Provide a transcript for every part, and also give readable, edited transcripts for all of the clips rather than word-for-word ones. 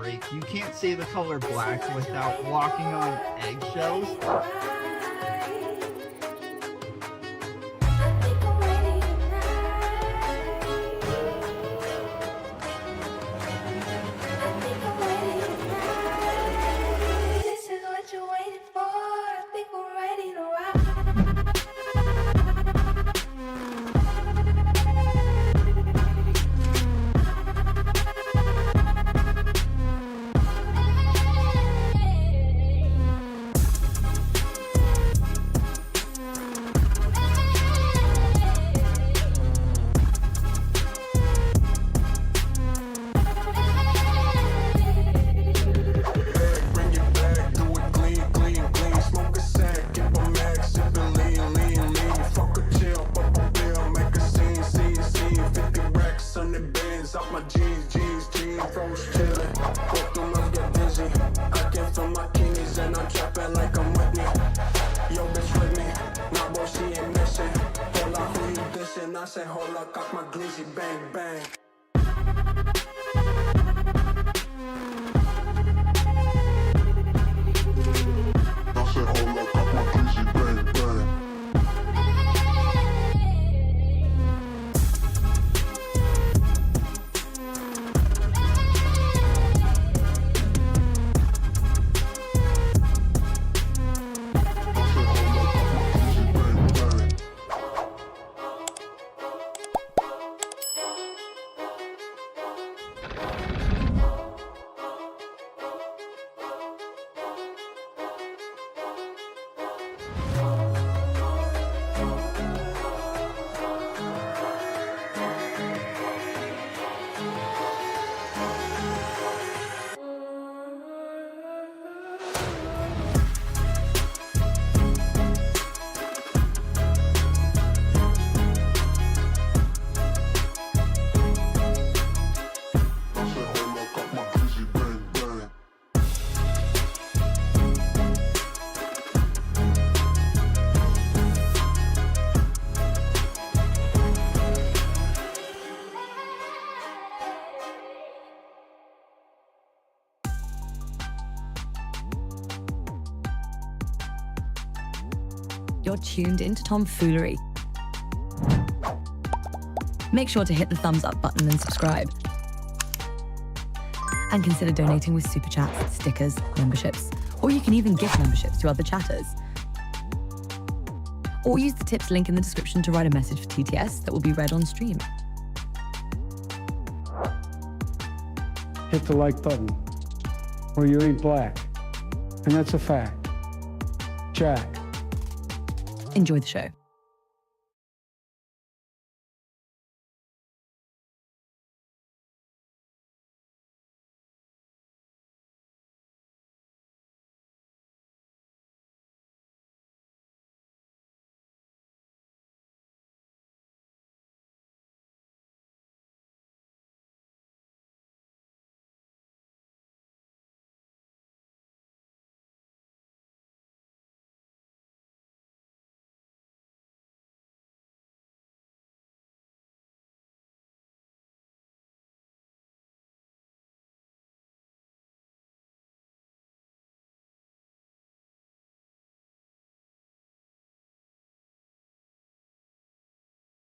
break. You can't say the color black without walking on eggshells. I say, hold up, got my glizzy, bang, bang. I said, hold up, got my glizzy, bang, bang. You're tuned into Foolery. Make sure to hit the thumbs up button and subscribe. And consider donating with super chats, stickers, memberships, or you can even gift memberships to other chatters. Or use the tips link in the description to write a message for TTS that will be read on stream. Hit the like button, or you ain't black. And that's a fact. Jack. Enjoy the show.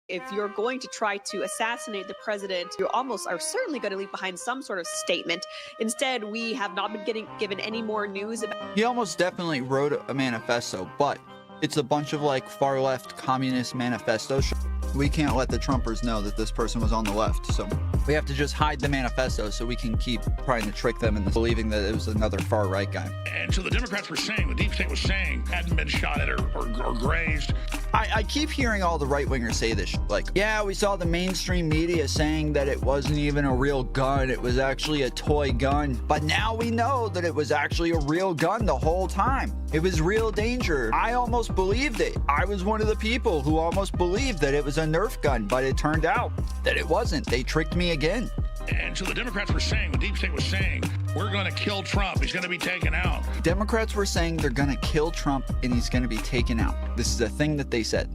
If you're going to try to assassinate the president, you almost are certainly going to leave behind some sort of statement. Instead, we have not been given any more news about. He almost definitely wrote a manifesto, but it's a bunch of like far left communist manifestos. We can't let the Trumpers know that this person was on the left, so we have to just hide the manifesto so we can keep trying to trick them into believing that it was another far right guy. And so the Democrats were saying, the deep state was saying, hadn't been shot at or grazed. I keep hearing all the right-wingers say this, like, yeah, we saw the mainstream media saying that it wasn't even a real gun, it was actually a toy gun, but now we know that it was actually a real gun the whole time. It was real danger. I almost believed it. I was one of the people who almost believed that it was a Nerf gun, but it turned out that it wasn't. They tricked me again. And so the Democrats were saying, the deep state was saying, we're going to kill Trump. He's going to be taken out. Democrats were saying they're going to kill Trump and he's going to be taken out. This is a thing that they said.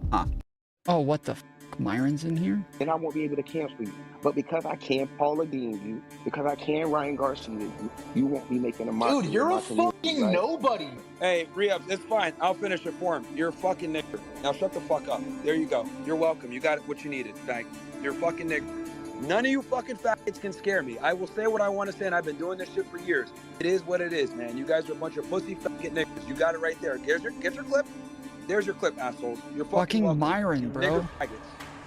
Oh, what the f Fuck, Myron's in here? And I won't be able to cancel you. But because I can Paula Dean you, because I can Ryan Garcia you won't be making a mockery. Dude, you're a of my community, fucking right? nobody. Hey, Re-Up, it's fine. I'll finish it for him. You're a fucking nigger. Now shut the fuck up. There you go. You're welcome. You got what you needed. Thank you. You're a fucking nigger. None of you fucking faggots can scare me. I will say what I want to say, and I've been doing this shit for years. It is what it is, man. You guys are a bunch of pussy faggot niggas. You got it right there. Get your clip. There's your clip, assholes. You're fucking welcome. Myron, bro. Nigger faggots.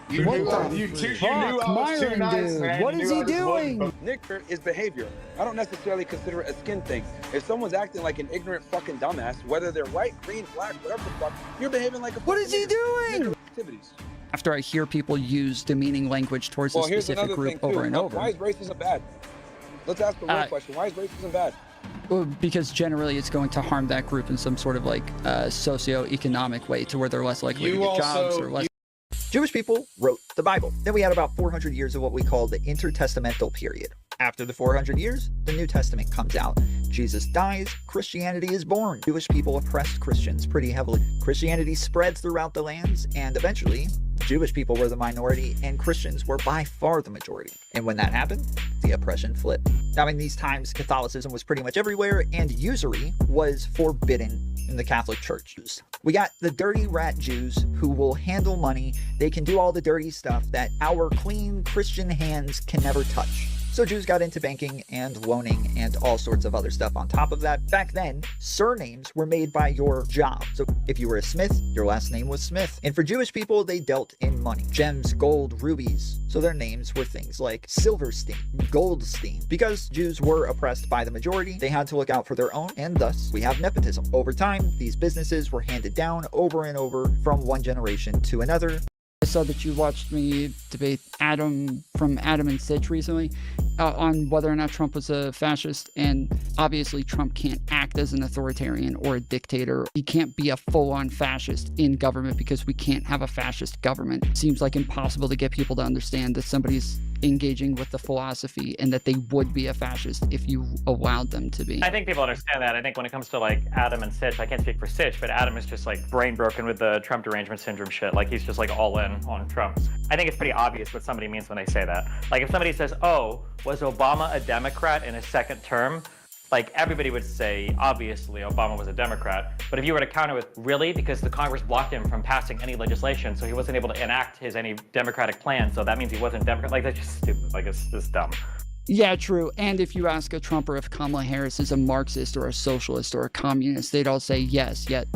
You What knew, the you knew I was Myron, too nice, dude? man. What You is knew he I was doing? one. Nigger is behavior. I don't necessarily consider it a skin thing. If someone's acting like an ignorant fucking dumbass, whether they're white, green, black, whatever the fuck, you're behaving like a What is he doing? nigger activities. After I hear people use demeaning language towards a Here's specific another group thing, too. over and over. Why is racism bad? Let's ask the real question. Why is racism bad? Well, because generally it's going to harm that group in some sort of like socio-economic way to where they're less likely to get jobs or less. Jewish people wrote the Bible. Then we had about 400 years of what we call the intertestamental period. After the 400 years, the New Testament comes out. Jesus dies, Christianity is born. Jewish people oppressed Christians pretty heavily. Christianity spreads throughout the lands, and eventually, Jewish people were the minority and Christians were by far the majority. And when that happened, the oppression flipped. Now in these times, Catholicism was pretty much everywhere, and usury was forbidden in the Catholic churches. We got the dirty rat Jews who will handle money. They can do all the dirty stuff that our clean Christian hands can never touch. So Jews got into banking and loaning and all sorts of other stuff on top of that. Back then, surnames were made by your job. So if you were a Smith, your last name was Smith. And for Jewish people, they dealt in money. Gems, gold, rubies. So their names were things like Silverstein, Goldstein. Because Jews were oppressed by the majority, they had to look out for their own, and thus we have nepotism. Over time, these businesses were handed down over and over from one generation to another. I saw that you watched me debate Adam and Sitch recently on whether or not Trump was a fascist, and obviously Trump can't act as an authoritarian or a dictator. He can't be a full-on fascist in government because we can't have a fascist government. It seems like impossible to get people to understand that somebody's engaging with the philosophy and that they would be a fascist if you allowed them to be. I think people understand that. I think when it comes to like Adam and Sitch, I can't speak for Sitch, but Adam is just like brain broken with the Trump derangement syndrome shit. Like he's just like all in on Trump. I think it's pretty obvious what somebody means when they say that. Like if somebody says, oh, was Obama a Democrat in his second term? Like everybody would say, obviously, Obama was a Democrat. But if you were to counter with, really? Because the Congress blocked him from passing any legislation, so he wasn't able to enact any Democratic plan. So that means he wasn't Democrat. Like that's just stupid. Like it's dumb. Yeah, true. And if you ask a Trumper if Kamala Harris is a Marxist or a socialist or a communist, they'd all say yes, yet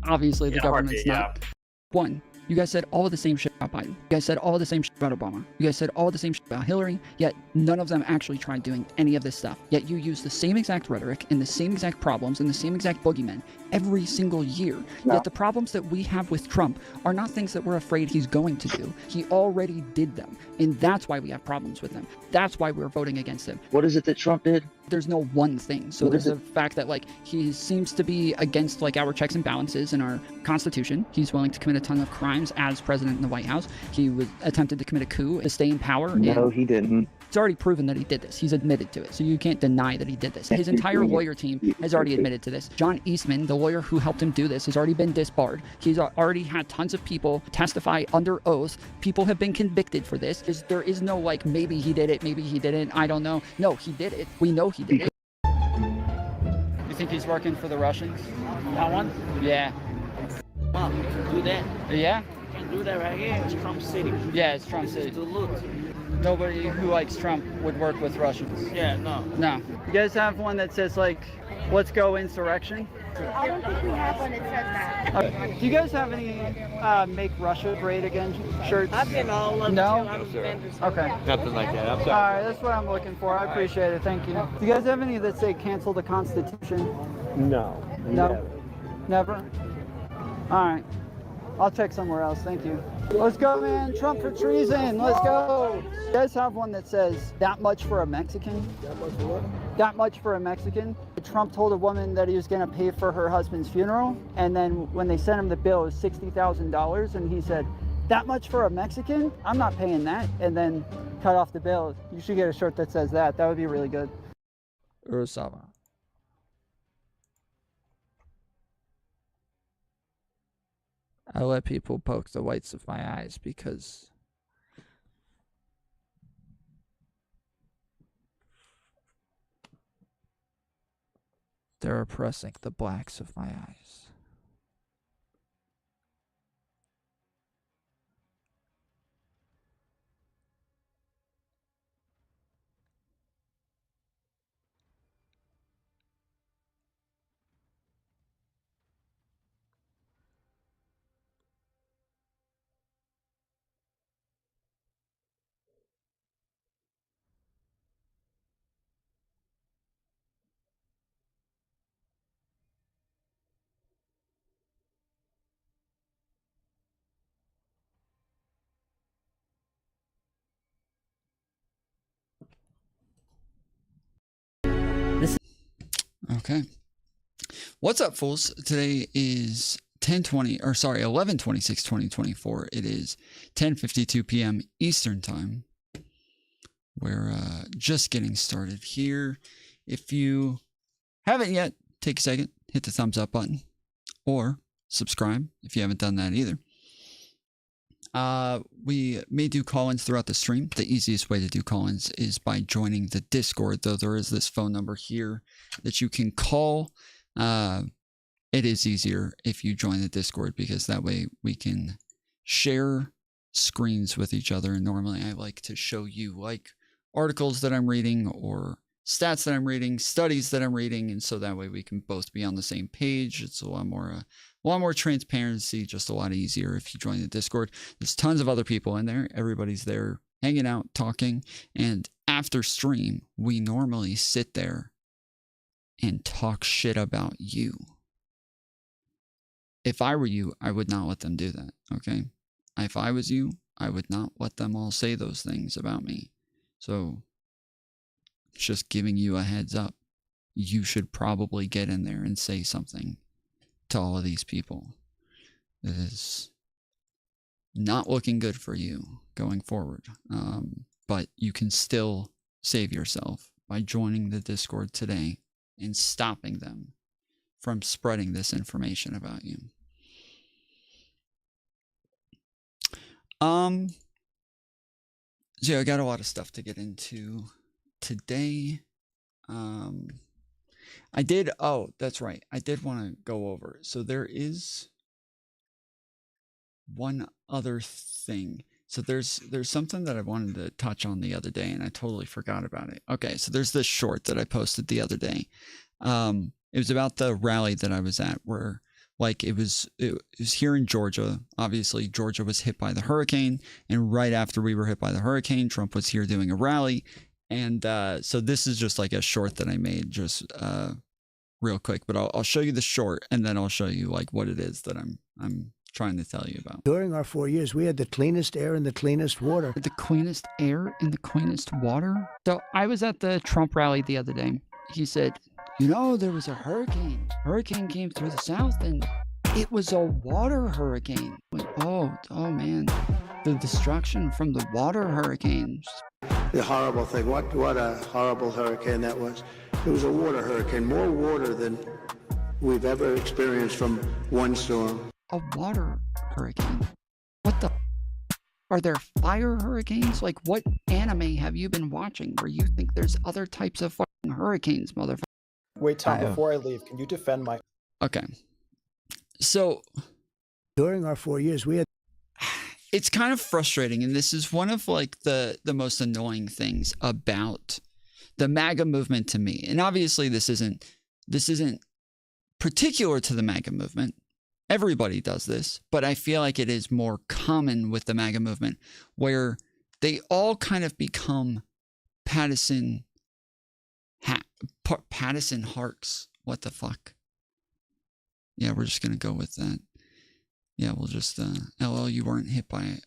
obviously the government's not. One, you guys said all the same shit about Biden. You guys said all the same shit about Obama. You guys said all the same shit about Hillary, yet none of them actually tried doing any of this stuff. Yet you use the same exact rhetoric and the same exact problems and the same exact boogeymen every single year. Yet the problems that we have with Trump are not things that we're afraid he's going to do. He already did them. And that's why we have problems with him. That's why we're voting against him. What is it that Trump did? There's no one thing. So there's a fact that like he seems to be against like our checks and balances in our constitution. He's willing to commit a ton of crimes as president in the White House. He was attempted to commit a coup to stay in power. No, he didn't. It's already proven that he did this. He's admitted to it. So you can't deny that he did this. His entire lawyer team has already admitted to this. John Eastman, the lawyer who helped him do this, has already been disbarred. He's already had tons of people testify under oath. People have been convicted for this. There is no like, maybe he did it, maybe he didn't. I don't know. No, he did it. We know he did it. You think he's working for the Russians? That one? Yeah. Well, do that. Yeah? You can do that right here. It's Trump City. Yeah, it's Trump City. To loot. Nobody who likes Trump would work with Russians. Yeah, no. No. You guys have one that says like, let's go insurrection? I don't think we have one that says that. Okay. Do you guys have any Make Russia Great Again shirts? I've been all over. No? No, sir. Okay. Nothing like that. I'm sorry. All right, that's what I'm looking for. I appreciate it. Thank you. Do you guys have any that say cancel the Constitution? No. No? Never? All right. I'll check somewhere else. Thank you. Let's go, man. Trump for treason. Let's go. You guys have one that says, that much for a Mexican? That much for what? That much for a Mexican. Trump told a woman that he was going to pay for her husband's funeral. And then when they sent him the bill, it was $60,000. And he said, that much for a Mexican? I'm not paying that. And then cut off the bill. You should get a shirt that says that. That would be really good. Urusama. I let people poke the whites of my eyes because They're oppressing the blacks of my eyes. Okay. What's up, fools? Today is 11/26/2024. It is 10:52 p.m. Eastern Time. We're just getting started here. If you haven't yet, take a second, hit the thumbs up button, or subscribe if you haven't done that either. We may do call-ins throughout the stream. The easiest way to do call-ins is by joining the Discord, though there is this phone number here that you can call. It is easier if you join the Discord because that way we can share screens with each other. And normally I like to show you like articles that I'm reading or stats that I'm reading, studies that I'm reading, and so that way we can both be on the same page. It's a lot more transparency, just a lot easier if you join the Discord. There's tons of other people in there. Everybody's there hanging out, talking, and after stream, we normally sit there and talk shit about you. If I were you, I would not let them do that, okay? If I was you, I would not let them all say those things about me. So, just giving you a heads up. You should probably get in there and say something to all of these people. It is not looking good for you going forward. But you can still save yourself by joining the Discord today and stopping them from spreading this information about you. So yeah, I got a lot of stuff to get into today. I did, oh, that's right. I did want to go over. So there is one other thing. So there's something that I wanted to touch on the other day and I totally forgot about it. Okay, so there's this short that I posted the other day. It was about the rally that I was at where like it was here in Georgia. Obviously, Georgia was hit by the hurricane, and right after we were hit by the hurricane, Trump was here doing a rally. And so this is just like a short that I made just real quick, but I'll show you the short and then I'll show you like what it is that I'm trying to tell you about. During our 4 years, we had the cleanest air and the cleanest water. The cleanest air and the cleanest water? So I was at the Trump rally the other day. He said, you know, there was a hurricane. Hurricane came through the south and it was a water hurricane. Like, oh man, the destruction from the water hurricanes. The horrible thing. What a horrible hurricane that was. It was a water hurricane, more water than we've ever experienced from one storm. A water hurricane? What the? Are there fire hurricanes? Like, what anime have you been watching where you think there's other types of fucking hurricanes, motherfucker? Wait, Tom, before I leave, can you defend my... Okay. So... During our 4 years, we had... It's kind of frustrating, and this is one of like the most annoying things about the MAGA movement to me. And obviously this isn't particular to the MAGA movement. Everybody does this, but I feel like it is more common with the MAGA movement where they all kind of become Patterson Harks. What the fuck? Yeah, we're just gonna go with that. Yeah, we'll just, LL, you weren't hit by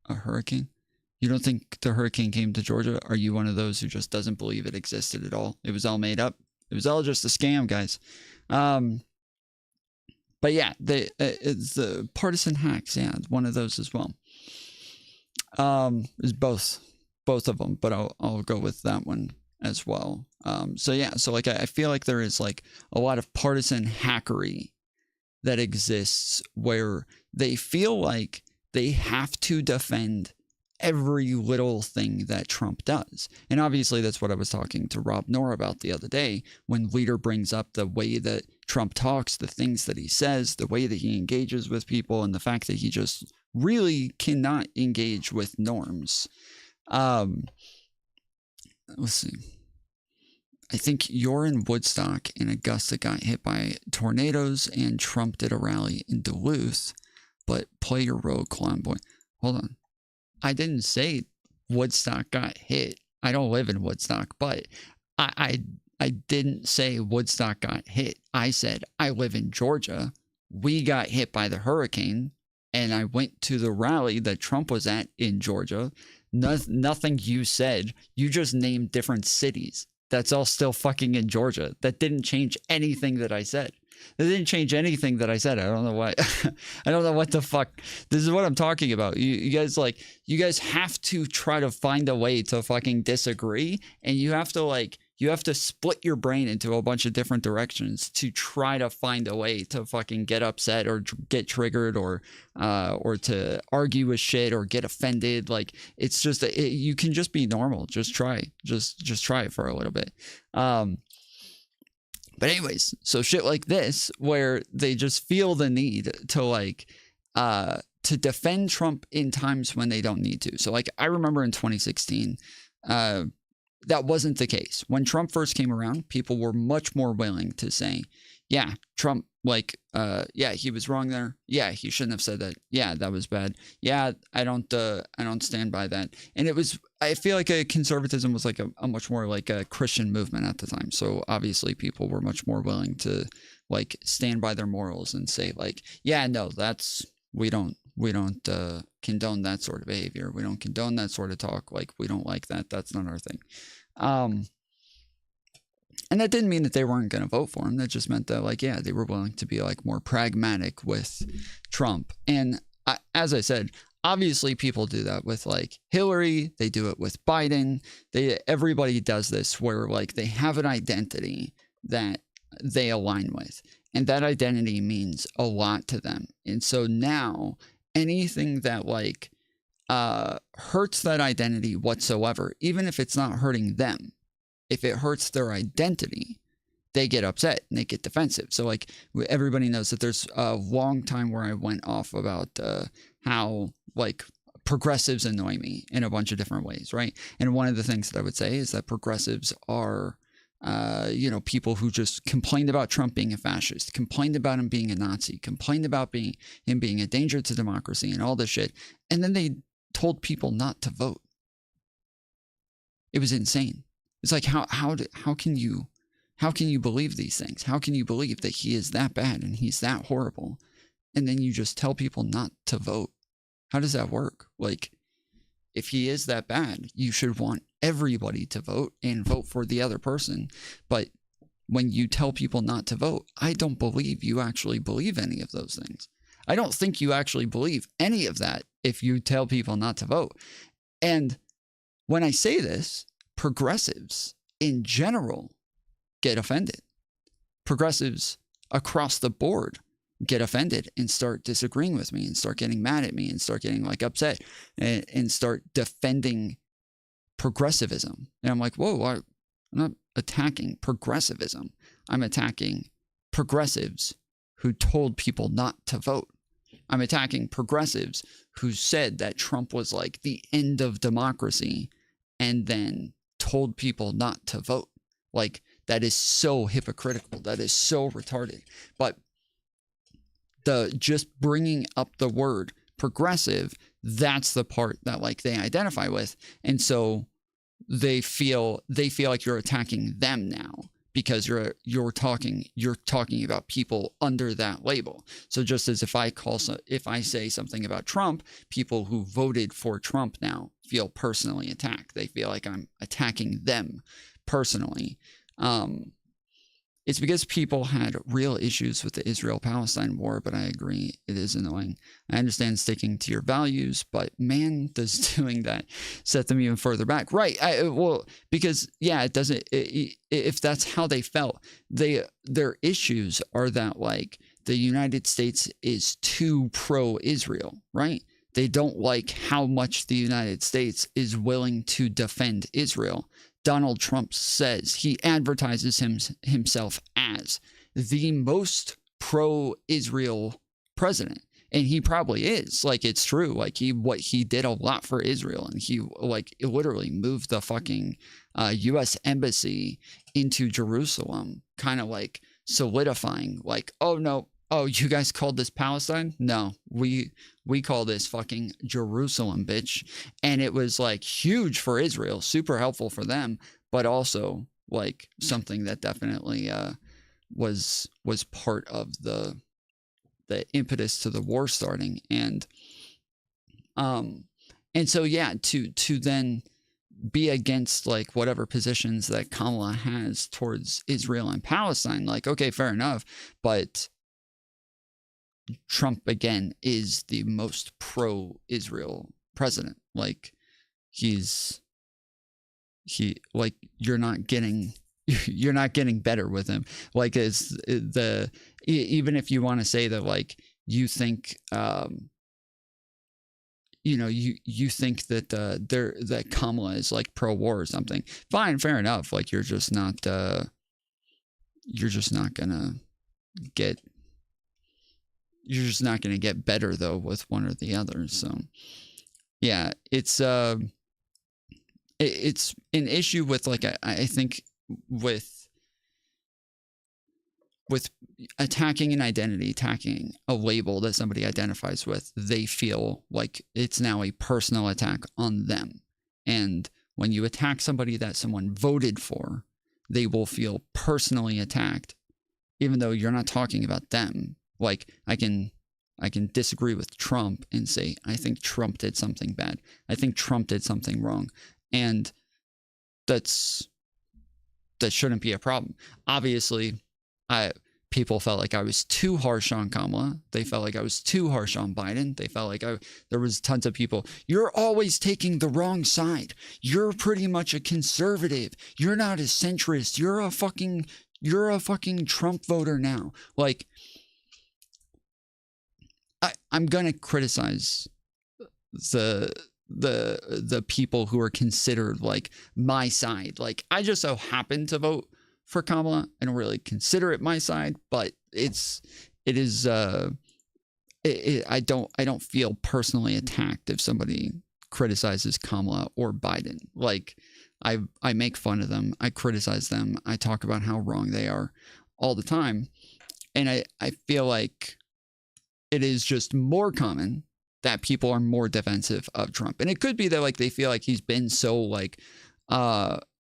a hurricane? You don't think the hurricane came to Georgia? Are you one of those who just doesn't believe it existed at all? It was all made up. It was all just a scam, guys. But yeah, it's the partisan hacks. Yeah, one of those as well. Is both of them, but I'll go with that one as well. So yeah, so like I feel like there is like a lot of partisan hackery that exists where they feel like they have to defend every little thing that Trump does. And obviously that's what I was talking to Rob Noor about the other day, when Leader brings up the way that Trump talks, the things that he says, the way that he engages with people, and the fact that he just really cannot engage with norms. Let's see. I think you're in Woodstock and Augusta got hit by tornadoes and Trump did a rally in Duluth, but play your role, clown boy. Hold on. I didn't say Woodstock got hit. I don't live in Woodstock, but I didn't say Woodstock got hit. I said I live in Georgia. We got hit by the hurricane, and I went to the rally that Trump was at in Georgia. Nothing you said. You just named different cities. That's all still fucking in Georgia. That didn't change anything that I said. That didn't change anything that I said. I don't know why. I don't know what the fuck. This is what I'm talking about. You guys have to try to find a way to fucking disagree, and you have to split your brain into a bunch of different directions to try to find a way to fucking get upset or get triggered or to argue with shit or get offended. Like, it's just you can just be normal. Just try it for a little bit. But anyways, so shit like this, where they just feel the need to defend Trump in times when they don't need to. So like, I remember in 2016, that wasn't the case. When Trump first came around, people were much more willing to say, yeah, Trump, yeah, he was wrong there. Yeah, he shouldn't have said that. Yeah, that was bad. Yeah, I don't stand by that. And I feel like conservatism was like a much more like a Christian movement at the time. So obviously people were much more willing to like stand by their morals and say like, yeah, no, we don't condone that sort of behavior. We don't condone that sort of talk. Like, we don't like that. That's not our thing. And that didn't mean that they weren't going to vote for him. That just meant that, like, yeah, they were willing to be like more pragmatic with Trump. And as I said, obviously people do that with like Hillary. They do it with Biden. Everybody does this where like they have an identity that they align with, and that identity means a lot to them. And so now anything that like hurts that identity whatsoever, even if it's not hurting them, if it hurts their identity, they get upset and they get defensive. So like, everybody knows that there's a long time where I went off about how like progressives annoy me in a bunch of different ways, right? And one of the things that I would say is that progressives are people who just complained about Trump being a fascist, complained about him being a Nazi, complained about him being a danger to democracy and all this shit. And then they told people not to vote. It was insane. It's like, how can you believe these things? How can you believe that he is that bad and he's that horrible? And then you just tell people not to vote. How does that work? Like, if he is that bad, you should want everybody to vote and vote for the other person. But when you tell people not to vote, I don't believe you actually believe any of those things. I don't think you actually believe any of that if you tell people not to vote. And when I say this, progressives in general get offended. Progressives across the board get offended and start disagreeing with me and start getting mad at me and start getting like upset and start defending progressivism. And I'm like, whoa, I'm not attacking progressivism. I'm attacking progressives who told people not to vote. I'm attacking progressives who said that Trump was like the end of democracy and then told people not to vote. Like, that is so hypocritical. That is so retarded. But just bringing up the word progressive, that's the part that like they identify with. And so they feel like you're attacking them now because you're talking about people under that label. So just as if I say something about Trump, people who voted for Trump now feel personally attacked. They feel like I'm attacking them personally. It's because people had real issues with the Israel-Palestine war, but I agree it is annoying. I understand sticking to your values, but man, does doing that set them even further back. Right. Because yeah, it doesn't, if that's how they felt, their issues are that like the United States is too pro-Israel, right? They don't like how much the United States is willing to defend Israel. Donald Trump says he advertises himself as the most pro-Israel president. And he probably is. Like, it's true. Like, he did a lot for Israel, and he like literally moved the fucking U.S. embassy into Jerusalem, kind of like solidifying, like, oh no, oh, you guys called this Palestine? No, we call this fucking Jerusalem, bitch. And it was like huge for Israel, super helpful for them, but also like something that definitely was part of the impetus to the war starting. And so yeah, to then be against like whatever positions that Kamala has towards Israel and Palestine, like, okay, fair enough, but Trump again is the most pro-Israel president. Like, like, you're not getting better with him. Like, even if you want to say that, like, you think you think that that Kamala is like pro-war or something, fine, fair enough. Like, you're just not gonna get better though with one or the other. So yeah, it's an issue with, like, I think with attacking an identity, attacking a label that somebody identifies with. They feel like it's now a personal attack on them. And when you attack somebody that someone voted for, they will feel personally attacked, even though you're not talking about them. Like, I can disagree with Trump and say, I think Trump did something bad. I think Trump did something wrong. And that shouldn't be a problem. Obviously, people felt like I was too harsh on Kamala. They felt like I was too harsh on Biden. They felt like there was tons of people. You're always taking the wrong side. You're pretty much a conservative. You're not a centrist. You're a fucking Trump voter now. Like, I'm gonna criticize the people who are considered like my side. Like, I just so happen to vote for Kamala. I don't really consider it my side, but I don't feel personally attacked if somebody criticizes Kamala or Biden. Like, I make fun of them, I criticize them, I talk about how wrong they are all the time, and I feel like it is just more common that people are more defensive of Trump. And it could be that, like, they feel like he's been so, like,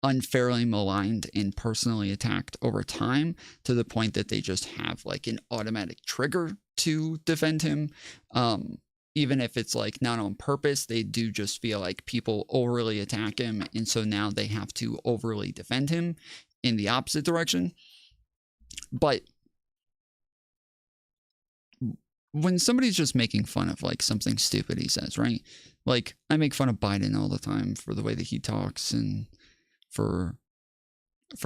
unfairly maligned and personally attacked over time to the point that they just have, like, an automatic trigger to defend him. Even if it's, like, not on purpose, they do just feel like people overly attack him. And so now they have to overly defend him in the opposite direction. But when somebody's just making fun of, like, something stupid he says, right? Like, I make fun of Biden all the time for the way that he talks and for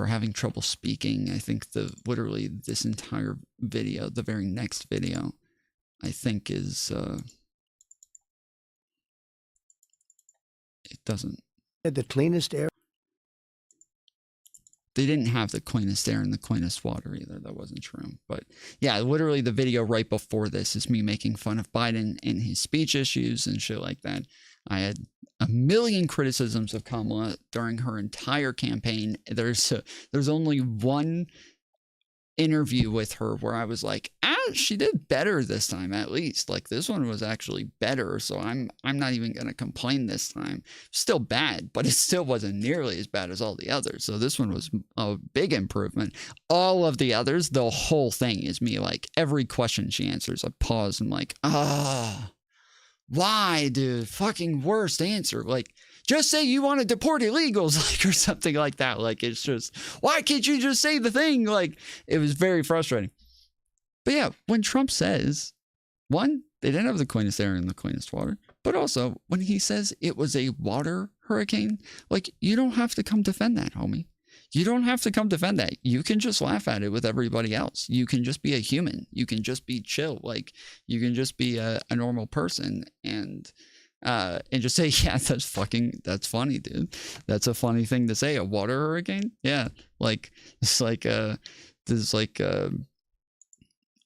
having trouble speaking. I think literally this entire video, the very next video, I think is it doesn't. The cleanest air. They didn't have the cleanest air and the cleanest water either. That wasn't true. But yeah, literally the video right before this is me making fun of Biden and his speech issues and shit like that. I had a million criticisms of Kamala during her entire campaign. There's only one interview with her where I was like, she did better this time, at least. Like, this one was actually better, so I'm not even gonna complain this time. Still bad, but it still wasn't nearly as bad as all the others. So this one was a big improvement. All of the others, the whole thing is me, like, every question she answers, I pause and like, why, dude? Fucking worst answer. Like, just say you want to deport illegals, like, or something like that. Like, it's just, why can't you just say the thing? Like, it was very frustrating. But yeah, when Trump says, one, they didn't have the cleanest air and the cleanest water, but also when he says it was a water hurricane, like, you don't have to come defend that, homie. you don't have to come defend that. You can just laugh at it with everybody else. You can just be a human. You can just be chill. Like, you can just be a normal person and just say, yeah, that's funny, dude. That's a funny thing to say. A water hurricane? Yeah. Like, it's like, I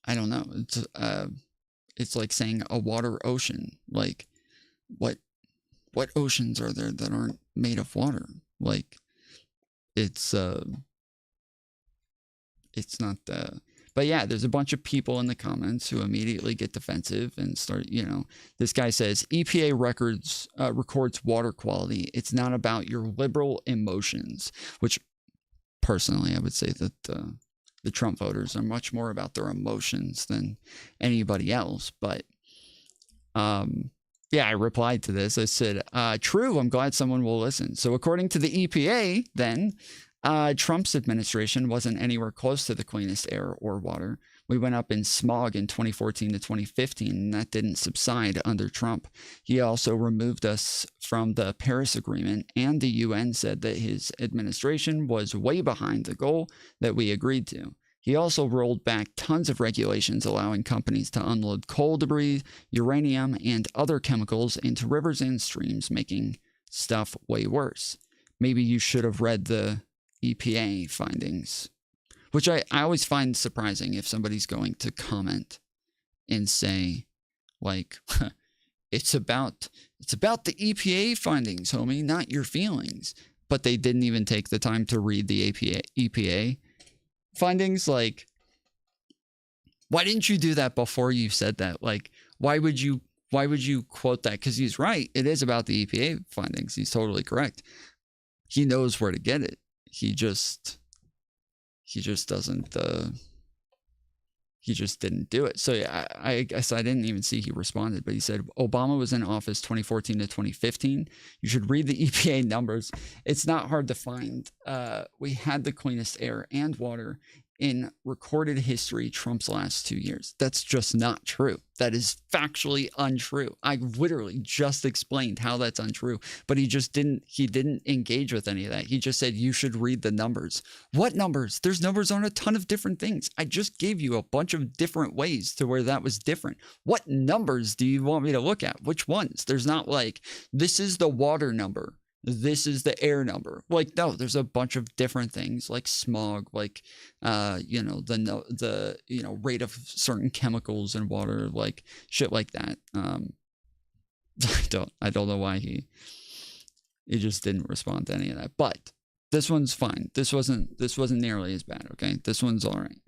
don't know. It's like saying a water ocean. Like, what oceans are there that aren't made of water? Like, it's not but yeah, there's a bunch of people in the comments who immediately get defensive and start, this guy says EPA records water quality. It's not about your liberal emotions, which personally I would say that the Trump voters are much more about their emotions than anybody else. But yeah, I replied to this. I said, true, I'm glad someone will listen. So according to the EPA, then, Trump's administration wasn't anywhere close to the cleanest air or water. We went up in smog in 2014 to 2015, and that didn't subside under Trump. He also removed us from the Paris Agreement, and the UN said that his administration was way behind the goal that we agreed to. He also rolled back tons of regulations allowing companies to unload coal debris, uranium, and other chemicals into rivers and streams, making stuff way worse. Maybe you should have read the EPA findings, which I always find surprising if somebody's going to comment and say, like, it's about the EPA findings, homie, not your feelings. But they didn't even take the time to read the EPA findings. Like, why didn't you do that before you said that? Like, why would you quote that? Because he's right. It is about the EPA findings. He's totally correct. He knows where to get it. He just doesn't, he just didn't do it. So yeah, I guess I didn't even see he responded, but he said, Obama was in office 2014 to 2015. You should read the EPA numbers. It's not hard to find. We had the cleanest air and water in recorded history Trump's last 2 years. That's just not true. That is factually untrue. I literally just explained how that's untrue, but he didn't engage with any of that. He just said, you should read the numbers. What numbers? There's numbers on a ton of different things. I just gave you a bunch of different ways to where that was different. What numbers do you want me to look at? Which ones? There's not like, this is the water number, this is the air number. Like, no, there's a bunch of different things like smog, like, the rate of certain chemicals in water, like shit like that. I don't know why he just didn't respond to any of that, but this one's fine. This wasn't nearly as bad. Okay. This one's all right.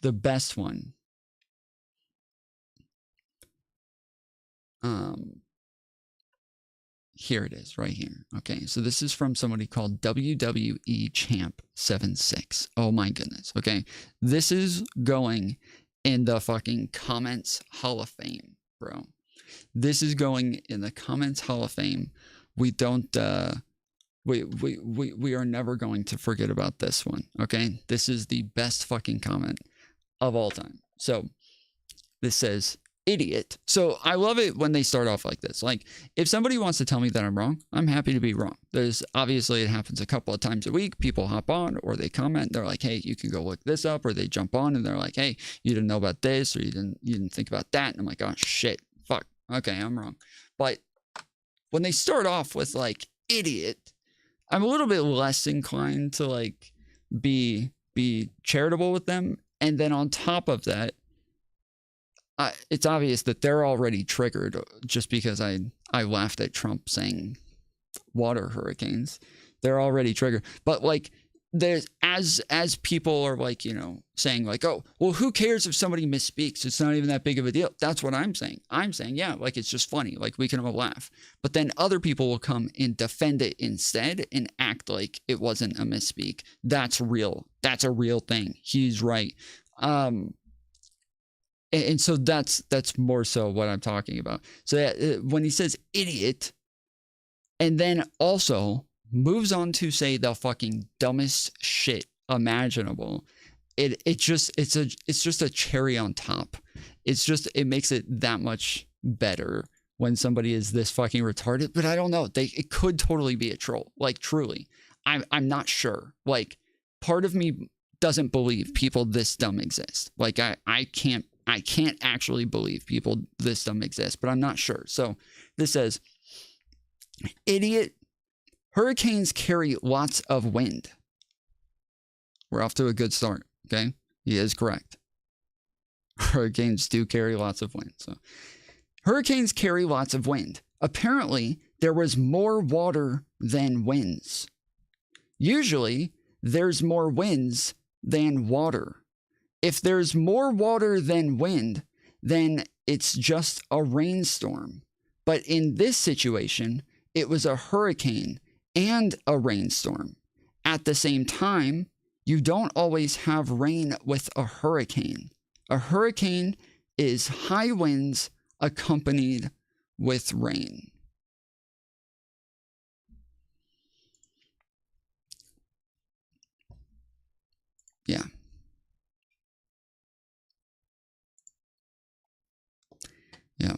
The best one. Here it is, right here. Okay, so this is from somebody called WWE Champ 76. Oh my goodness. Okay, this is going in the fucking comments Hall of Fame, bro. This is going in the comments Hall of Fame. We don't. We are never going to forget about this one. Okay, this is the best fucking comment of all time. So this says, idiot. So I love it when they start off like this. Like, if somebody wants to tell me that I'm wrong, I'm happy to be wrong. There's obviously, it happens a couple of times a week. People hop on or they comment. They're like, hey, you can go look this up, or they jump on and they're like, hey, you didn't know about this, or you didn't think about that. And I'm like, oh shit, fuck. Okay, I'm wrong. But when they start off with like idiot, I'm a little bit less inclined to like be charitable with them. And then on top of that, it's obvious that they're already triggered just because I laughed at Trump saying water hurricanes. They're already triggered. But like, there's as people are like, saying like, oh, well, who cares if somebody misspeaks? It's not even that big of a deal. That's what I'm saying. I'm saying, yeah, like, it's just funny. Like, we can all laugh. But then other people will come and defend it instead and act like it wasn't a misspeak. That's real. That's a real thing. He's right. And so that's more so what I'm talking about. So when he says idiot, and then also moves on to say the fucking dumbest shit imaginable, it's just a cherry on top. It makes it that much better when somebody is this fucking retarded. But I don't know. It could totally be a troll. Like, truly. I'm not sure. Like, part of me doesn't believe people this dumb exist. Like, I can't actually believe people this dumb exist, but I'm not sure. So this says, idiot, hurricanes carry lots of wind. We're off to a good start, okay? He is correct. Hurricanes do carry lots of wind. So hurricanes carry lots of wind. Apparently, there was more water than winds. Usually, there's more winds than water. If there's more water than wind, then it's just a rainstorm. But in this situation, it was a hurricane and a rainstorm. At the same time, you don't always have rain with a hurricane. A hurricane is high winds accompanied with rain. Yeah. Yeah.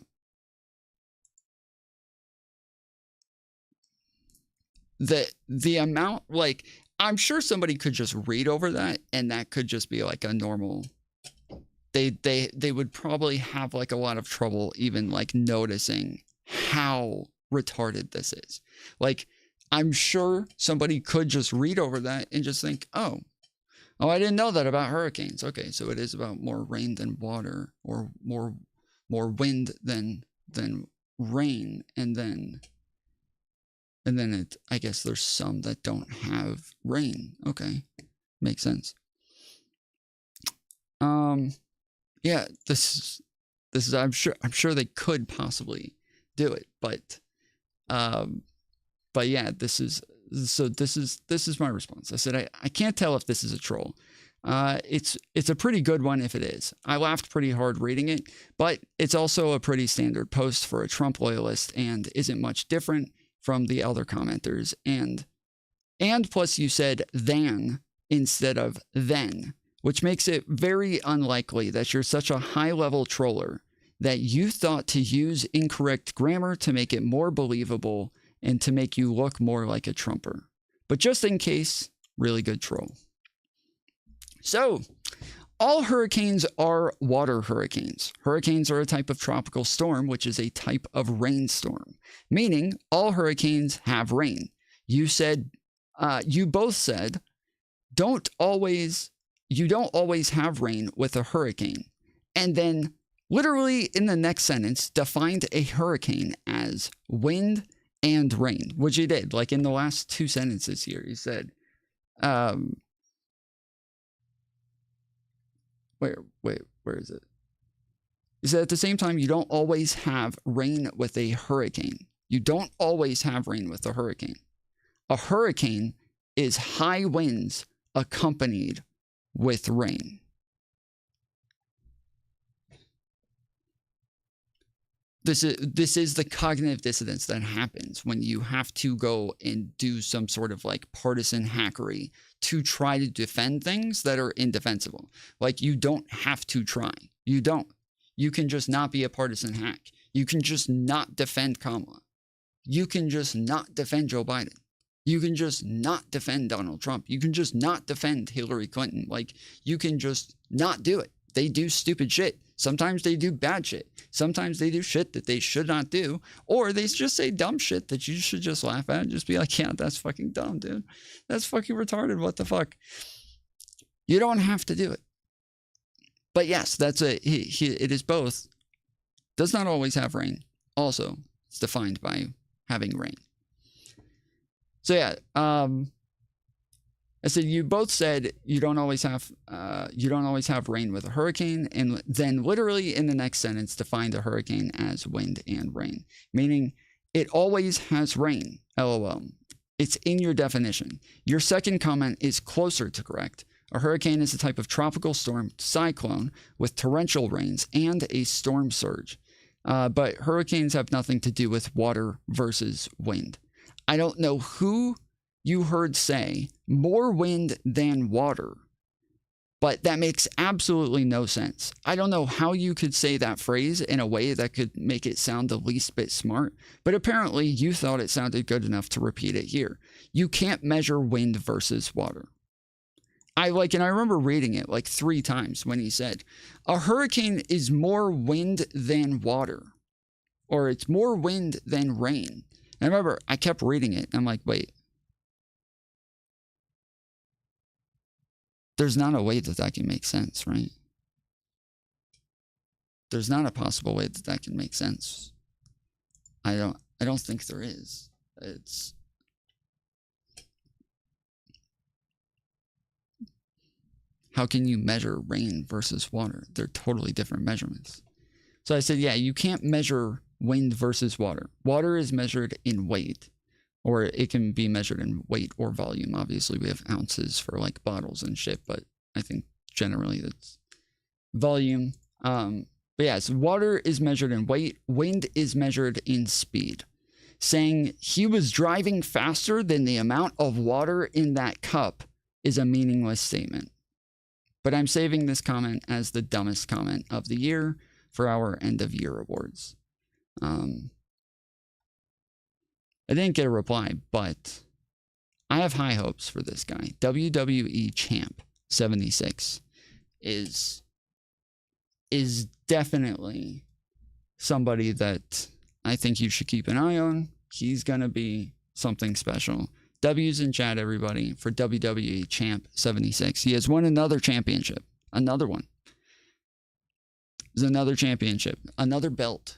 The amount, like, I'm sure somebody could just read over that and that could just be like a normal, they would probably have like a lot of trouble even like noticing how retarded this is. Like, I'm sure somebody could just read over that and just think, oh, I didn't know that about hurricanes. Okay, so it is about more rain than water, or more wind than rain, and then it, I guess there's some that don't have rain. Okay, makes sense. Yeah, this is I'm sure they could possibly do it, but yeah, this is my response. I said I can't tell if this is a troll. It's a pretty good one if it is. I laughed pretty hard reading it, but it's also a pretty standard post for a Trump loyalist and isn't much different from the other commenters. And plus you said than instead of then, which makes it very unlikely that you're such a high-level troller that you thought to use incorrect grammar to make it more believable and to make you look more like a Trumper. But just in case, really good troll. So, all hurricanes are water hurricanes. Hurricanes are a type of tropical storm, which is a type of rainstorm, meaning all hurricanes have rain. You both said, you don't always have rain with a hurricane. And then literally in the next sentence, defined a hurricane as wind and rain, which he did. Like in the last two sentences here, he said, where is it? He said, at the same time, you don't always have rain with a hurricane. You don't always have rain with a hurricane. A hurricane is high winds accompanied with rain. This is the cognitive dissonance that happens when you have to go and do some sort of like partisan hackery to try to defend things that are indefensible. Like, you don't have to try. You don't. You can just not be a partisan hack. You can just not defend Kamala. You can just not defend Joe Biden. You can just not defend Donald Trump. You can just not defend Hillary Clinton. Like, you can just not do it. They do stupid shit. Sometimes they do bad shit. Sometimes they do shit that they should not do. Or they just say dumb shit that you should just laugh at and just be like, yeah, that's fucking dumb, dude. That's fucking retarded. What the fuck? You don't have to do it. But yes, that's it is both. Does not always have rain. Also, it's defined by having rain. So yeah, I said, you both said you don't always have rain with a hurricane, and then literally in the next sentence defined a hurricane as wind and rain, meaning it always has rain. LOL. It's in your definition. Your second comment is closer to correct. A hurricane is a type of tropical storm cyclone with torrential rains and a storm surge. But hurricanes have nothing to do with water versus wind. I don't know who you heard say more wind than water, but that makes absolutely no sense. I don't know how you could say that phrase in a way that could make it sound the least bit smart, but apparently you thought it sounded good enough to repeat it here. you can't measure wind versus water. I remember reading it like 3 times when he said, a hurricane is more wind than water, or it's more wind than rain. And I remember I kept reading it. And I'm like, wait, there's not a way that that can make sense, right? There's not a possible way that that can make sense. I don't think there is. It's how can you measure rain versus water? They're totally different measurements. So I said, yeah, you can't measure wind versus water. Water is measured in weight, or it can be measured in weight or volume. Obviously, we have ounces for like bottles and shit, but I think generally that's volume. But yeah, so water is measured in weight. Wind is measured in speed. Saying he was driving faster than the amount of water in that cup is a meaningless statement. But I'm saving this comment as the dumbest comment of the year for our end of year awards. I didn't get a reply, but I have high hopes for this guy. WWE Champ 76 is definitely somebody that I think you should keep an eye on. He's going to be something special. W's in chat, everybody, for WWE Champ 76. He has won another championship. Another one. There's another championship. Another belt.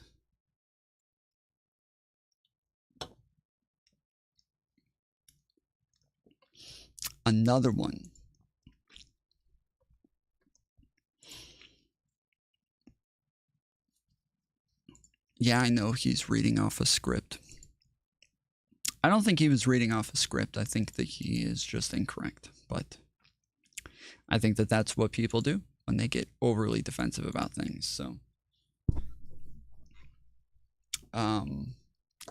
Another one. Yeah, I know he's reading off a script. I don't think he was reading off a script. I think that he is just incorrect. But I think that that's what people do when they get overly defensive about things. So,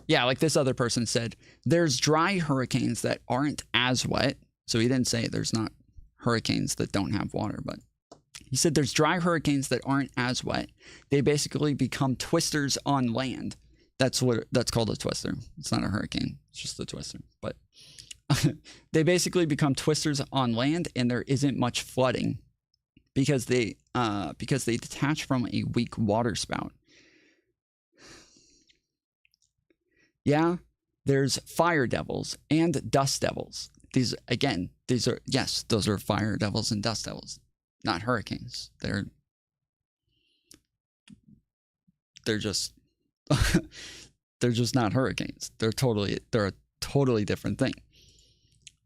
yeah, like this other person said, there's dry hurricanes that aren't as wet. So he didn't say there's not hurricanes that don't have water, but he said there's dry hurricanes that aren't as wet. They basically become twisters on land. That's called a twister. It's not a hurricane. It's just a twister. But they basically become twisters on land, and there isn't much flooding because they detach from a weak water spout. Yeah, there's fire devils and dust devils. Those are fire devils and dust devils, not hurricanes. They're just they're just not hurricanes. They're a totally different thing.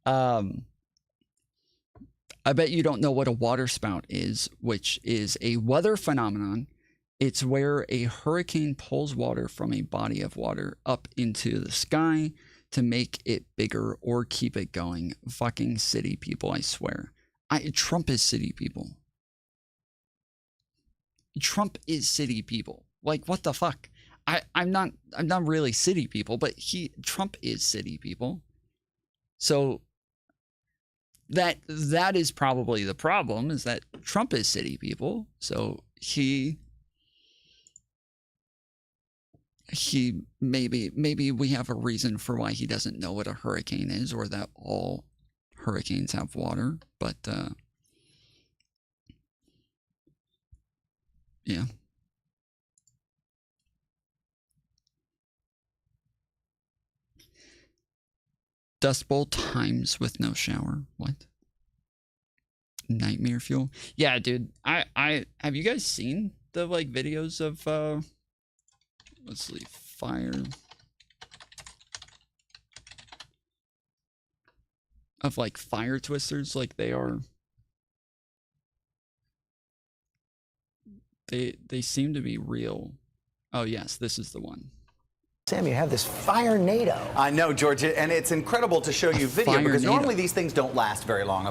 I bet you don't know what a water spout is, which is a weather phenomenon. It's where a hurricane pulls water from a body of water up into the sky to make it bigger or keep it going. Fucking city people, I swear. Trump is city people. Trump is city people. Like, what the fuck? I'm not really city people, but Trump is city people. So that is probably the problem, is that Trump is city people. So he maybe we have a reason for why he doesn't know what a hurricane is, or that all hurricanes have water, but yeah. Dust Bowl times with no shower. What? Nightmare fuel? Yeah, dude. I have you guys seen the like videos of let's see, fire of like fire twisters? Like they seem to be real. Oh yes, this is the one. Sam, you have this fire NATO. I know, Georgia, and it's incredible to show you video because normally these things don't last very long.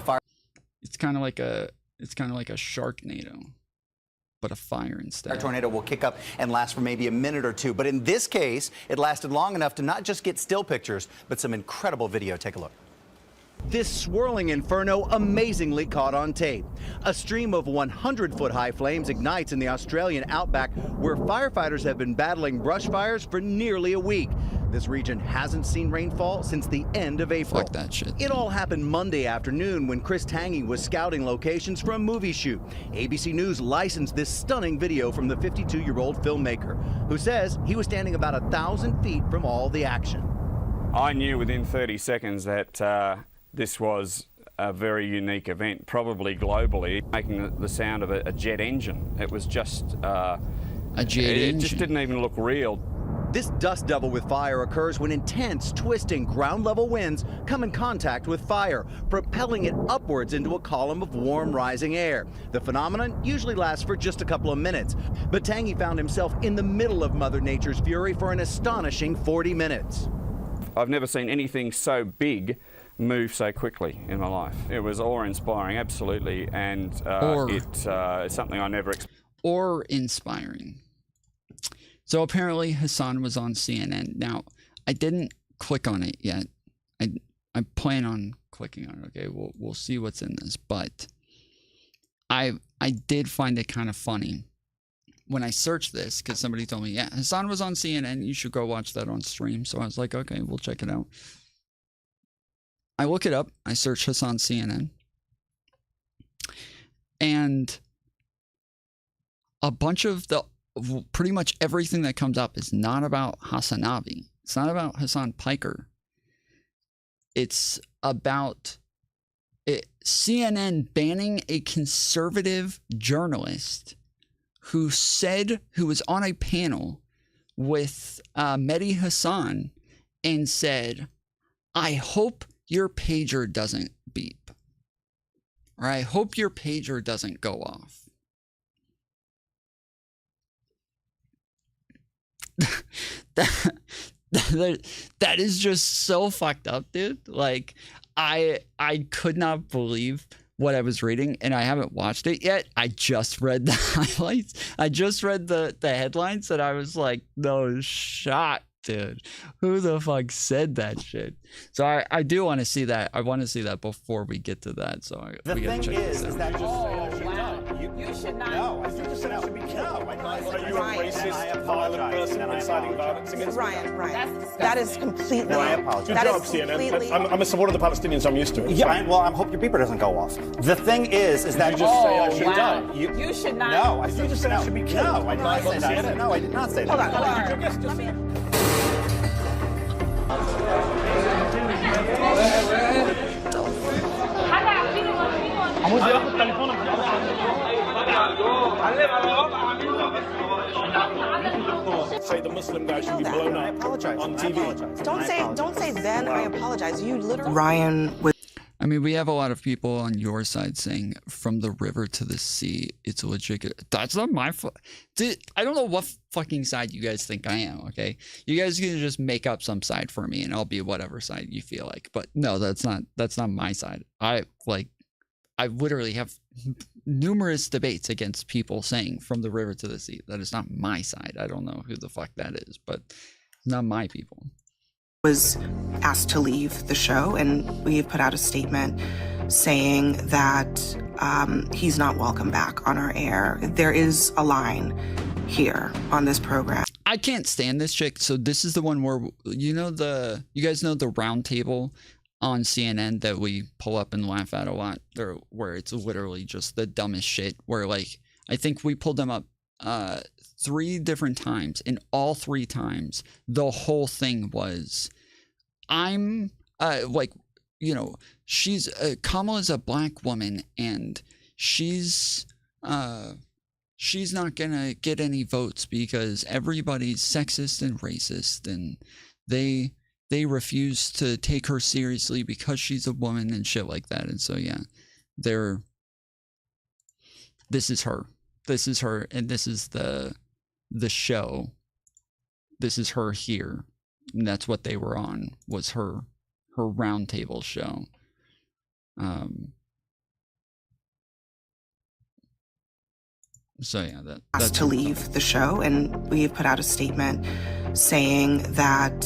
It's kind of like a Sharknado, but a fire instead. A tornado will kick up and last for maybe a minute or two, but in this case, it lasted long enough to not just get still pictures, but some incredible video. Take a look. This swirling inferno amazingly caught on tape. A stream of 100-foot-high flames ignites in the Australian outback, where firefighters have been battling brush fires for nearly a week. This region hasn't seen rainfall since the end of April. Fuck that shit. It all happened Monday afternoon when Chris Tangy was scouting locations for a movie shoot. ABC News licensed this stunning video from the 52-year-old filmmaker, who says he was standing about 1,000 feet from all the action. I knew within 30 seconds that this was a very unique event, probably globally, making the sound of a jet engine. It was just a jet engine. It just didn't even look real. This dust devil with fire occurs when intense, twisting, ground-level winds come in contact with fire, propelling it upwards into a column of warm, rising air. The phenomenon usually lasts for just a couple of minutes, but Tangy found himself in the middle of Mother Nature's fury for an astonishing 40 minutes. I've never seen anything so big move so quickly in my life. It was awe-inspiring, absolutely, and it's something I never expected. Or inspiring. So apparently Hassan was on CNN. Now, I didn't click on it yet. I plan on clicking on it. Okay, we'll see what's in this. But I did find it kind of funny when I searched this, because somebody told me, yeah, Hassan was on CNN. You should go watch that on stream. So I was like, okay, we'll check it out. I look it up. I search Hassan CNN. And a bunch of pretty much everything that comes up is not about HASANABI. It's not about Hassan Piker. It's about CNN banning a conservative journalist who was on a panel with Mehdi Hassan and said, I hope your pager doesn't beep. Or I hope your pager doesn't go off. That is just so fucked up, dude. Like, I could not believe what I was reading, and I haven't watched it yet. I just read the highlights. I just read the headlines, and I was like, no shot, dude. Who the fuck said that shit? So I do want to see that. I want to see that before we get to that. So we gotta check this out. That You should not. No, I think you said I should be killed. Are you a racist, violent person inciting violence against Ryan, that is completely. No, I apologize. Good job, CNN. I'm a supporter of the Palestinians. I'm used to it. Yeah, well, I hope your beeper doesn't go off. The thing is that you just say I should die. You should not. No, I think you just said I should be killed. No, I did not say that. No, I did not say that. Hold on. Say the Muslim guy should be blown up. I apologize on TV. Don't say then I apologize. You literally. Ryan was. I mean, we have a lot of people on your side saying from the river to the sea, it's legit. That's not my Dude, I don't know what fucking side you guys think I am, okay? You guys can just make up some side for me and I'll be whatever side you feel like. But no, that's not my side. I literally have numerous debates against people saying from the river to the sea. That is not my side. I don't know who the fuck that is, but it's not my people. Was asked to leave the show, and we've put out a statement saying that he's not welcome back on our air. There is a line here on this program. I can't stand this chick. So this is the one where you guys know the round table on CNN that we pull up and laugh at a lot, where it's literally just the dumbest shit, where like I think we pulled them up 3 different times, and all 3 times the whole thing was she's Kamala's a black woman and she's not gonna get any votes because everybody's sexist and racist and they refuse to take her seriously because she's a woman and shit like that. And so yeah, this is her and this is the show. This is her here, and that's what they were on, was her roundtable show. So yeah, that's to leave the show, and we have put out a statement saying that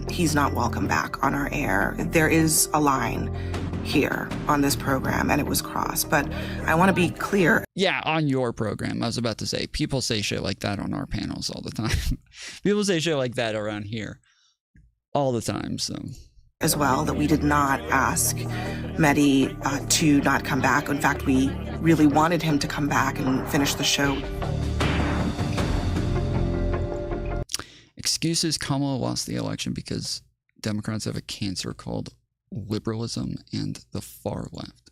he's not welcome back on our air. There is a line here on this program, and it was crossed. But I want to be clear. Yeah, on your program. I was about to say, people say shit like that on our panels all the time. People say shit like that around here all the time, so. As well, that we did not ask Mehdi to not come back. In fact, we really wanted him to come back and finish the show. Excuses: Kamala lost the election because Democrats have a cancer called liberalism and the far left.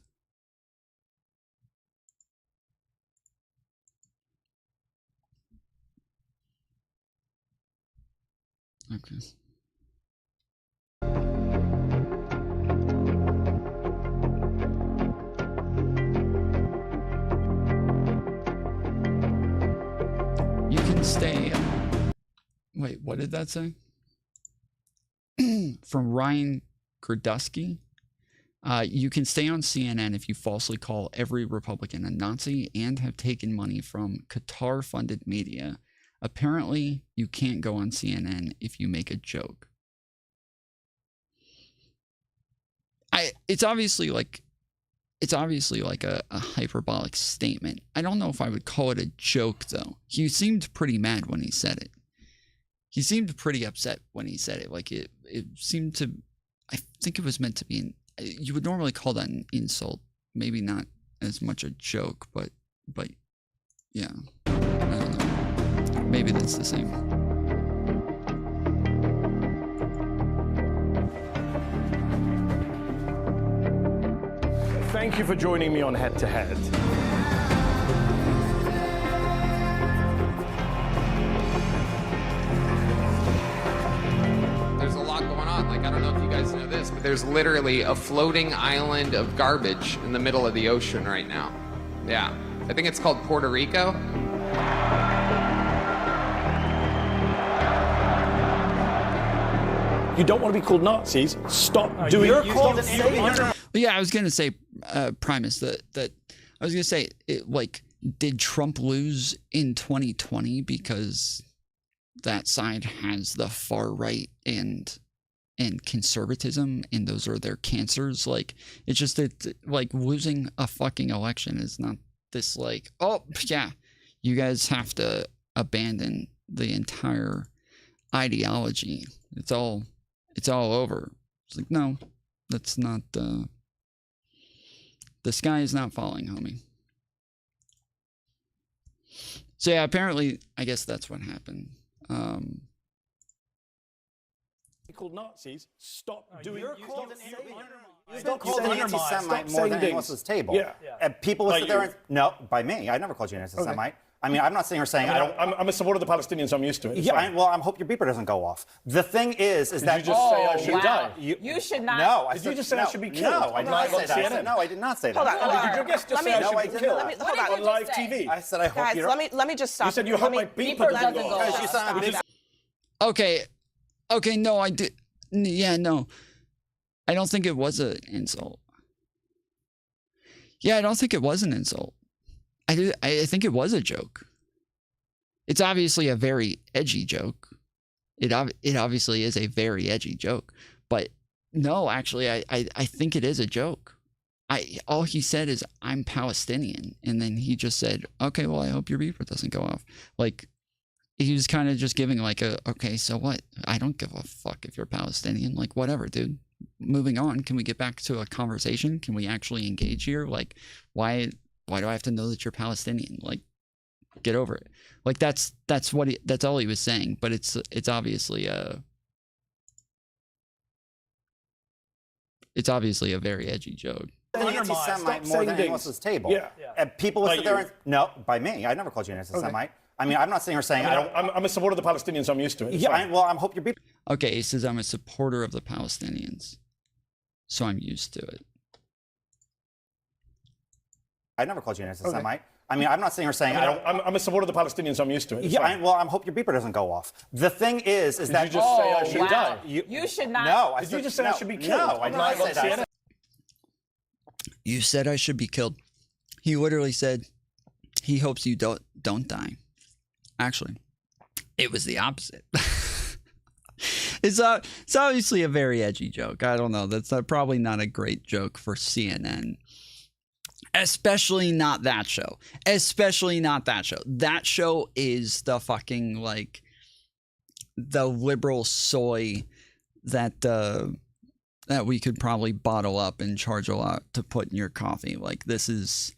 Okay. You can stay. Wait, what did that say? From Ryan Gerdusky. You can stay on CNN if you falsely call every Republican a Nazi and have taken money from Qatar-funded media. Apparently, you can't go on CNN if you make a joke. It's obviously like a hyperbolic statement. I don't know if I would call it a joke, though. He seemed pretty mad when he said it. He seemed pretty upset when he said it. Like, it seemed to... I think it was meant to be... you would normally call that an insult. Maybe not as much a joke, but yeah. I don't know. Maybe that's the same. Thank you for joining me on Head to Head. There's a lot going on. Like, I don't know if you guys know this, but there's literally a floating island of garbage in the middle of the ocean right now. Yeah. I think it's called Puerto Rico. You don't want to be called Nazis. Stop doing it. Yeah, I was gonna say, Primus, that I was gonna say, like, did Trump lose in 2020 because that side has the far right and conservatism, and those are their cancers? Like, it's just that, like, losing a fucking election is not this, like, oh yeah, you guys have to abandon the entire ideology. It's all over. It's like, no, that's not the sky is not falling, homie. So yeah, apparently, I guess that's what happened. Called Nazis. Stop doing it. You've been called an anti-Semite more than anyone else's table. Yeah. And people would sit there and... No, by me. I never called you an anti-Semite. Okay. I mean, I'm not sitting here saying I'm a supporter of the Palestinians, so I'm used to it. Yeah, I hope your beeper doesn't go off. The thing is that... Did you just say I should die? You should not... No, Did you just say I should be killed? No, I did not say that. No, I did not say that. Hold on. Did your guest just say I should be killed? Hold on. On live TV. I said I hope you don't... Let me just stop. You said you hope my beeper doesn't go off. Okay, no, I did... Yeah, no. I don't think it was an insult. Yeah, I don't think it was an insult. I think it was a joke. It's obviously a very edgy joke. It obviously is a very edgy joke. But no, actually, I think it is a joke. All he said is, I'm Palestinian. And then he just said, okay, well, I hope your beeper doesn't go off. Like, he was kind of just giving like okay, so what? I don't give a fuck if you're Palestinian. Like, whatever, dude. Moving on. Can we get back to a conversation? Can we actually engage here? Like, why do I have to know that you're Palestinian? Like, get over it. Like, that's all he was saying. But it's obviously a very edgy joke. An anti-Semite more than anyone else's table. Yeah. And people would sit there and... No, by me. I never called you an anti-Semite. I mean, I'm not sitting here saying I'm a supporter of the Palestinians, so I'm used to it. Yeah, I hope your beeper... Okay, he says I'm a supporter of the Palestinians, so I'm used to it. I never called you an anti-Semite. I mean, I'm not sitting here saying I'm a supporter of the Palestinians, so I'm used to it. Yeah, I hope your beeper doesn't go off. The thing is that... Did you just say I should die? You should not... No, Did you just say I should be killed? No, I did not say that. You said I should be killed. He literally said he hopes you don't die. Actually, it was the opposite. It's obviously a very edgy joke. I don't know. That's probably not a great joke for CNN. Especially not that show. Especially not that show. That show is the fucking, like, the liberal soy that that we could probably bottle up and charge a lot to put in your coffee. Like this is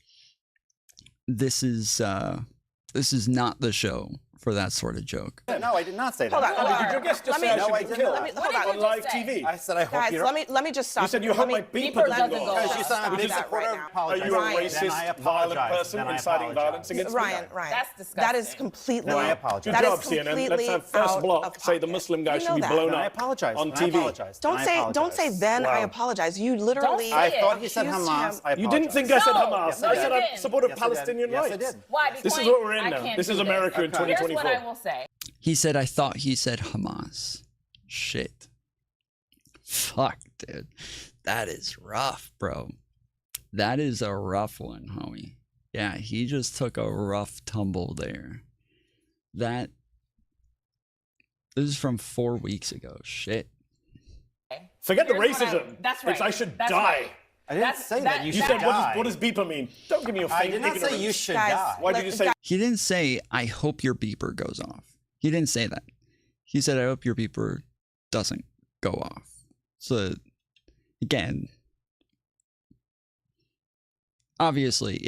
not the show for that sort of joke. No, I did not say that. Hold on. Did you just say I should be killed on live TV? I said I hope Guys, you're... let me just stop. You said you hope my beeper doesn't go off. Because you said I'm a big supporter of Are you a racist, violent person inciting violence against me? Ryan, That's disgusting. that is completely. No, I apologize. Good That job, is CNN. Let's completely have first out block of say the pocket. Muslim guy You should know be that. blown No, I up apologize. on I TV. apologize. Don't say then I Wow. apologize. You literally. I thought he said accused Hamas. him- I apologize. You didn't think I said Hamas. Yes, I said I did. supported Yes, I did. Palestinian Yes, I rights. did. Why? This Because is what we're in I now. can't This do is America in Here's 2024. what I will say. He said, I thought he said Hamas. Shit. Fuck, dude. That is rough, bro. That is a rough one, homie. Yeah, he just took a rough tumble there. This is from 4 weeks ago. Shit. Forget the Here's what racism. that's right. It's I should That's die. right. I didn't say that. You You should said, die. what does beeper mean? Don't give me a I fake did not say ignorance. you should Guys, die. Why did you say He didn't say, I hope your beeper goes off. He didn't say that. He said, I hope your beeper doesn't go off. So, again, obviously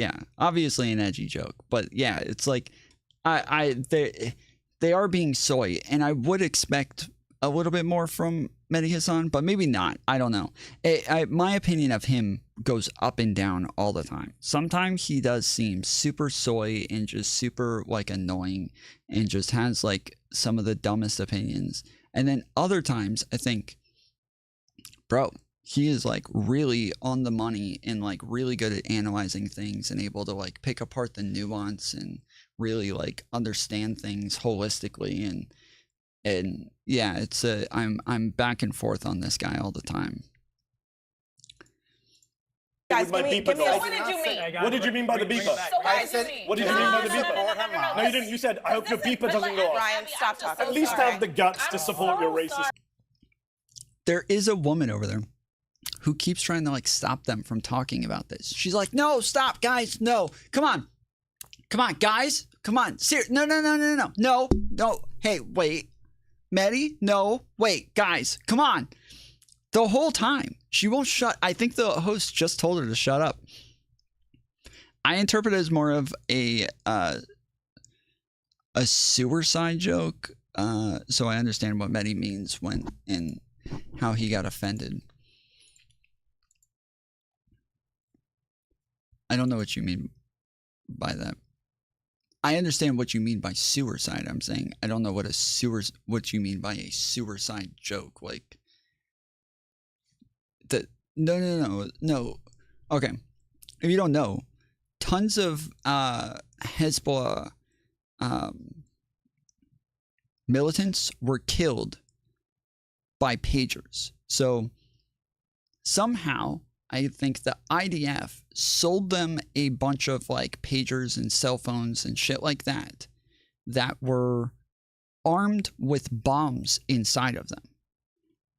an edgy joke. But yeah, it's like, they are being soy, and I would expect a little bit more from Mehdi Hasan, but maybe not. I don't know. My opinion of him goes up and down all the time. Sometimes he does seem super soy and just super like annoying and just has like some of the dumbest opinions. And then other times I think, bro, he is like really on the money and like really good at analyzing things and able to like pick apart the nuance and really like understand things holistically. And yeah, it's I'm back and forth on this guy all the time. Guys, with my give beeper me though? a- What did you mean? What did you mean by the beeper? I said, What did you mean by the beeper? No, you didn't. You said, I hope your beeper doesn't go off. Ryan, stop talking. At least have the guts to support your racist. There is a woman over there who keeps trying to like stop them from talking about this. She's like, no, stop, guys, no, come on, guys, come on, no, hey, wait, Mehdi, no, wait, guys, come on. The whole time she won't shut. I think the host just told her to shut up. I interpret it as more of a suicide joke, so I understand what Mehdi means when and how he got offended. I don't know what you mean by that. I understand what you mean by suicide. I'm saying I don't know what you mean by a suicide joke. Like that. No. Okay. If you don't know, tons of Hezbollah militants were killed by pagers. So somehow I think the IDF sold them a bunch of like pagers and cell phones and shit like that were armed with bombs inside of them.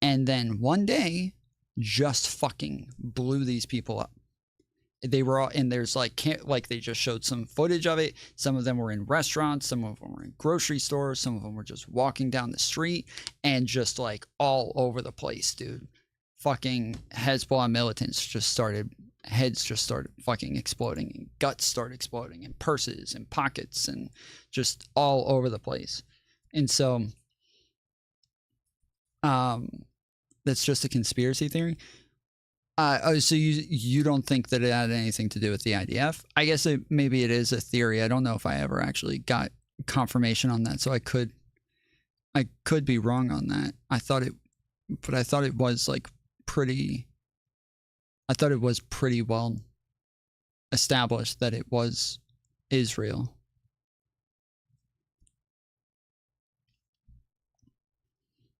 And then one day just fucking blew these people up. They were all, and there's like they just showed some footage of it. Some of them were in restaurants, some of them were in grocery stores, some of them were just walking down the street and just like all over the place, dude. Fucking Hezbollah militants heads just started fucking exploding, and guts started exploding, and purses and pockets and just all over the place. And so that's just a conspiracy theory. So you don't think that it had anything to do with the IDF? I guess maybe it is a theory. I don't know if I ever actually got confirmation on that, so I could be wrong on that. I thought it was like pretty well established that it was Israel.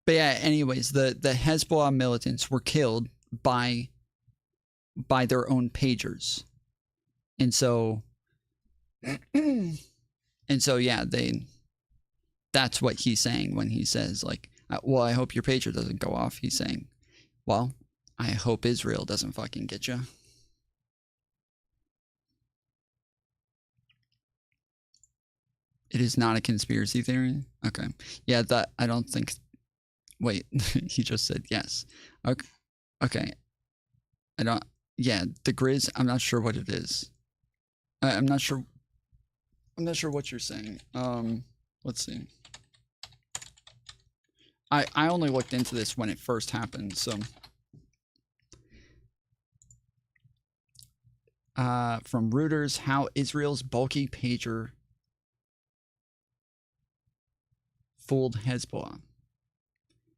But yeah, anyways, the Hezbollah militants were killed by their own pagers. And so yeah, that's what he's saying when he says like, well, I hope your pager doesn't go off. He's saying, well, I hope Israel doesn't fucking get you. It is not a conspiracy theory? Okay. Yeah, that I don't think Wait, he just said yes. Okay. Okay. I don't, yeah, the Grizz, I'm not sure what it is. I'm not sure what you're saying. Let's see. I only looked into this when it first happened, so. From Reuters, how Israel's bulky pager fooled Hezbollah.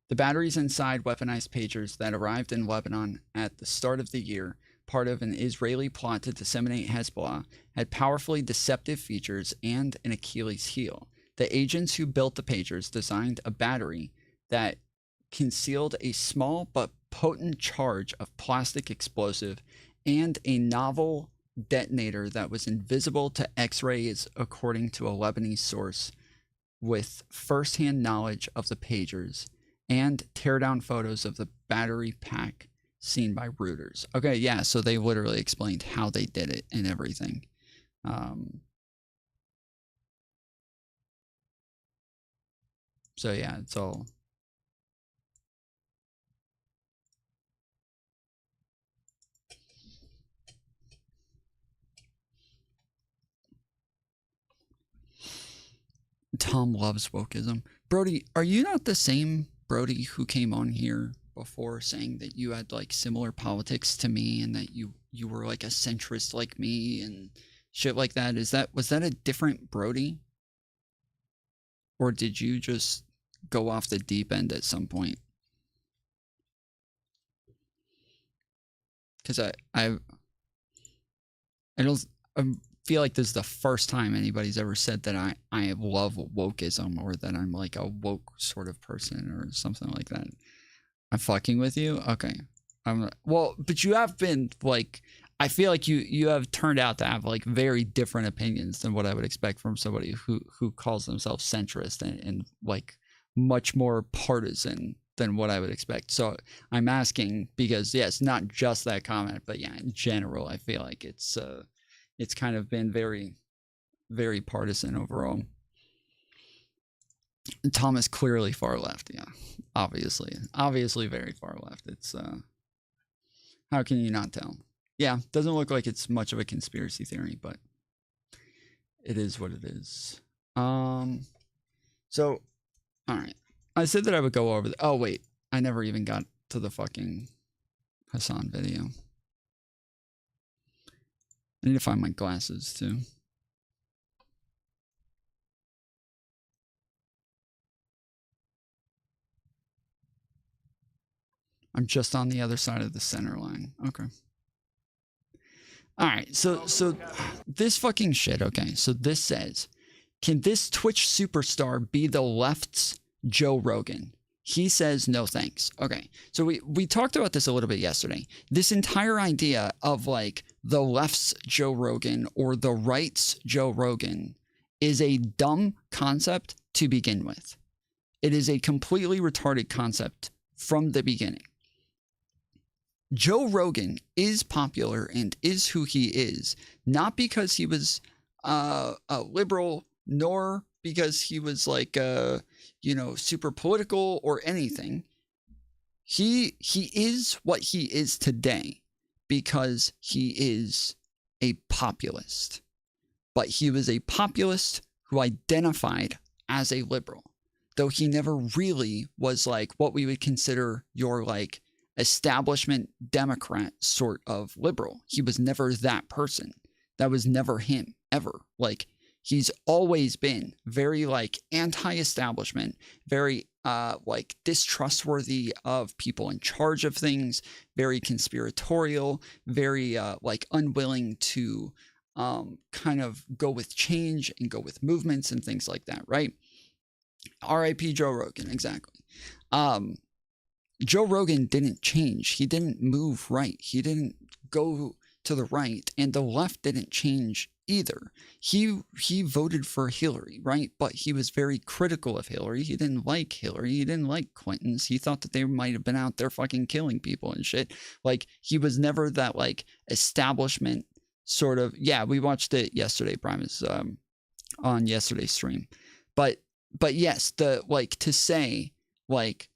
The batteries inside weaponized pagers that arrived in Lebanon at the start of the year, part of an Israeli plot to disseminate Hezbollah, had powerfully deceptive features and an Achilles heel. The agents who built the pagers designed a battery that concealed a small but potent charge of plastic explosive and a novel detonator that was invisible to X-rays, according to a Lebanese source with first-hand knowledge of the pagers and tear-down photos of the battery pack seen by Reuters. Okay, yeah, so they literally explained how they did it and everything. So yeah, it's all... Tom loves wokeism. Brody, are you not the same Brody who came on here before saying that you had like similar politics to me and that you were like a centrist like me and shit like that? Was that a different Brody? Or did you just go off the deep end at some point? Because I feel like this is the first time anybody's ever said that I love wokeism or that I'm like a woke sort of person or something like that. I'm fucking with you? Okay. Well, but you have been like, I feel like you have turned out to have like very different opinions than what I would expect from somebody who calls themselves centrist and like much more partisan than what I would expect. So I'm asking because, yeah, it's not just that comment, but yeah, in general, I feel like it's kind of been very, very partisan overall. Tom is clearly far left, yeah. Obviously very far left. It's how can you not tell? Yeah, doesn't look like it's much of a conspiracy theory, but it is what it is. So all right. I said that I would go over oh wait, I never even got to the fucking Hassan video. I need to find my glasses too. I'm just on the other side of the center line. Okay. All right. So this fucking shit. Okay. So this says, can this Twitch superstar be the left's Joe Rogan? He says no thanks. Okay. So we talked about this a little bit yesterday. This entire idea of like the left's Joe Rogan or the right's Joe Rogan is a dumb concept to begin with. It is a completely retarded concept from the beginning. Joe Rogan is popular and is who he is, not because he was a liberal, nor because he was like super political or anything. He is what he is today because he is a populist. But he was a populist who identified as a liberal, though he never really was like what we would consider your like establishment Democrat sort of liberal. He was never that person. That was never him ever. Like he's always been very like anti-establishment, very like distrustworthy of people in charge of things, very conspiratorial, very like unwilling to kind of go with change and go with movements and things like that, right? R.I.P. Joe Rogan, exactly. Joe Rogan didn't change. He didn't move right. He didn't go to the right, and the left didn't change either. He voted for Hillary, right? But he was very critical of Hillary. He didn't like Hillary. He didn't like Clintons. He thought that they might have been out there fucking killing people and shit. Like he was never that like establishment sort of. Yeah, we watched it yesterday. Prime is on yesterday's stream, but yes, the like to say like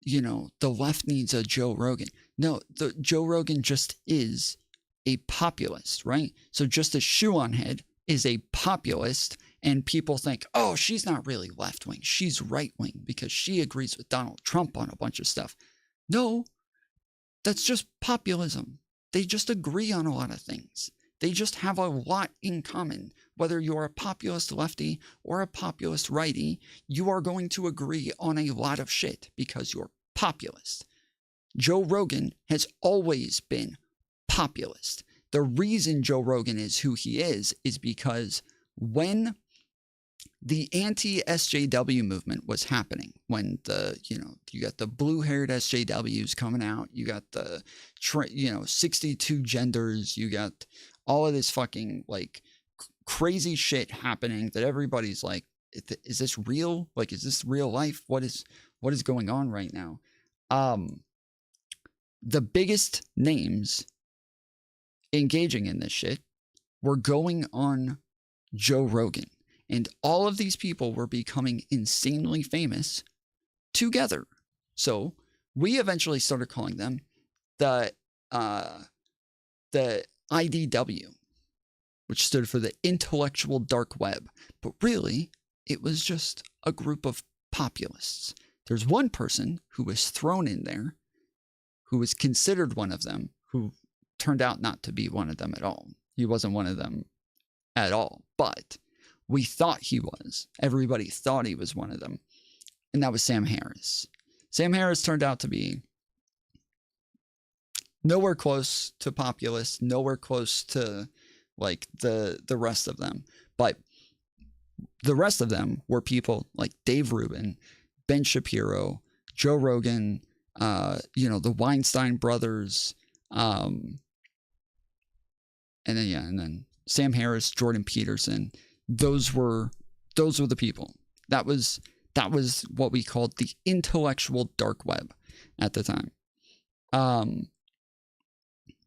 you know, the left needs a Joe Rogan. No, the Joe Rogan just is a populist, right? So just a shoe on head is a populist, and people think, oh, she's not really left wing, she's right wing because she agrees with Donald Trump on a bunch of stuff. No, that's just populism. They just agree on a lot of things. They just have a lot in common. Whether you're a populist lefty or a populist righty, you are going to agree on a lot of shit because you're populist. Joe Rogan has always been populist. The reason Joe Rogan is who he is because when the anti-SJW movement was happening, when you got the blue-haired SJWs coming out, you got the 62 genders, you got all of this fucking like crazy shit happening that everybody's like, is this real? Like, is this real life? What is going on right now? The biggest names engaging in this shit were going on Joe Rogan. And all of these people were becoming insanely famous together. So we eventually started calling them the IDW, which stood for the intellectual dark web. But really, it was just a group of populists. There's one person who was thrown in there, who was considered one of them, who turned out not to be one of them at all. He wasn't one of them at all, but we thought he was. Everybody thought he was one of them. And that was Sam Harris. Sam Harris turned out to be nowhere close to populist, nowhere close to like the rest of them. But the rest of them were people like Dave Rubin, Ben Shapiro, Joe Rogan, the Weinstein brothers, and then Sam Harris, Jordan Peterson. Those were the people. That was what we called the intellectual dark web at the time.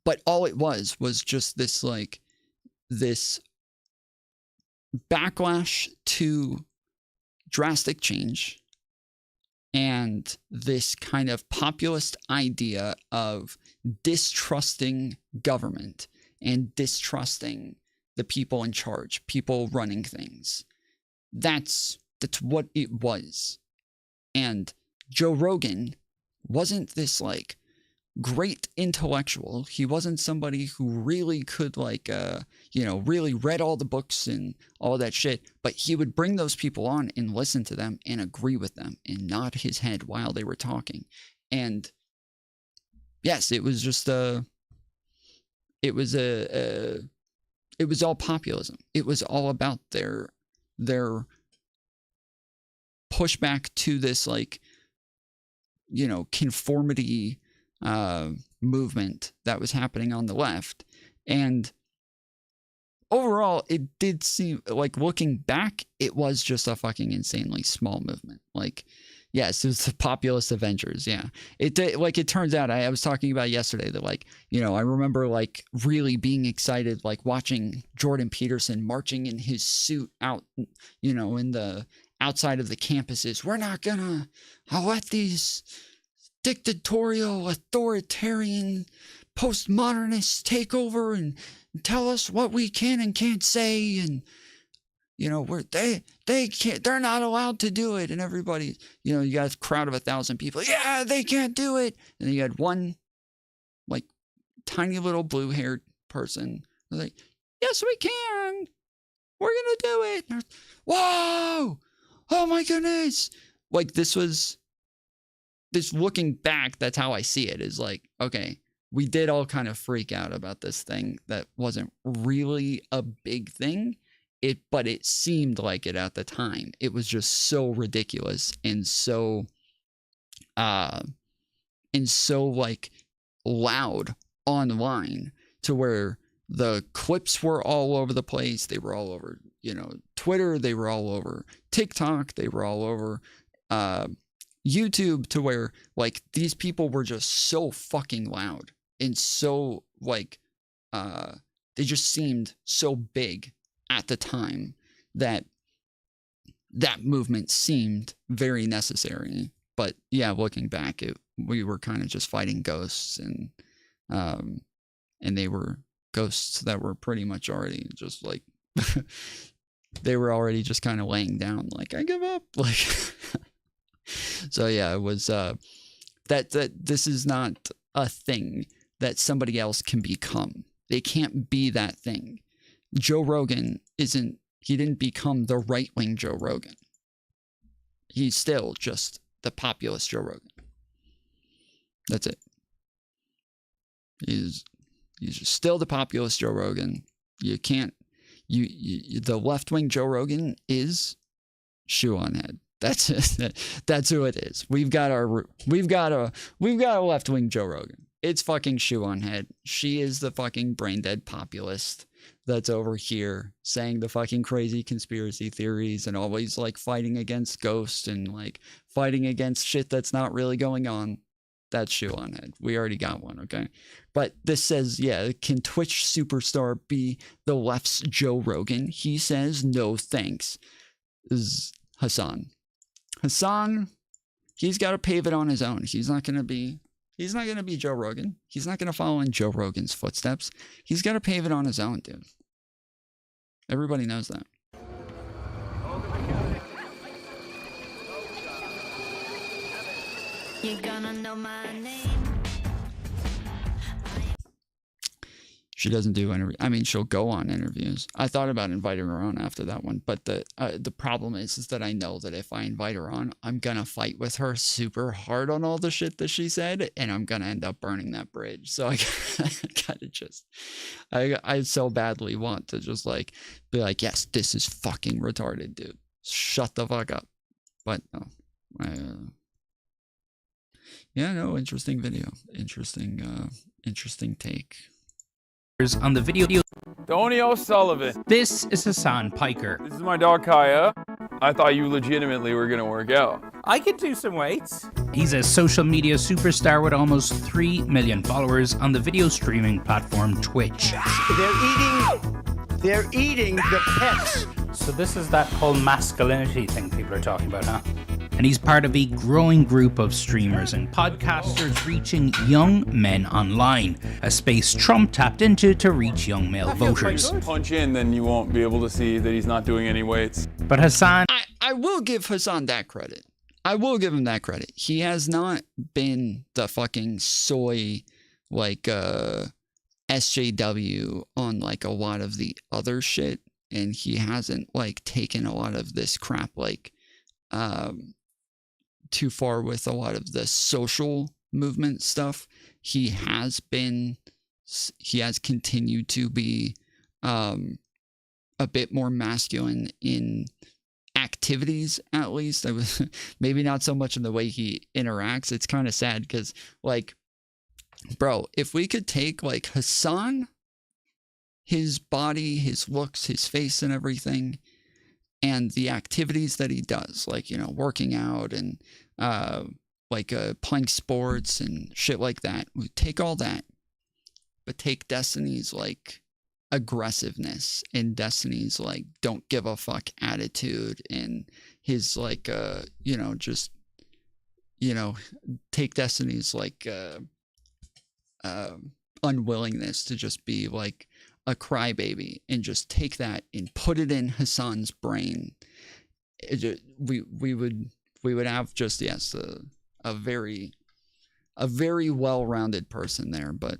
But all it was just this backlash to drastic change and this kind of populist idea of distrusting government and distrusting the people in charge, people running things. That's what it was. And Joe Rogan wasn't this like great intellectual. He wasn't somebody who really could really read all the books and all that shit, but he would bring those people on and listen to them and agree with them and nod his head while they were talking. And yes, it was just it was all populism. It was all about their pushback to this conformity movement that was happening on the left. And overall, it did seem like, looking back, it was just a fucking insanely small movement. Like, yes, it was the populist Avengers. Yeah, it turns out, I was talking about yesterday that I remember really being excited, watching Jordan Peterson marching in his suit out, in the outside of the campuses. We're not gonna let these dictatorial, authoritarian, postmodernists take over and tell us what we can and can't say, and they can't, they're not allowed to do it. And everybody, you got a crowd of 1,000 people. Yeah, they can't do it. And then you had one tiny little blue-haired person like, yes, we can. We're gonna do it. And whoa! Oh my goodness! This looking back, that's how I see it, is okay, we did all kind of freak out about this thing that wasn't really a big thing. But it seemed like it at the time. It was just so ridiculous and so loud online, to where the clips were all over the place. They were all over, Twitter. They were all over TikTok. They were all over YouTube, to where these people were just so fucking loud and so they just seemed so big at the time that movement seemed very necessary. But yeah, looking back, we were kind of just fighting ghosts, and they were ghosts that were pretty much already just like they were already just kind of laying down, like, I give up, like. So yeah, it was that this is not a thing that somebody else can become. They can't be that thing. Joe Rogan he didn't become the right-wing Joe Rogan. He's still just the populist Joe Rogan. That's it. He's just still the populist Joe Rogan. You can't, the left-wing Joe Rogan is shoe on head. That's it. That's who it is. We've got a left-wing Joe Rogan. It's fucking shoe on head. She is the fucking brain dead populist that's over here saying the fucking crazy conspiracy theories and always like fighting against ghosts and like fighting against shit that's not really going on. That's shoe on head. We already got one, okay? But this says, yeah, can Twitch superstar be the left's Joe Rogan? He says no thanks. This is Hasan. Hasan, he's got to pave it on his own. He's not going to be Joe Rogan. He's not going to follow in Joe Rogan's footsteps. He's got to pave it on his own, dude. Everybody knows that. You're gonna know my name. She doesn't do interviews. I mean, she'll go on interviews. I thought about inviting her on after that one, but the problem is that I know that if I invite her on, I'm gonna fight with her super hard on all the shit that she said, and I'm gonna end up burning that bridge. So I gotta just, I so badly want to just like be like, yes, this is fucking retarded, dude. Shut the fuck up. But no, yeah, no, interesting video, interesting take. On the video. Tony O'Sullivan. This is Hassan Piker. This is my dog Kaya. I thought you legitimately were gonna work out. I could do some weights. He's a social media superstar with almost 3 million followers on the video streaming platform Twitch. They're eating the pets. So this is that whole masculinity thing people are talking about, huh? And he's part of a growing group of streamers and podcasters reaching young men online, a space Trump tapped into to reach young male voters. Punch in, then you won't be able to see that he's not doing any weights. But Hassan... I will give Hasan that credit. I will give him that credit. He has not been the fucking soy, like, SJW on, like, a lot of the other shit. And he hasn't, like, taken a lot of this crap, like, too far with a lot of the social movement stuff. He has continued to be a bit more masculine in activities, at least. I was maybe not so much in the way he interacts. It's kind of sad because, like, bro, if we could take like Hasan, his body, his looks, his face and everything, and the activities that he does, like, you know, working out and playing sports and shit like that. We take all that, but take Destiny's like aggressiveness and Destiny's like don't give a fuck attitude and his like you know, just, you know, take Destiny's like unwillingness to just be like a crybaby and just take that and put it in Hasan's brain. We would have just, yes, a very well-rounded person there, but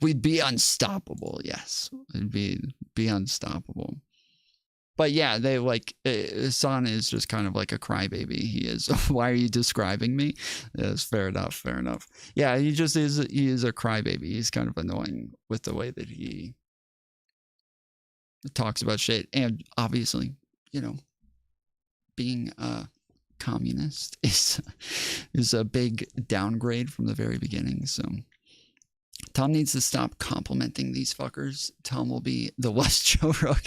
we'd be unstoppable. Yes, we'd be unstoppable. But yeah, they like Hasan is just kind of like a crybaby. He is. Why are you describing me? Yes, fair enough. Fair enough. Yeah, he just is. He is a crybaby. He's kind of annoying with the way that he talks about shit, and obviously, you know, being a communist is a big downgrade from the very beginning. So Tom needs to stop complimenting these fuckers. Tom will be the West Joe Rogan.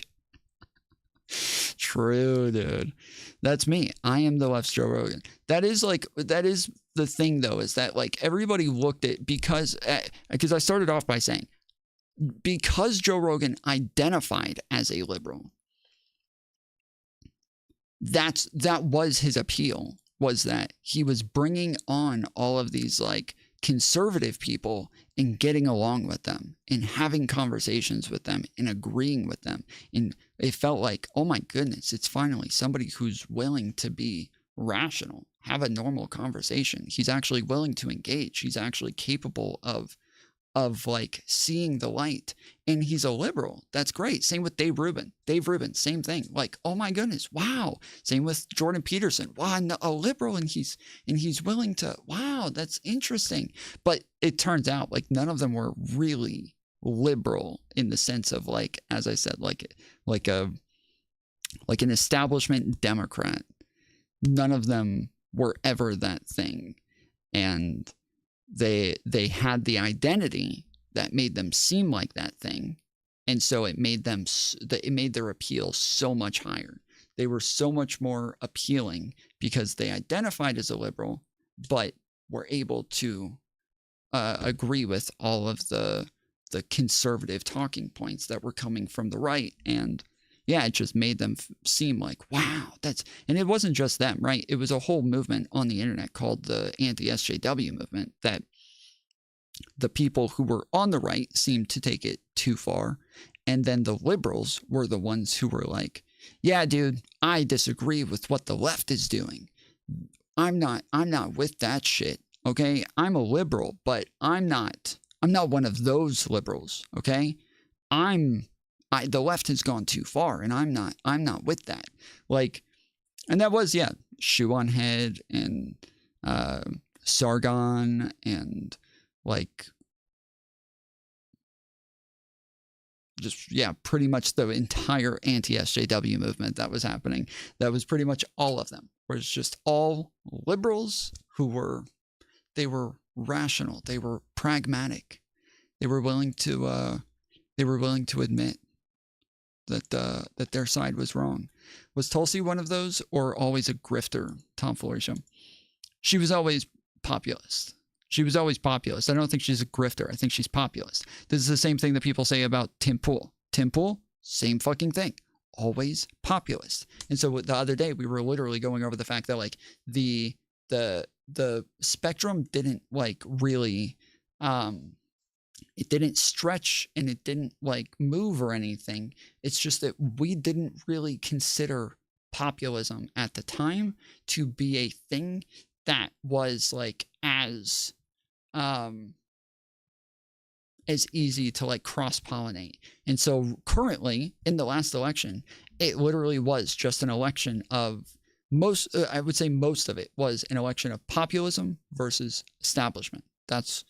True, dude. That's me. I am the left's Joe Rogan. That is the thing, though, is that like everybody looked at because I started off by saying because Joe Rogan identified as a liberal, that was his appeal. was that he was bringing on all of these like conservative people and getting along with them and having conversations with them and agreeing with them. And it felt like, oh my goodness, it's finally somebody who's willing to be rational, have a normal conversation. He's actually willing to engage. He's actually capable of like seeing the light, and he's a liberal. That's great. Same with Dave Rubin. Dave Rubin, same thing. Like, oh my goodness, wow. Same with Jordan Peterson. Wow, a liberal, and he's willing to. Wow, that's interesting. But it turns out like none of them were really liberal in the sense of like, as I said, like an establishment Democrat. None of them were ever that thing, and they had the identity that made them seem like that thing, and so it made their appeal so much higher. They were so much more appealing because they identified as a liberal, but were able to agree with all of the conservative talking points that were coming from the right. And yeah, it just made them seem like, wow, and it wasn't just them, right? It was a whole movement on the internet called the anti-SJW movement that the people who were on the right seemed to take it too far. And then the liberals were the ones who were like, yeah, dude, I disagree with what the left is doing. I'm not with that shit. Okay. I'm a liberal, but I'm not one of those liberals. Okay. The left has gone too far, and I'm not with that. Like, and that was, yeah, Shoe on Head and Sargon and like just, yeah, pretty much the entire anti-SJW movement that was happening. That was pretty much all of them. It was just all liberals who were rational. They were pragmatic. They were willing to admit that their side was wrong. Was Tulsi one of those, or always a grifter, tomfoolery show? She was always populist. I don't think she's a grifter. I think she's populist. This is the same thing that people say about Tim Pool. Tim Pool, same fucking thing. Always populist. And so the other day we were literally going over the fact that like the spectrum didn't like really it didn't stretch and it didn't like move or anything. It's just that we didn't really consider populism at the time to be a thing that was like as easy to like cross-pollinate. And so currently in the last election, it literally was just an election of I would say most of it was an election of populism versus establishment. That's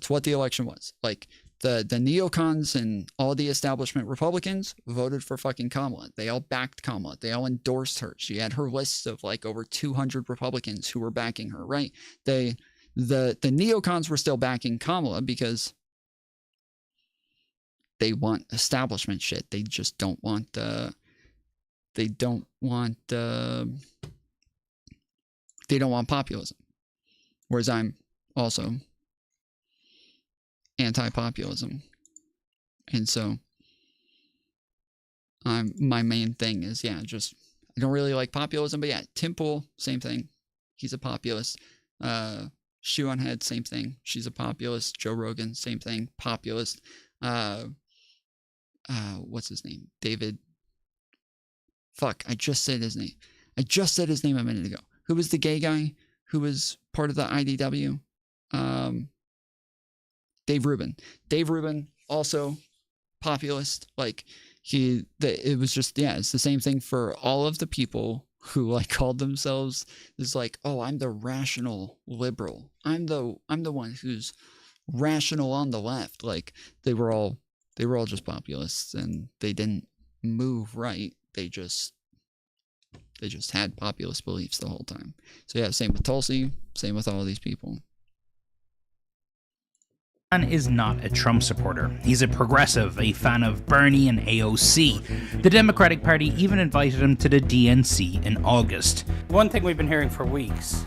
what the election was. Like the neocons and all the establishment Republicans voted for fucking Kamala. They all backed Kamala. They all endorsed her. She had her list of like over 200 Republicans who were backing her, right? The neocons were still backing Kamala because they want establishment shit. They just don't want populism. Whereas I'm also anti-populism. And so my main thing is, yeah, just I don't really like populism, but yeah, Tim Pool, same thing. He's a populist. Shoe on Head, same thing. She's a populist. Joe Rogan, same thing. Populist. What's his name? David. Fuck, I just said his name. A minute ago. Who was the gay guy who was part of the IDW? Dave Rubin. Dave Rubin, also populist. Like it was just, yeah, it's the same thing for all of the people who like called themselves is like, oh, I'm the rational liberal. I'm the one who's rational on the left. Like they were all just populists, and they didn't move right. They just had populist beliefs the whole time. So yeah, same with Tulsi, same with all these people. Is not a Trump supporter. He's a progressive, a fan of Bernie and AOC. The Democratic Party even invited him to the DNC in August. One thing we've been hearing for weeks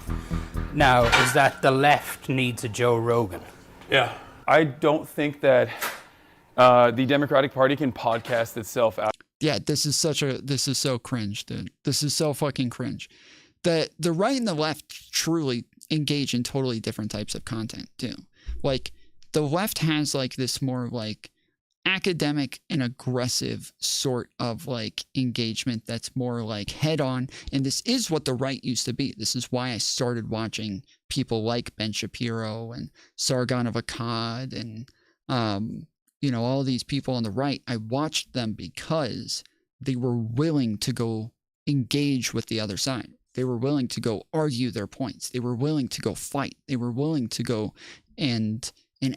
now is that the left needs a Joe Rogan. Yeah. I don't think that the Democratic Party can podcast itself out. Yeah, this is so cringe, dude. This is so fucking cringe. the right and the left truly engage in totally different types of content too. Like the left has like this more like academic and aggressive sort of like engagement that's more like head on, and this is what the right used to be. This is why I started watching people like Ben Shapiro and Sargon of Akkad and you know, all these people on the right. I watched them because they were willing to go engage with the other side. They were willing to go argue their points. They were willing to go fight. They were willing to go and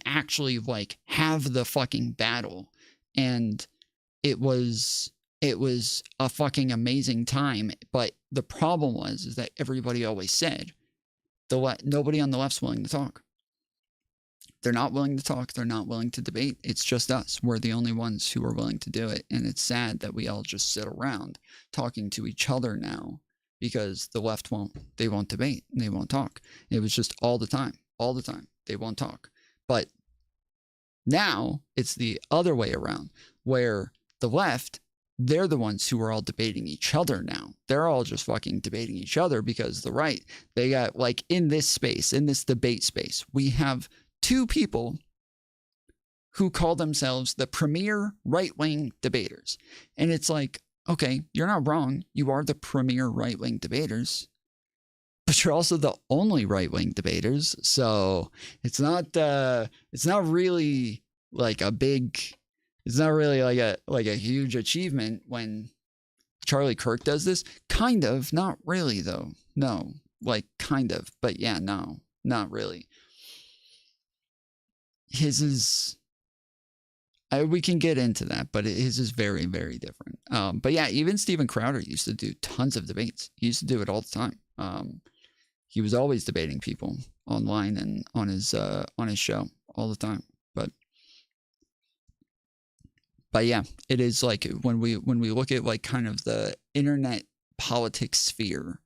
actually like have the fucking battle. And it was a fucking amazing time. But the problem is that everybody always said nobody on the left's willing to talk. They're not willing to talk. They're not willing to debate. It's just us. We're the only ones who are willing to do it. And it's sad that we all just sit around talking to each other now because the left won't debate and they won't talk. It was just all the time. They won't talk. But now it's the other way around where the left, they're the ones who are all debating each other now. They're all just fucking debating each other because the right, they got like in this space, in this debate space, we have two people who call themselves the premier right-wing debaters. And it's like, okay, you're not wrong. You are the premier right-wing debaters, but you're also the only right-wing debaters. So it's not really like a big, it's not really like a huge achievement when Charlie Kirk does this. Kind of, not really though. No, like kind of, but yeah, no, not really. His is, we can get into that, but his is very, very different. But yeah, even Steven Crowder used to do tons of debates. He used to do it all the time. He was always debating people online and on his show all the time. But yeah, it is like when we look at like kind of the internet politics sphere,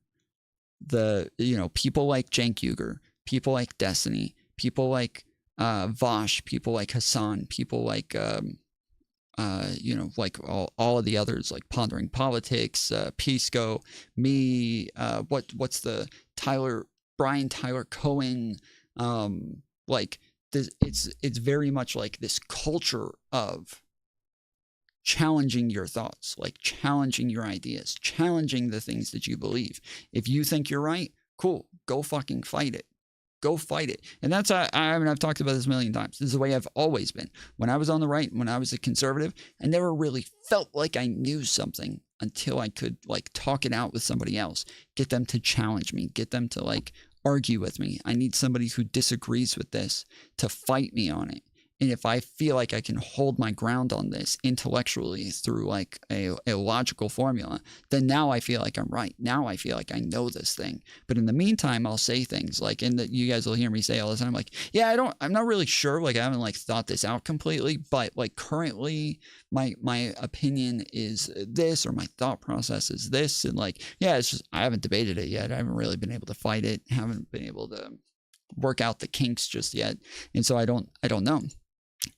people like Cenk Uygur, people like Destiny, people like Vosh, people like Hassan, people like like all of the others, like Pondering Politics, Pisco, me, what's the Brian Tyler Cohen, like this, it's very much like this culture of challenging your thoughts, like challenging your ideas, challenging the things that you believe. If you think you're right, cool, go fucking fight it. Go fight it. And that's, I mean, I've talked about this a million times. This is the way I've always been. When I was on the right, when I was a conservative, I never really felt like I knew something until I could like talk it out with somebody else, get them to challenge me, get them to like argue with me. I need somebody who disagrees with this to fight me on it. And if I feel like I can hold my ground on this intellectually through like a logical formula, then now I feel like I'm right. Now I feel like I know this thing. But in the meantime, I'll say things like, you guys will hear me say all the time, like, yeah, I'm not really sure. Like, I haven't like thought this out completely, but like currently my opinion is this, or my thought process is this. And like, yeah, it's just, I haven't debated it yet. I haven't really been able to fight it. Haven't been able to work out the kinks just yet. And so I don't know.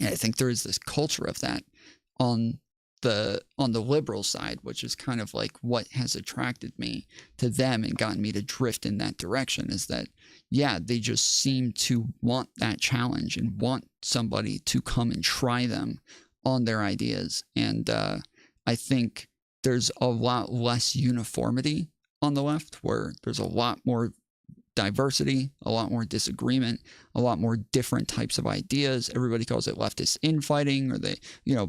And I think there is this culture of that on the liberal side, which is kind of like what has attracted me to them and gotten me to drift in that direction, is that, yeah, they just seem to want that challenge and want somebody to come and try them on their ideas. And I think there's a lot less uniformity on the left, where there's a lot more diversity, a lot more disagreement, a lot more different types of ideas. Everybody calls it leftist infighting, or they,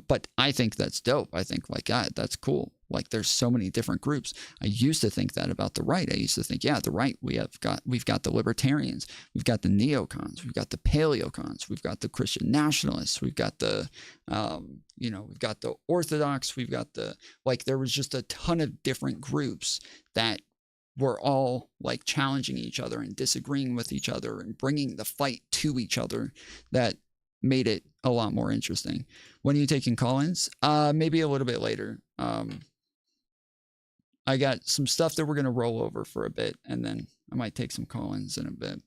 but I think that's dope. I think like, God, that's cool. Like there's so many different groups. I used to think that about the right. I used to think, yeah, the right, we've got the libertarians, we've got the neocons, we've got the paleocons, we've got the Christian nationalists, we've got the, we've got the Orthodox, we've got the, like, there was just a ton of different groups that were all like challenging each other and disagreeing with each other and bringing the fight to each other. That made it a lot more interesting. When are you taking call-ins? Maybe a little bit later. I got some stuff that we're going to roll over for a bit, and then I might take some call-ins in a bit.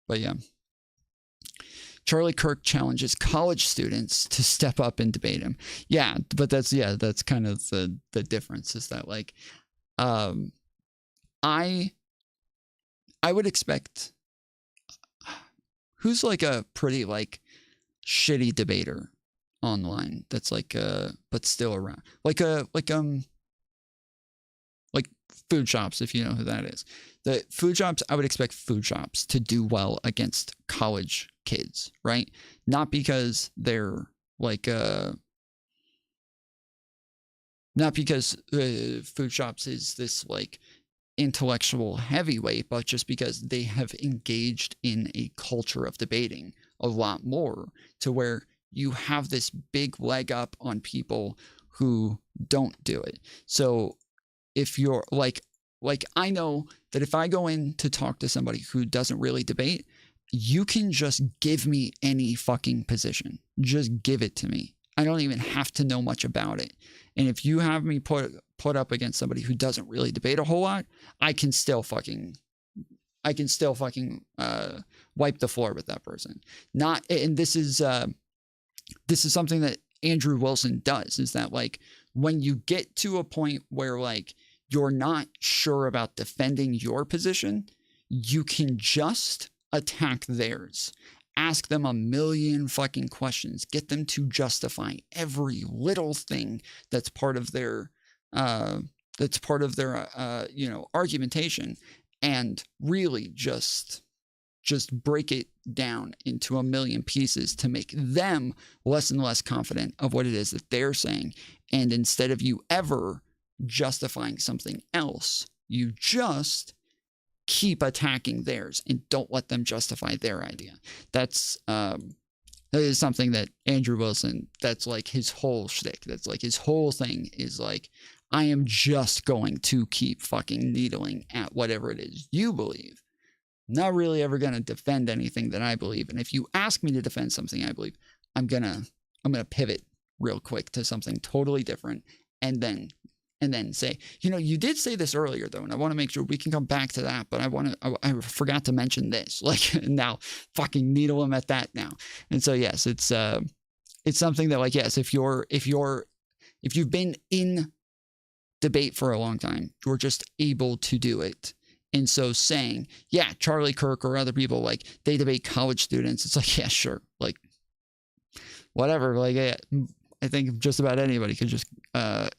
But yeah. Charlie Kirk challenges college students to step up and debate him. Yeah, but that's kind of the difference, is that like, I would expect, who's like a pretty like shitty debater online that's like but still around, like Food Shops, if you know who that is. The Food Shops, I would expect Food Shops to do well against college kids, right? Not because they're like not because Food Shops is this like intellectual heavyweight, but just because they have engaged in a culture of debating a lot more, to where you have this big leg up on people who don't do it. So if you're like I know that if I go in to talk to somebody who doesn't really debate, you can just give me any fucking position. Just give it to me. I don't even have to know much about it. And if you have me put up against somebody who doesn't really debate a whole lot, I can still fucking wipe the floor with that person. And this is something that Andrew Wilson does, is that like when you get to a point where like you're not sure about defending your position, you can just attack theirs. Ask them a million fucking questions. Get them to justify every little thing that's part of their argumentation, and really just break it down into a million pieces to make them less and less confident of what it is that they're saying. And instead of you ever justifying something else, you just keep attacking theirs and don't let them justify their idea. That is something that Andrew Wilson, that's like his whole shtick. That's like his whole thing, is like, I am just going to keep fucking needling at whatever it is you believe. Not really ever going to defend anything that I believe. And if you ask me to defend something I believe, I'm gonna pivot real quick to something totally different, and then say, you did say this earlier though, and I want to make sure we can come back to that, but I forgot to mention this, like, now fucking needle him at that now. And so yes, it's something that, like, yes, if you've been in debate for a long time, you're just able to do it. And so saying, yeah, Charlie Kirk or other people, like, they debate college students, it's like, yeah, sure, like, whatever, like, yeah, I think just about anybody could just,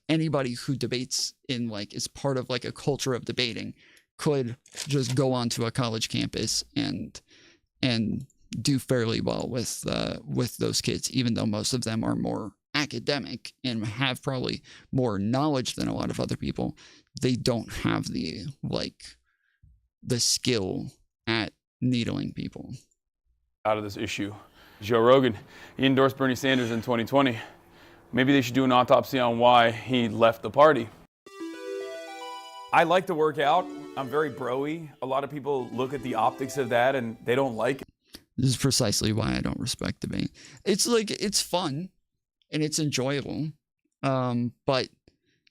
anybody who debates in, like, is part of, like, a culture of debating could just go onto a college campus and do fairly well with those kids, even though most of them are more academic and have probably more knowledge than a lot of other people. They don't have the skill at needling people. Out of this issue. Joe Rogan, he endorsed Bernie Sanders in 2020. Maybe they should do an autopsy on why he left the party. I like to work out. I'm very bro-y. A lot of people look at the optics of that and they don't like it. This is precisely why I don't respect debate. It's like, it's fun and it's enjoyable. But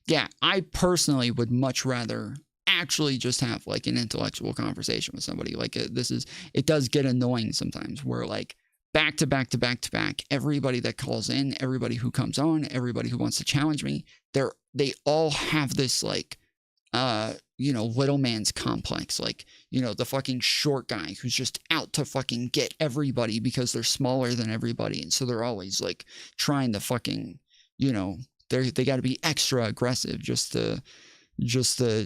yeah, I personally would much rather actually just have like an intellectual conversation with somebody. Like, it does get annoying sometimes where, like, back to back to back to back, everybody that calls in, everybody who comes on, everybody who wants to challenge me, they all have this, like, little man's complex. Like, the fucking short guy who's just out to fucking get everybody because they're smaller than everybody. And so they're always, like, trying to fucking, they got to be extra aggressive just to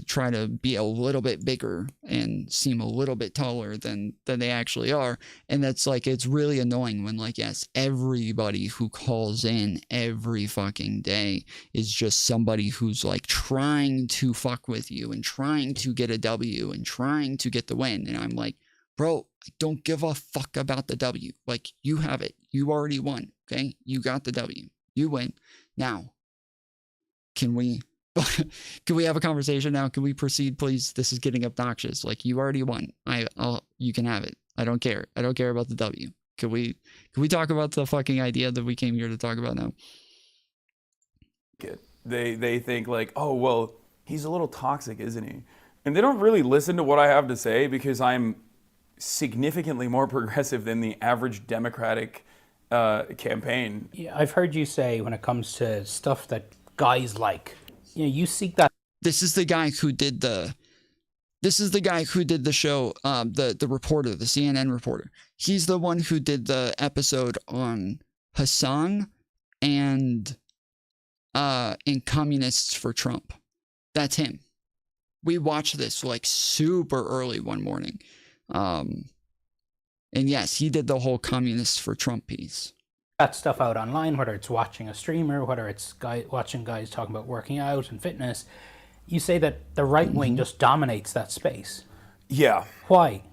try to be a little bit bigger and seem a little bit taller than they actually are. And that's, like, it's really annoying when, like, yes, everybody who calls in every fucking day is just somebody who's, like, trying to fuck with you and trying to get a W and trying to get the win. And I'm like, bro, I don't give a fuck about the W. Like, you have it. You already won. Okay. You got the W. You win. Now, can we have a conversation now? Can we proceed, please? This is getting obnoxious. Like, you already won. You can have it. I don't care. I don't care about the W. Can we talk about the fucking idea that we came here to talk about now? They think, like, oh, well, he's a little toxic, isn't he? And they don't really listen to what I have to say because I'm significantly more progressive than the average Democratic campaign. Yeah, I've heard you say when it comes to stuff that guys like, you seek that. This is the guy who did the This is the guy who did the show, the reporter, the CNN reporter. He's the one who did the episode on Hassan and communists for Trump. That's him. We watched this like super early one morning. And yes, he did the whole communists for Trump piece. That stuff out online, whether it's watching a streamer, whether it's watching guys talking about working out and fitness, you say that the right wing just dominates that space. Yeah. Why?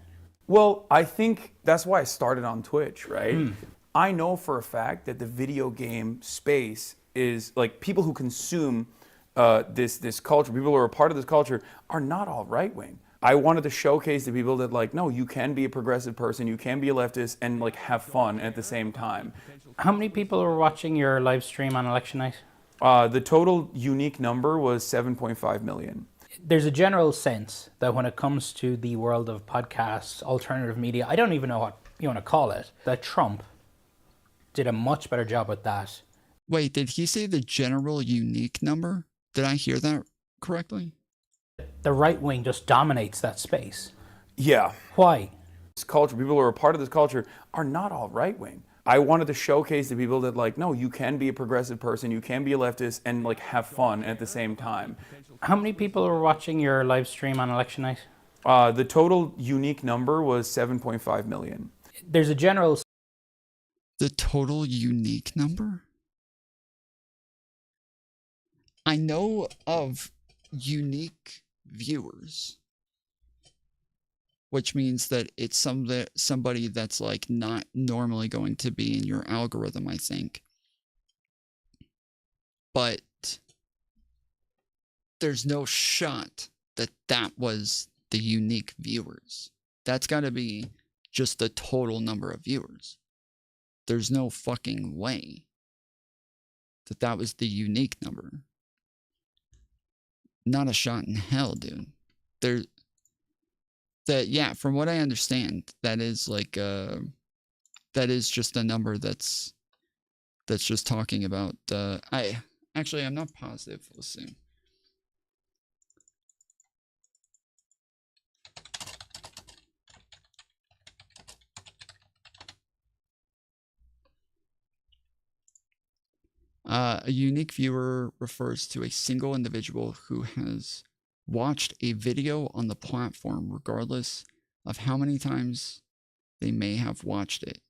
Well, I think that's why I started on Twitch, right? I know for a fact that the video game space is like people who consume this culture, people who are a part of this culture are not all right wing. I wanted to showcase to people that like, no, you can be a progressive person, you can be a leftist and like have fun at the same time. How many people were watching your live stream on election night? The total unique number was 7.5 million. There's a general sense that when it comes to the world of podcasts, alternative media, I don't even know what you want to call it, that Trump did a much better job at that. Wait, did he say the general unique number? Did I hear that correctly? The right wing just dominates that space. Yeah. Why? This culture, people who are a part of this culture are not all right wing. I wanted to showcase to people that like, no, you can be a progressive person, you can be a leftist and like have fun at the same time. How many people were watching your live stream on election night? The total unique number was 7.5 million. There's a general... The total unique number? I know of unique viewers, which means that it's somebody that's like not normally going to be in your algorithm, I think. But there's no shot that that was the unique viewers. That's got to be just the total number of viewers. There's no fucking way that that was the unique number. Not a shot in hell, dude. Yeah, from what I understand, that is like that is just a number that's just talking about I'm not positive. Let's see. A unique viewer refers to a single individual who has watched a video on the platform regardless of how many times they may have watched it,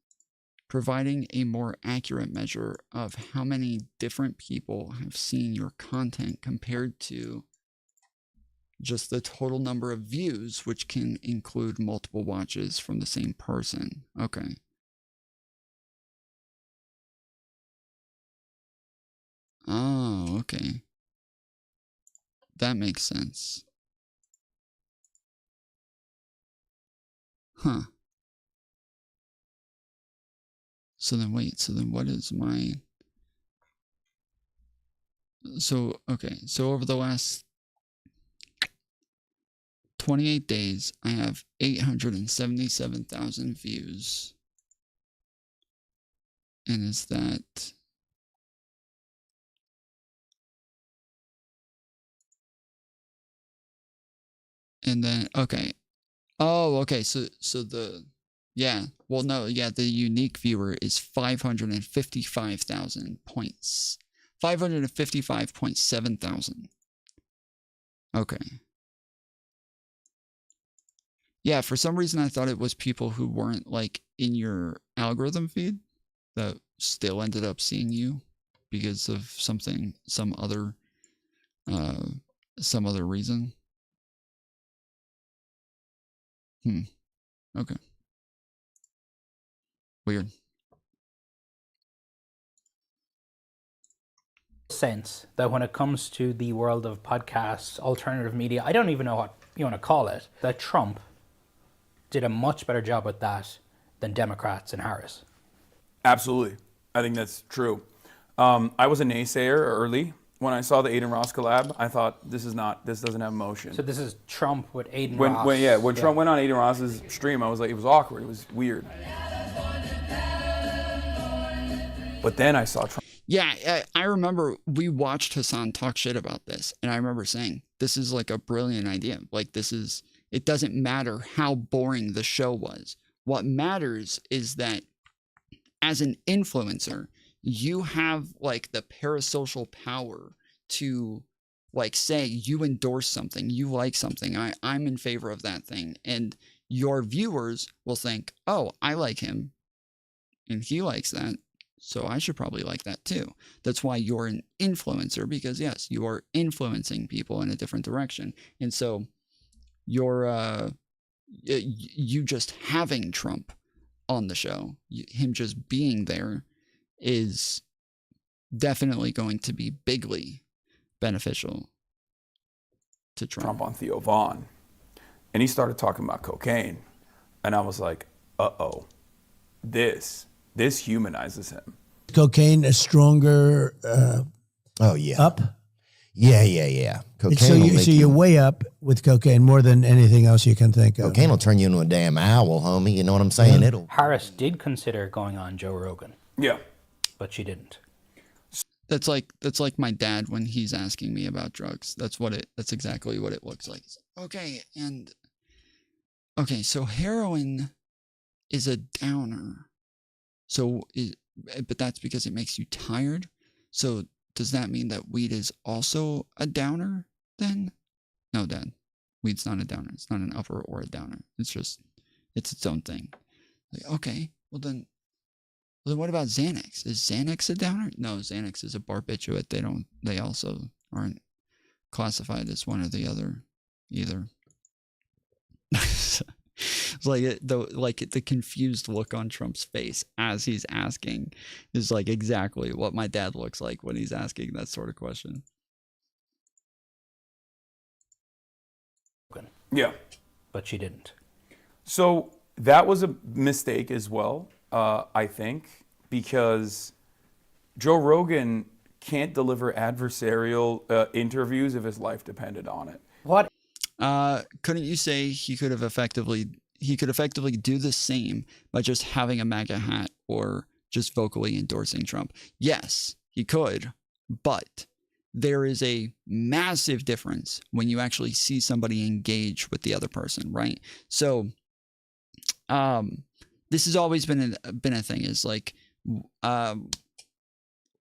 providing a more accurate measure of how many different people have seen your content compared to just the total number of views, which can include multiple watches from the same person. Okay. Oh, okay. That makes sense. Huh. So then wait, so then what is my... So, okay, so over the last 28 days, I have 877,000 views. And is that... And then, okay. Oh, okay. So the, yeah. Well, no, yeah. The unique viewer is 555.7 thousand. Okay. Yeah. For some reason, I thought it was people who weren't like in your algorithm feed that still ended up seeing you because of something, some other reason. Okay. Weird. Sense that when it comes to the world of podcasts, alternative media, I don't even know what you want to call it, that Trump did a much better job at that than Democrats and Harris. Absolutely. I think that's true. I was a naysayer early. When I saw the Aiden Ross collab, I thought this doesn't have motion. So this is Trump with Aiden Ross. When yeah. Trump went on Aiden Ross's stream, I was like, it was awkward. It was weird. But then I saw Trump. Yeah, I remember we watched Hassan talk shit about this, and I remember saying, this is like a brilliant idea. Like, this is It doesn't matter how boring the show was. What matters is that as an influencer, you have like the parasocial power to like say you endorse something, you like something, I'm in favor of that thing, and your viewers will think, oh, I like him and he likes that, so I should probably like that too. That's why you're an influencer, because yes, you are influencing people in a different direction. And so you're you just having Trump on the show, him just being there, is definitely going to be bigly beneficial to Trump. On Theo Vaughn, and he started talking about cocaine, and I was like, uh-oh, this humanizes him. Cocaine a stronger oh yeah up? Yeah. Cocaine So you're way up with cocaine more than anything else you can think of. Cocaine will turn you into a damn owl, homie. You know what I'm saying? Yeah. It'll. Harris did consider going on Joe Rogan. Yeah. But she didn't. That's like my dad when he's asking me about drugs. That's exactly what it looks like. Okay, so heroin is a downer. But that's because it makes you tired. So does that mean that weed is also a downer then? No, Dad. Weed's not a downer. It's not an upper or a downer. It's its own thing. Like, okay, well then what about Xanax? Is Xanax a downer? No, Xanax is a barbiturate. They also aren't classified as one or the other either. It's like the confused look on Trump's face as he's asking is like exactly what my dad looks like when he's asking that sort of question. Yeah. But she didn't. So that was a mistake as well, I think, because Joe Rogan can't deliver adversarial interviews if his life depended on it. What? Couldn't you say he could effectively do the same by just having a MAGA hat or just vocally endorsing Trump? Yes, he could, but there is a massive difference when you actually see somebody engage with the other person, right? So, this has always been a thing, is like,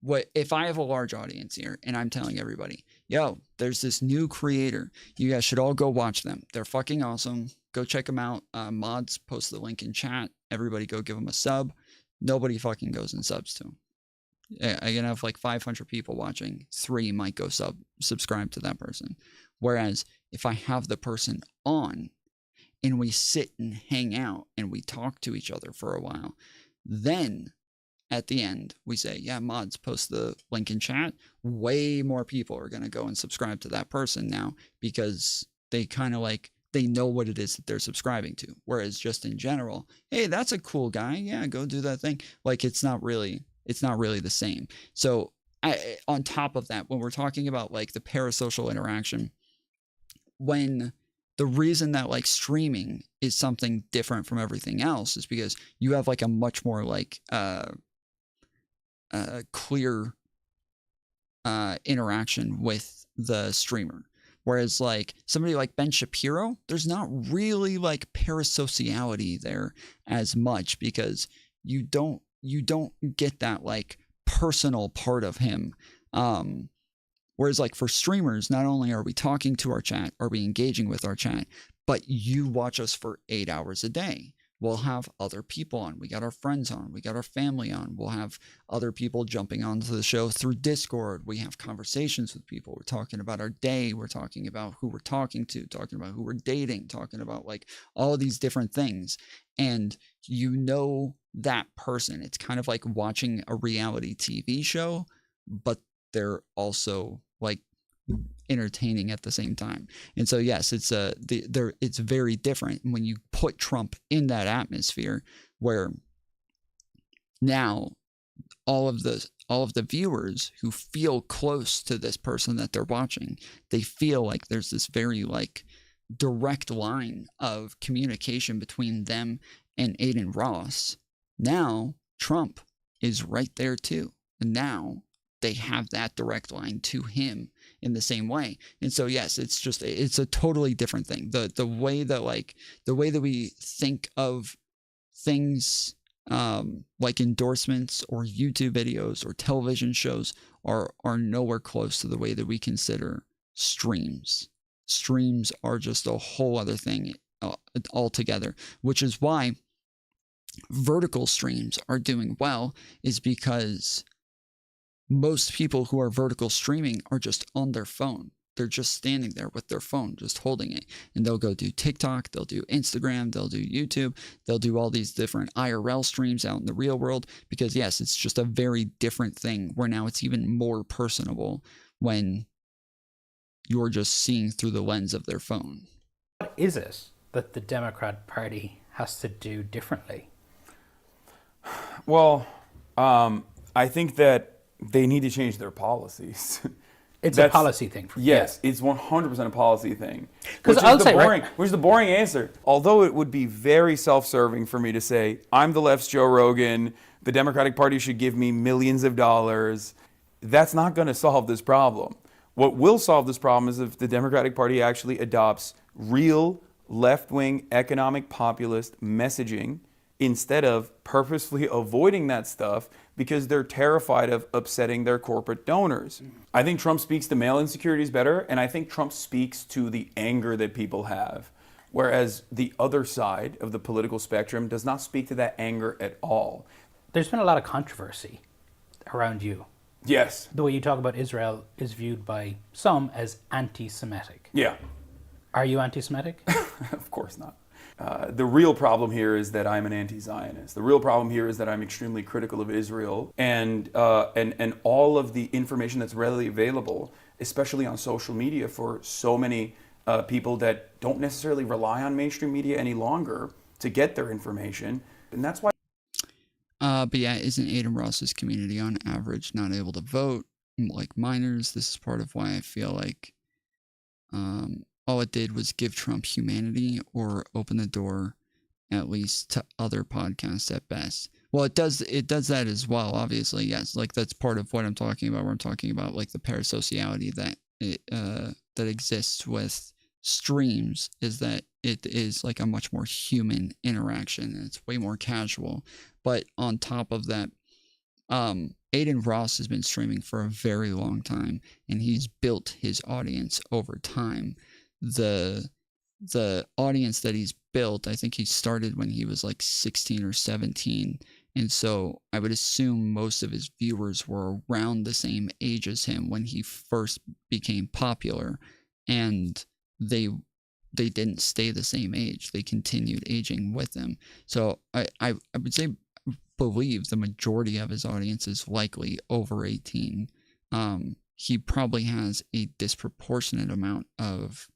what if I have a large audience here and I'm telling everybody, yo, there's this new creator, you guys should all go watch them, they're fucking awesome, go check them out. Mods, post the link in chat, everybody go give them a sub. Nobody fucking goes and subs to them. I can have like 500 people watching, 3 might go subscribe to that person. Whereas if I have the person on and we sit and hang out and we talk to each other for a while, then at the end we say, yeah, mods, post the link in chat, way more people are going to go and subscribe to that person now, because they kind of like, they know what it is that they're subscribing to. Whereas just in general, hey, that's a cool guy, yeah, go do that thing. Like, it's not really the same. So on top of that, when we're talking about like the parasocial interaction, when the reason that like streaming is something different from everything else is because you have like a much more like clear interaction with the streamer. Whereas like somebody like Ben Shapiro, there's not really like parasociality there as much, because you don't get that like personal part of him. Whereas like for streamers, not only are we talking to our chat, are we engaging with our chat, but you watch us for 8 hours a day. We'll have other people on. We got our friends on. We got our family on. We'll have other people jumping onto the show through Discord. We have conversations with people. We're talking about our day. We're talking about who we're talking to, talking about who we're dating, talking about like all of these different things. And you know that person. It's kind of like watching a reality TV show, but they're also like entertaining at the same time. And so yes, it's very different when you put Trump in that atmosphere where now all of the viewers who feel close to this person that they're watching, they feel like there's this very like direct line of communication between them and Aiden Ross. Now Trump is right there too, and now they have that direct line to him, in the same way. And so yes, it's a totally different thing. The way that we think of things like endorsements or YouTube videos or television shows are nowhere close to the way that we consider streams. Streams are just a whole other thing altogether, which is why vertical streams are doing well, is because most people who are vertical streaming are just on their phone. They're just standing there with their phone, just holding it. And they'll go do TikTok, they'll do Instagram, they'll do YouTube, they'll do all these different IRL streams out in the real world, because yes, it's just a very different thing where now it's even more personable when you're just seeing through the lens of their phone. What is it that the Democrat Party has to do differently? Well, I think that they need to change their policies. It's a policy thing. Yes, it's 100% a policy thing. Because I'll say, which is the boring answer. Although it would be very self-serving for me to say, I'm the left's Joe Rogan, the Democratic Party should give me millions of dollars. That's not going to solve this problem. What will solve this problem is if the Democratic Party actually adopts real left-wing economic populist messaging instead of purposefully avoiding that stuff because they're terrified of upsetting their corporate donors. I think Trump speaks to male insecurities better, and I think Trump speaks to the anger that people have, whereas the other side of the political spectrum does not speak to that anger at all. There's been a lot of controversy around you. Yes. The way you talk about Israel is viewed by some as anti-Semitic. Yeah. Are you anti-Semitic? Of course not. The real problem here is that I'm an anti-Zionist. The real problem here is that I'm extremely critical of Israel and all of the information that's readily available, especially on social media for so many people that don't necessarily rely on mainstream media any longer to get their information. And that's why. But yeah, isn't Aiden Ross's community on average not able to vote like minors? This is part of why I feel like all it did was give Trump humanity or open the door at least to other podcasts at best. Well, it does that as well, obviously, yes. Like that's part of what I'm talking about, where I'm talking about like the parasociality that exists with streams, is that it is like a much more human interaction and it's way more casual. But on top of that, Aiden Ross has been streaming for a very long time and he's built his audience over time. The audience that he's built, I think he started when he was like 16 or 17. And so I would assume most of his viewers were around the same age as him when he first became popular. And they didn't stay the same age. They continued aging with him. So I would say, believe the majority of his audience is likely over 18. He probably has a disproportionate amount of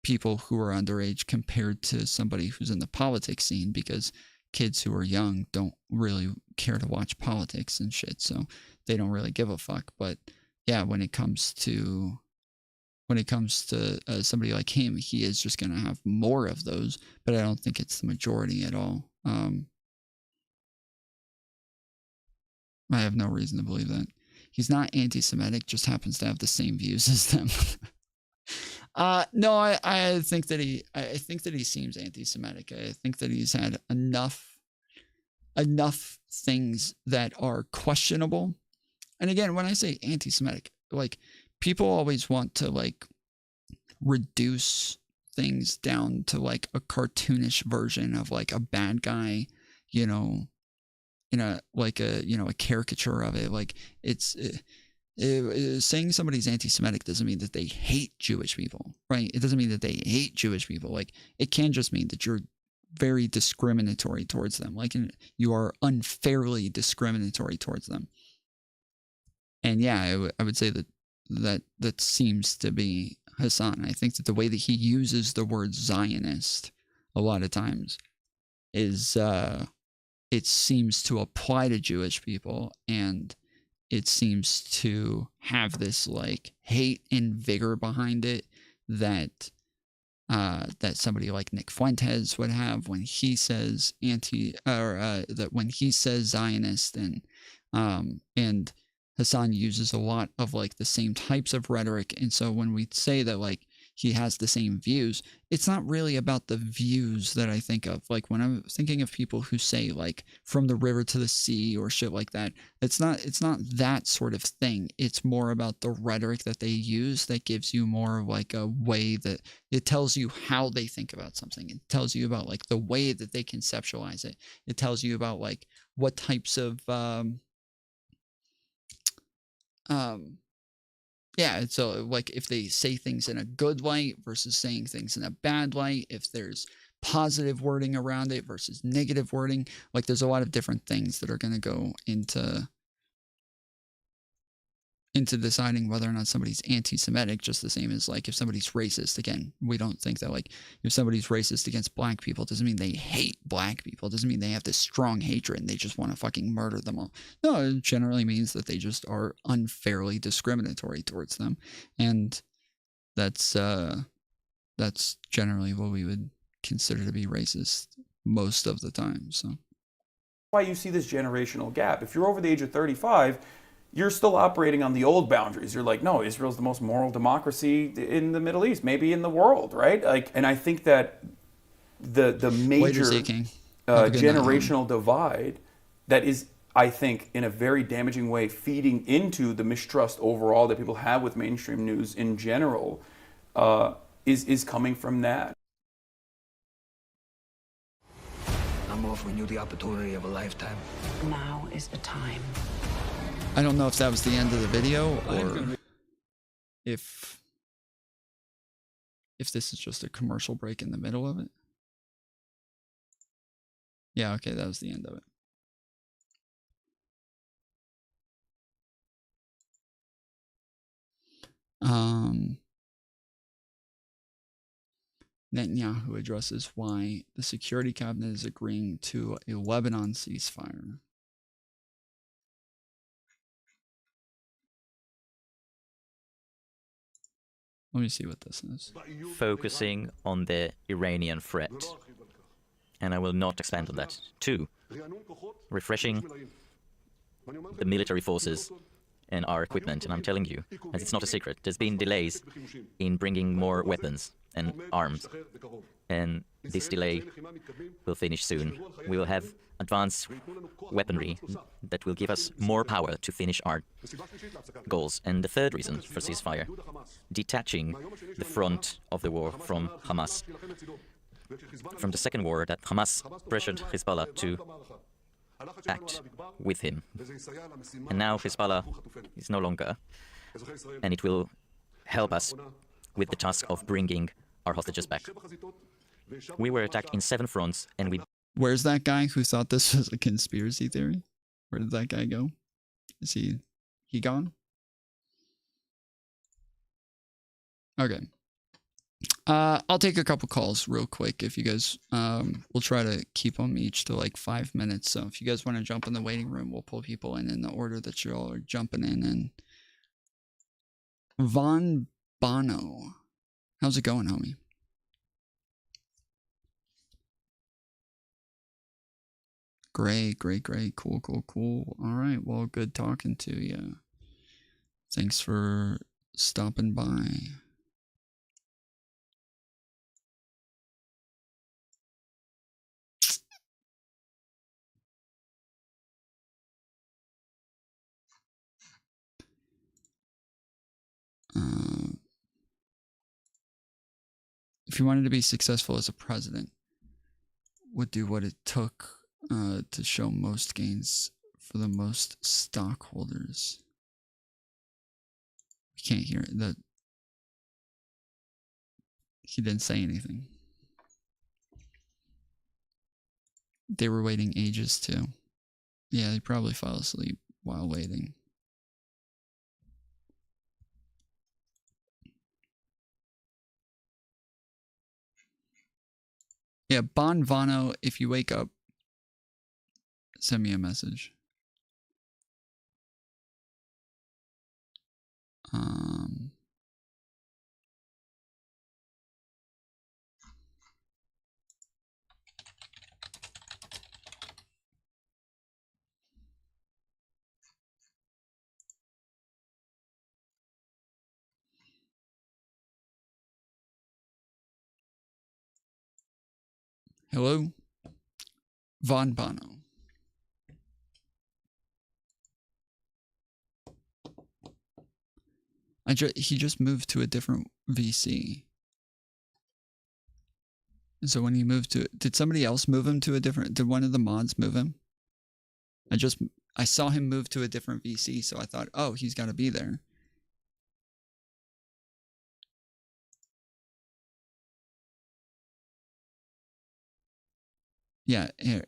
people who are underage compared to somebody who's in the politics scene, because kids who are young don't really care to watch politics and shit, so they don't really give a fuck. But yeah, when it comes to somebody like him, he is just going to have more of those, but I don't think it's the majority at all. I have no reason to believe that. He's not anti-Semitic, just happens to have the same views as them. No, I think that he seems anti-Semitic. I think that he's had enough things that are questionable. And again, when I say anti-Semitic, like people always want to like reduce things down to like a cartoonish version of like a bad guy, you know, in a like a, you know, a caricature of it. Like saying somebody's anti-Semitic doesn't mean that they hate Jewish people, right? It doesn't mean that they hate Jewish people. Like it can just mean that you're very discriminatory towards them. Like you are unfairly discriminatory towards them. And yeah, I would say that seems to be Hasan. I think that the way that he uses the word Zionist a lot of times is it seems to apply to Jewish people, and it seems to have this like hate and vigor behind it that somebody like Nick Fuentes would have when he says that when he says Zionist, and Hassan uses a lot of like the same types of rhetoric. And so when we say that like he has the same views, it's not really about the views that I think of. Like when I'm thinking of people who say like from the river to the sea or shit like that, it's not that sort of thing. It's more about the rhetoric that they use that gives you more of like a way that it tells you how they think about something. It tells you about like the way that they conceptualize it. It tells you about like what types of yeah, so like if they say things in a good light versus saying things in a bad light, if there's positive wording around it versus negative wording, like there's a lot of different things that are going to go into deciding whether or not somebody's anti-Semitic, just the same as like if somebody's racist. Again, we don't think that like if somebody's racist against black people doesn't mean they hate black people. It doesn't mean they have this strong hatred and they just want to fucking murder them all. No, it generally means that they just are unfairly discriminatory towards them. And that's generally what we would consider to be racist most of the time. So Why you see this generational gap. If you're over the age of 35, you're still operating on the old boundaries. You're like, no, Israel's the most moral democracy in the Middle East, maybe in the world, right? Like, and I think that the major generational divide that is, I think, in a very damaging way, feeding into the mistrust overall that people have with mainstream news in general, is coming from that. I'm offering you the opportunity of a lifetime. Now is the time. I don't know if that was the end of the video or if this is just a commercial break in the middle of it. Yeah, okay, that was the end of it. Netanyahu addresses why the security cabinet is agreeing to a Lebanon ceasefire. Let me see what this is. Focusing on the Iranian threat. And I will not expand on that. 2. Refreshing the military forces and our equipment. And I'm telling you, as it's not a secret, there's been delays in bringing more weapons and arms. And this delay will finish soon. We will have advanced weaponry that will give us more power to finish our goals. And the third reason for ceasefire, detaching the front of the war from Hamas. From the second war that Hamas pressured Hezbollah to act with him. And now Hezbollah is no longer, and it will help us with the task of bringing our hostages back. We were attacked in 7 fronts, and we... Where's that guy who thought this was a conspiracy theory? Where did that guy go? Is he gone? Okay. I'll take a couple calls real quick if you guys, we'll try to keep them each to like 5 minutes. So if you guys want to jump in the waiting room, we'll pull people in the order that you all are jumping in. And Von Bono, how's it going, homie? Great. Cool. All right. Well, good talking to you. Thanks for stopping by. If you wanted to be successful as a president, would do what it took to show most gains for the most stockholders. You can't hear it. That he didn't say anything. They were waiting ages too. Yeah, they probably fell asleep while waiting. Yeah, Bon Vano, if you wake up, send me a message. Hello? Von Bono. He just moved to a different VC. So when he moved to, did somebody else move him to a different, did one of the mods move him? I saw him move to a different VC, so I thought, oh, he's got to be there. Yeah, here,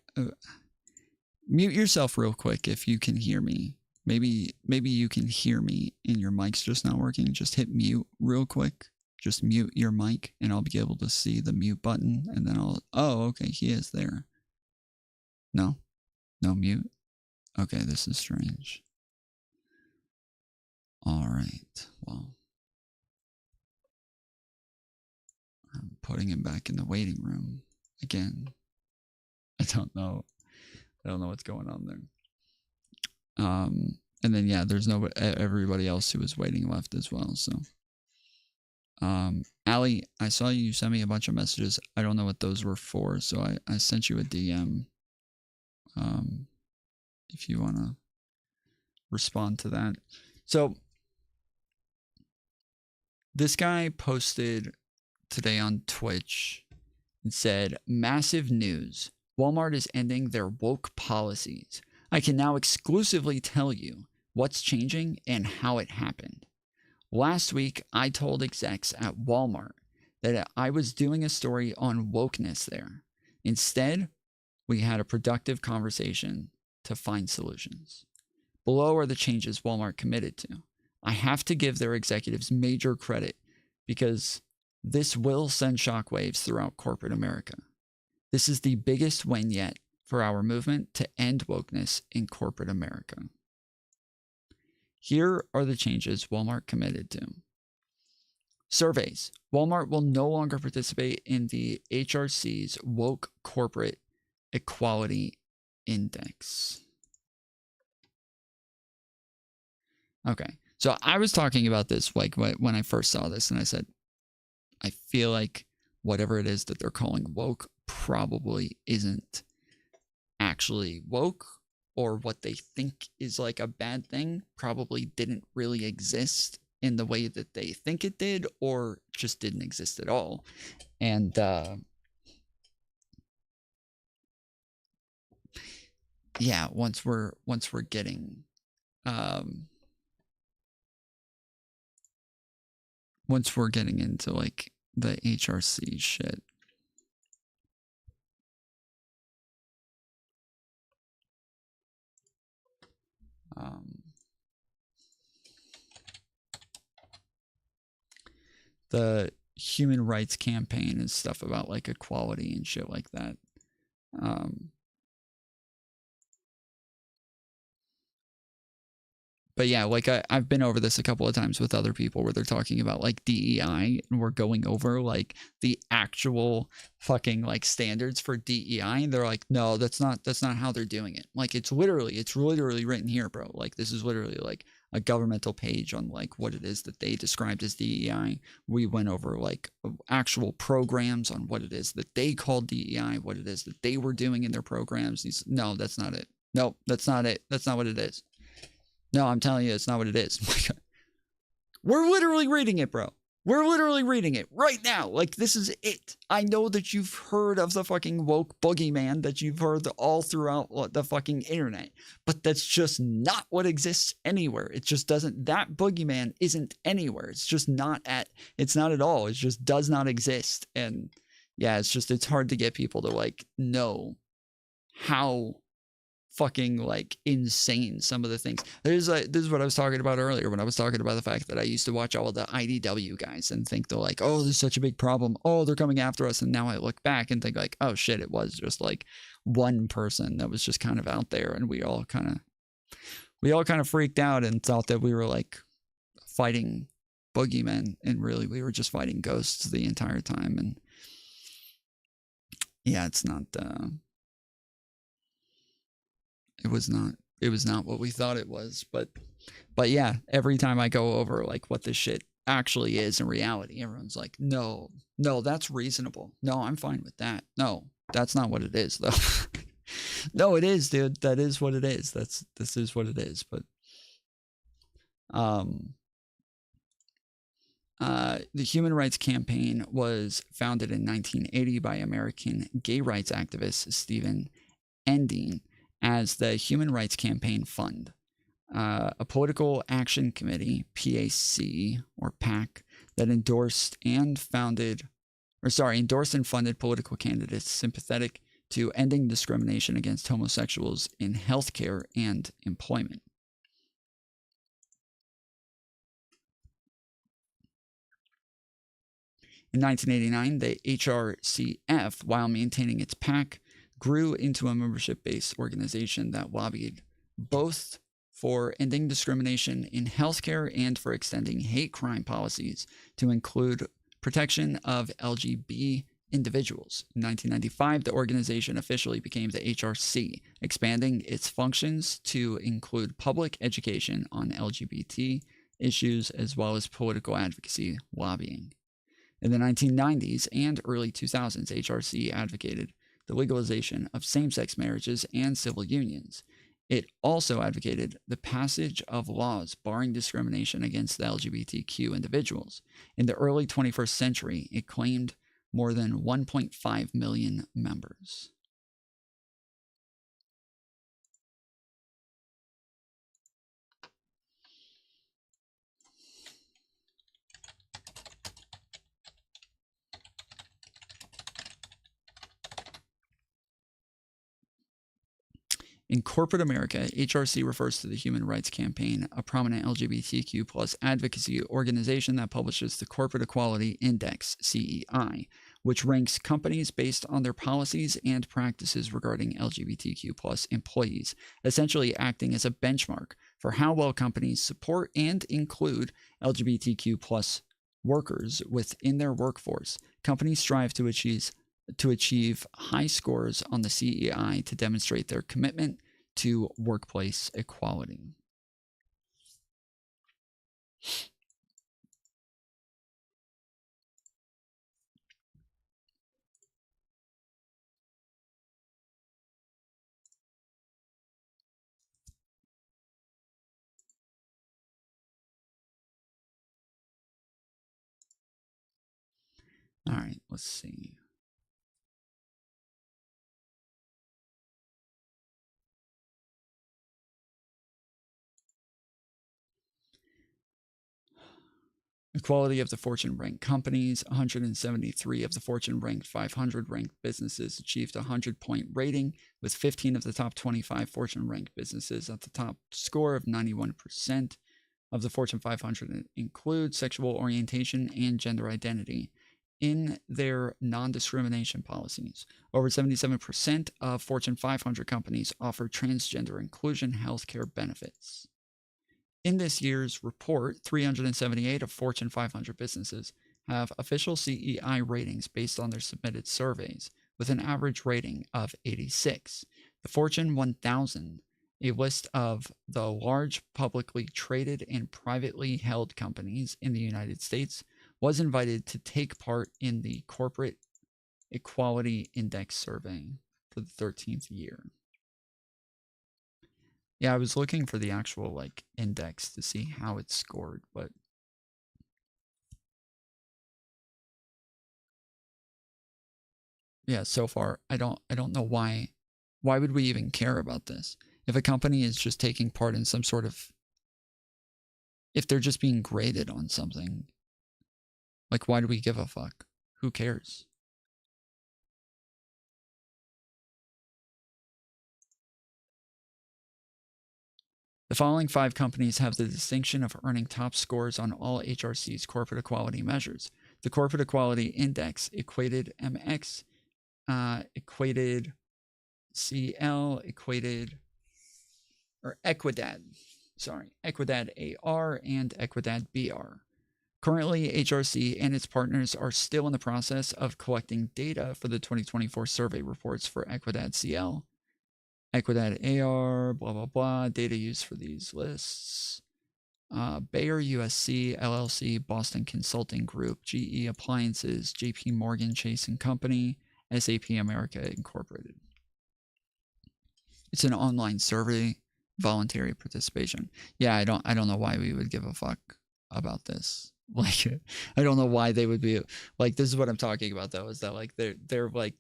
mute yourself real quick if you can hear me. Maybe you can hear me and your mic's just not working. Just hit mute real quick. Just mute your mic and I'll be able to see the mute button and then oh, okay, he is there. No mute. Okay, this is strange. All right, well, I'm putting him back in the waiting room again. I don't know what's going on there. And then yeah, there's everybody else who was waiting left as well. So, Ali, I saw you send me a bunch of messages. I don't know what those were for, so I sent you a DM. If you want to respond to that. So, this guy posted today on Twitch and said, "Massive news. Walmart is ending their woke policies. I can now exclusively tell you what's changing and how it happened. Last week, I told execs at Walmart that I was doing a story on wokeness there. Instead, we had a productive conversation to find solutions. Below are the changes Walmart committed to. I have to give their executives major credit because this will send shockwaves throughout corporate America. This is the biggest win yet for our movement to end wokeness in corporate America. Here are the changes Walmart committed to. Surveys. Walmart will no longer participate in the HRC's Woke Corporate Equality Index." Okay, so I was talking about this like when I first saw this, and I said, I feel like whatever it is that they're calling woke probably isn't actually woke, or what they think is like a bad thing probably didn't really exist in the way that they think it did, or just didn't exist at all. And yeah, once we're getting into like the HRC shit. The human rights campaign and stuff about like equality and shit like that. But yeah, like I've been over this a couple of times with other people where they're talking about like DEI, and we're going over like the actual fucking like standards for DEI, and they're like, no, that's not how they're doing it. Like it's literally written here, bro. Like this is literally like a governmental page on like what it is that they described as DEI. We went over like actual programs on what it is that they called DEI, what it is that they were doing in their programs. No, that's not it. No, that's not it. That's not what it is. No, I'm telling you, it's not what it is. We're literally reading it, bro. We're literally reading it right now. Like, this is it. I know that you've heard of the fucking woke boogeyman, that you've heard all throughout the fucking internet, but that's just not what exists anywhere. It just doesn't, that boogeyman isn't anywhere. It's just not it's not at all. It just does not exist. And yeah, it's hard to get people to like know how fucking like insane some of the things. This is what I was talking about earlier when I was talking about the fact that I used to watch all the IDW guys and think they're like, oh, this is such a big problem. Oh, they're coming after us. And now I look back and think like, oh shit, it was just like one person that was just kind of out there, and we all kind of freaked out and thought that we were like fighting boogeymen, and really we were just fighting ghosts the entire time. And yeah, it's not it was not what we thought it was. But yeah, every time I go over like what this shit actually is in reality, everyone's like, no, that's reasonable. No, I'm fine with that. No, That's not what it is, though. No, it is, dude. That is what it is. This is what it is. But the Human Rights Campaign was founded in 1980 by American gay rights activist Stephen Endine as the Human Rights Campaign Fund, a political action committee, PAC or PAC, that endorsed and funded political candidates sympathetic to ending discrimination against homosexuals in healthcare and employment. In 1989, the HRCF, while maintaining its PAC, grew into a membership-based organization that lobbied both for ending discrimination in healthcare and for extending hate crime policies to include protection of LGBT individuals. In 1995, the organization officially became the HRC, expanding its functions to include public education on LGBT issues as well as political advocacy lobbying. In the 1990s and early 2000s, HRC advocated the legalization of same-sex marriages and civil unions. It also advocated the passage of laws barring discrimination against the LGBTQ individuals. In the early 21st century, it claimed more than 1.5 million members. In corporate America, HRC refers to the Human Rights Campaign, a prominent LGBTQ plus advocacy organization that publishes the Corporate Equality Index, CEI, which ranks companies based on their policies and practices regarding LGBTQ plus employees, essentially acting as a benchmark for how well companies support and include LGBTQ plus workers within their workforce. Companies strive to achieve high scores on the CEI to demonstrate their commitment to workplace equality. All right, let's see. Equality of the Fortune ranked companies. 173 of the Fortune ranked 500 ranked businesses achieved a 100-point rating, with 15 of the top 25 Fortune ranked businesses at the top score of 91%. Of the Fortune 500 include sexual orientation and gender identity in their non-discrimination policies. Over 77% of Fortune 500 companies offer transgender inclusion healthcare benefits. In this year's report, 378 of Fortune 500 businesses have official CEI ratings based on their submitted surveys, with an average rating of 86. The Fortune 1000, a list of the large publicly traded and privately held companies in the United States, was invited to take part in the Corporate Equality Index survey for the 13th year. Yeah, I was looking for the actual index to see how it's scored, but yeah, so far I don't know why would we even care about this? If a company is just taking part in some sort of, if they're just being graded on something, why do we give a fuck? Who cares? The following 5 companies have the distinction of earning top scores on all HRC's corporate equality measures. The Corporate Equality Index, Equated MX, Equated CL, Equidad AR, and Equidad BR. Currently, HRC and its partners are still in the process of collecting data for the 2024 survey reports for Equidad CL, Equidad AR, blah, blah, blah, data used for these lists. Bayer USC, LLC, Boston Consulting Group, GE Appliances, JP Morgan Chase & Company, SAP America Incorporated. It's an online survey, voluntary participation. Yeah, I don't know why we would give a fuck about this. Like, I don't know why they would be like, this is what I'm talking about though, is that like they're like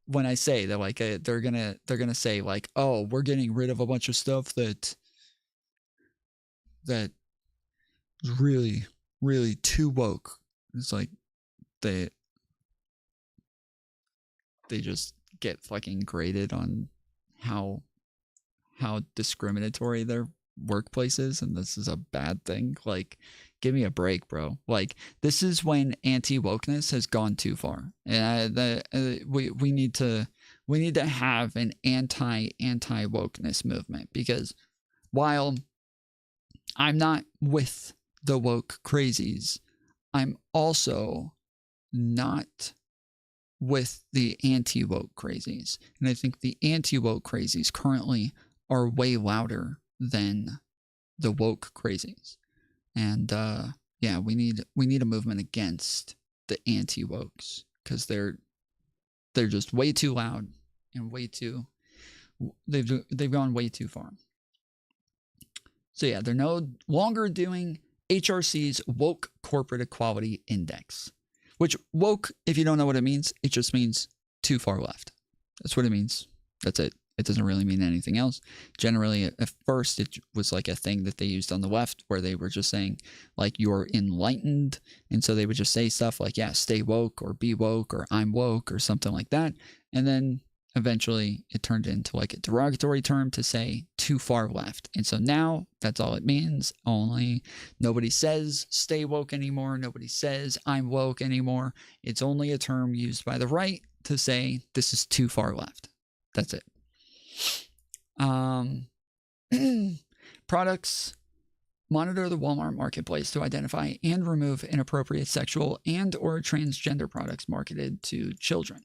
when I say they're like they're gonna say like, oh, we're getting rid of a bunch of stuff that is really, really too woke. It's like they just get fucking graded on how discriminatory their workplace is, and this is a bad thing. Like, give me a break, bro. Like, this is when anti-wokeness has gone too far, and we need to have an anti-wokeness movement, because while I'm not with the woke crazies, I'm also not with the anti-woke crazies. And I think the anti-woke crazies currently are way louder than the woke crazies. And yeah, we need a movement against the anti-wokes, because they're just way too loud and they've gone way too far. So yeah, they're no longer doing HRC's Woke Corporate Equality Index. Which, woke, if you don't know what it means, it just means too far left. That's what it means. That's it. It doesn't really mean anything else. Generally, at first, it was like a thing that they used on the left, where they were just saying, like, you're enlightened. And so they would just say stuff like, yeah, stay woke, or be woke, or I'm woke, or something like that. And then eventually it turned into like a derogatory term to say too far left. And so now that's all it means. Only nobody says stay woke anymore. Nobody says I'm woke anymore. It's only a term used by the right to say this is too far left. That's it. Products. Monitor the Walmart marketplace to identify and remove inappropriate sexual and or transgender products marketed to children.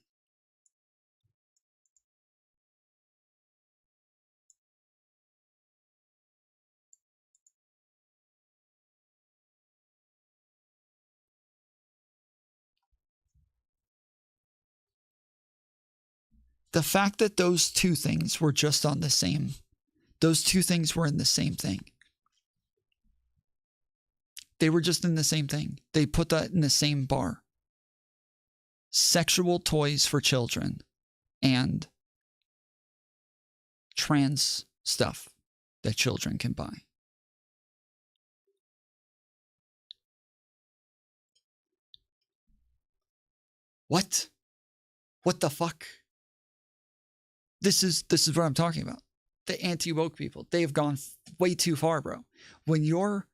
The fact that those two things were just on the same, those two things were in the same thing. They were just in the same thing. They put that in the same bar. Sexual toys for children and trans stuff that children can buy. What? What the fuck? This is what I'm talking about. The anti-woke people, they've gone way too far, bro. When you're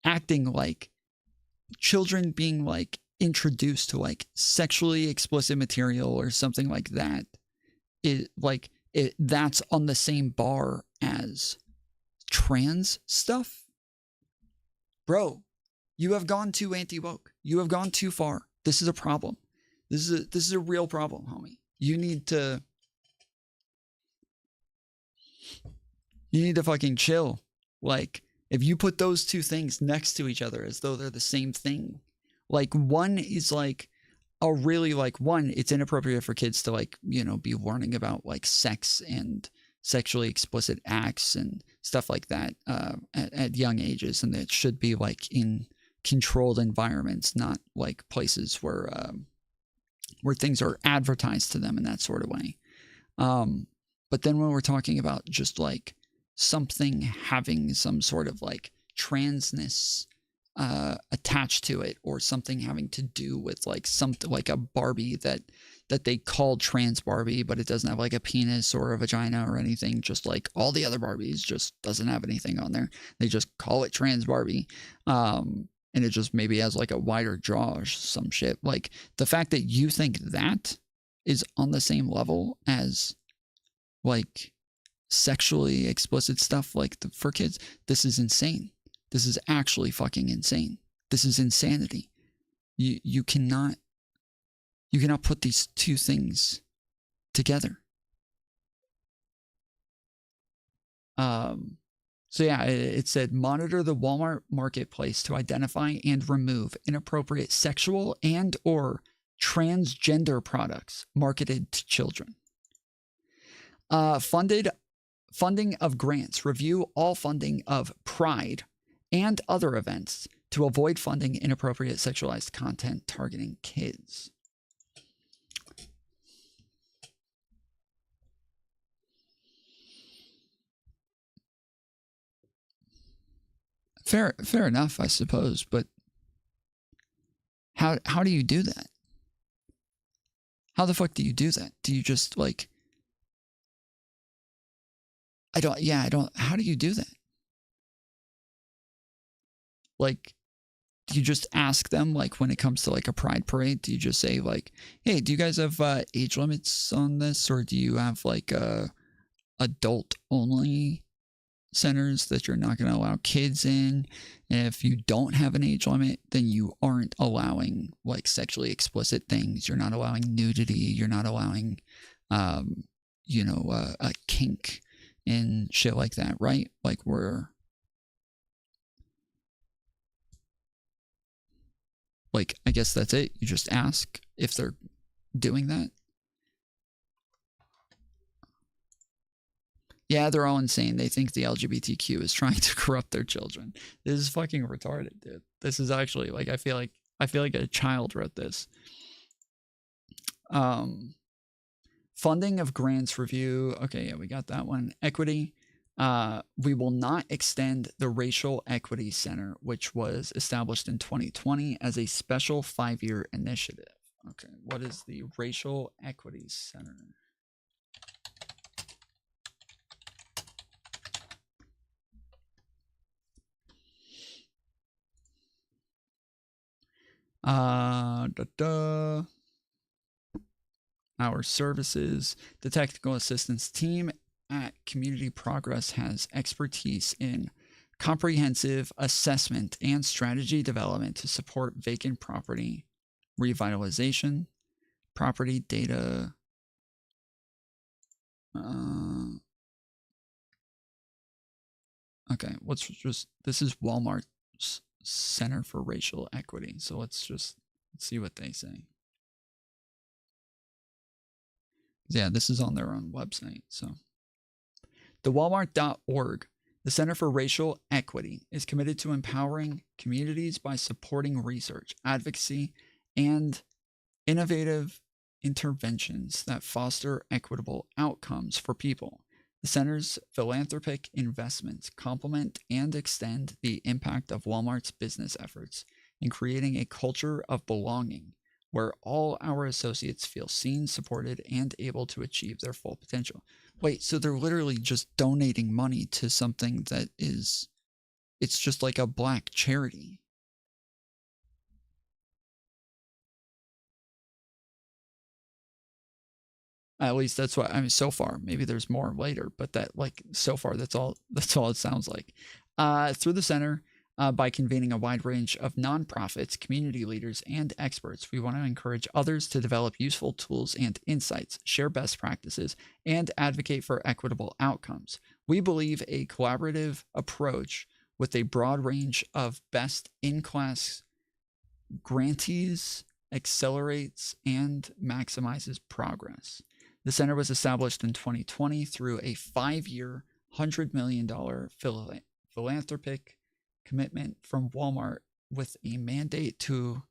acting like children being like introduced to like sexually explicit material or something like that, that's on the same bar as trans stuff, bro. You have gone too anti-woke. You have gone too far. This is a problem. This is a real problem, homie. You need to fucking chill. Like, if you put those two things next to each other as though they're the same thing, like one is like a really like one, it's inappropriate for kids to like, you know, be learning about like sex and sexually explicit acts and stuff like that at young ages, and it should be like in controlled environments, not like places where things are advertised to them in that sort of way. But then when we're talking about just like something having some sort of like transness attached to it, or something having to do with like something like a Barbie that they call trans Barbie, but it doesn't have like a penis or a vagina or anything, just like all the other Barbies, just doesn't have anything on there. They just call it trans Barbie. And it just maybe has like a wider jaw or some shit. Like, the fact that you think that is on the same level as like sexually explicit stuff like for kids, this is insane. This is actually fucking insane. This is insanity. You cannot put these two things together. So yeah, it said monitor the Walmart marketplace to identify and remove inappropriate sexual and or transgender products marketed to children. Funding of grants. Review all funding of Pride and other events to avoid funding inappropriate sexualized content targeting kids. Fair enough, I suppose, but how do you do that? How the fuck do you do that? Do you just like I don't how do you do that? Like, do you just ask them, like, when it comes to like a pride parade, do you just say like, hey, do you guys have age limits on this, or do you have like adult only centers that you're not going to allow kids in? And if you don't have an age limit, then you aren't allowing like sexually explicit things. You're not allowing nudity. You're not allowing, a kink and shit like that, right? Like I guess that's it. You just ask if they're doing that. Yeah, they're all insane. They think the LGBTQ is trying to corrupt their children. This is fucking retarded, dude. This is actually like I feel like a child wrote this. Funding of grants review. Okay, yeah, we got that one. Equity. We will not extend the Racial Equity Center, which was established in 2020 as a special 5-year initiative. Okay, what is the Racial Equity Center? Our services. The technical assistance team at Community Progress has expertise in comprehensive assessment and strategy development to support vacant property revitalization, property data. Okay, this is Walmart's Center for Racial Equity. So let's see what they say. Yeah, this is on their own website. So the Walmart.org, the Center for Racial Equity, is committed to empowering communities by supporting research, advocacy, and innovative interventions that foster equitable outcomes for people. The center's philanthropic investments complement and extend the impact of Walmart's business efforts in creating a culture of belonging where all our associates feel seen, supported, and able to achieve their full potential. Wait, so they're literally just donating money to something that it's just like a black charity. At least that's what I mean so far. Maybe there's more later, but so far that's all it sounds like. Through the center, by convening a wide range of nonprofits, community leaders, and experts, we want to encourage others to develop useful tools and insights, share best practices, and advocate for equitable outcomes. We believe a collaborative approach with a broad range of best-in-class grantees accelerates and maximizes progress. The center was established in 2020 through a 5-year, $100 million philanthropic commitment from Walmart with a mandate to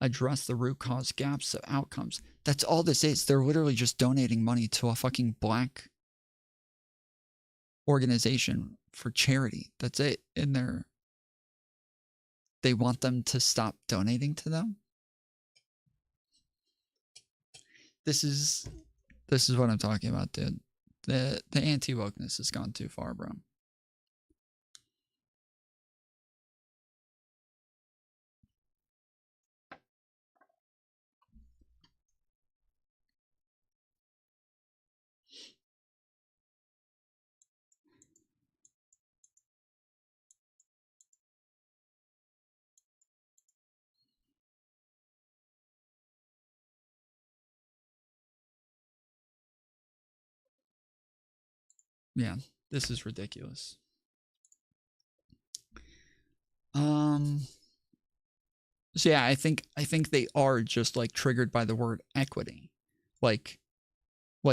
address the root cause gaps of outcomes. That's all this is. They're literally just donating money to a fucking black organization for charity. That's it. And they want them to stop donating to them. This is what I'm talking about, dude. The anti-wokeness has gone too far, bro. Yeah, this is ridiculous. So yeah, I think they are just like triggered by the word equity. Like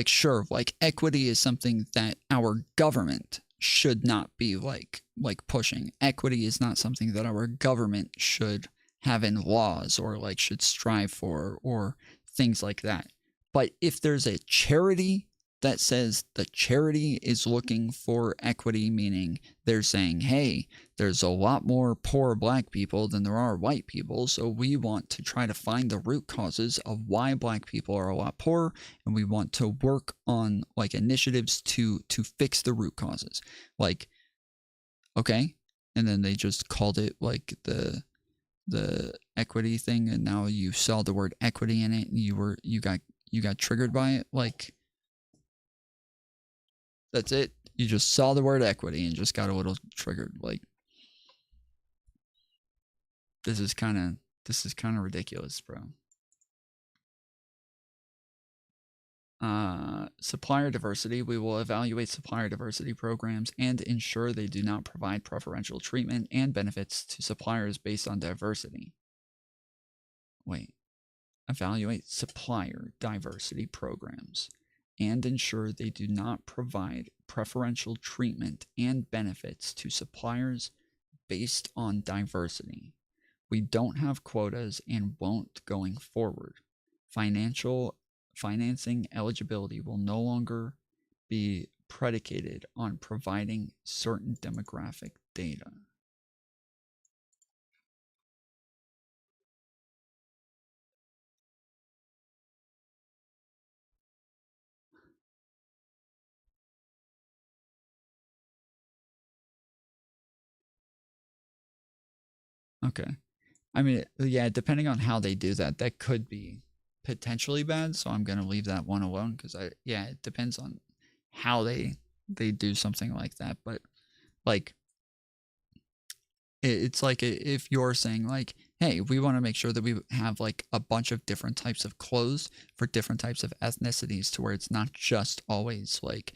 sure, like equity is something that our government should not be like pushing. Equity is not something that our government should have in laws or like should strive for or things like that. But if there's a charity that says the charity is looking for equity, meaning they're saying, hey, there's a lot more poor black people than there are white people, so we want to try to find the root causes of why black people are a lot poorer, and we want to work on like initiatives to fix the root causes. Like, okay, and then they just called it like the equity thing, and now you saw the word equity in it, and you got triggered by it. Like, that's it. You just saw the word equity and just got a little triggered. Like, this is kind of ridiculous, bro. Supplier diversity. We will evaluate supplier diversity programs and ensure they do not provide preferential treatment and benefits to suppliers based on diversity. Wait. Evaluate supplier diversity programs and ensure they do not provide preferential treatment and benefits to suppliers based on diversity. We don't have quotas and won't going forward. Financing eligibility will no longer be predicated on providing certain demographic data. Okay. I mean, yeah, depending on how they do that, that could be potentially bad. So I'm going to leave that one alone because it depends on how they do something like that. But like, it's like if you're saying like, hey, we want to make sure that we have like a bunch of different types of clothes for different types of ethnicities to where it's not just always like,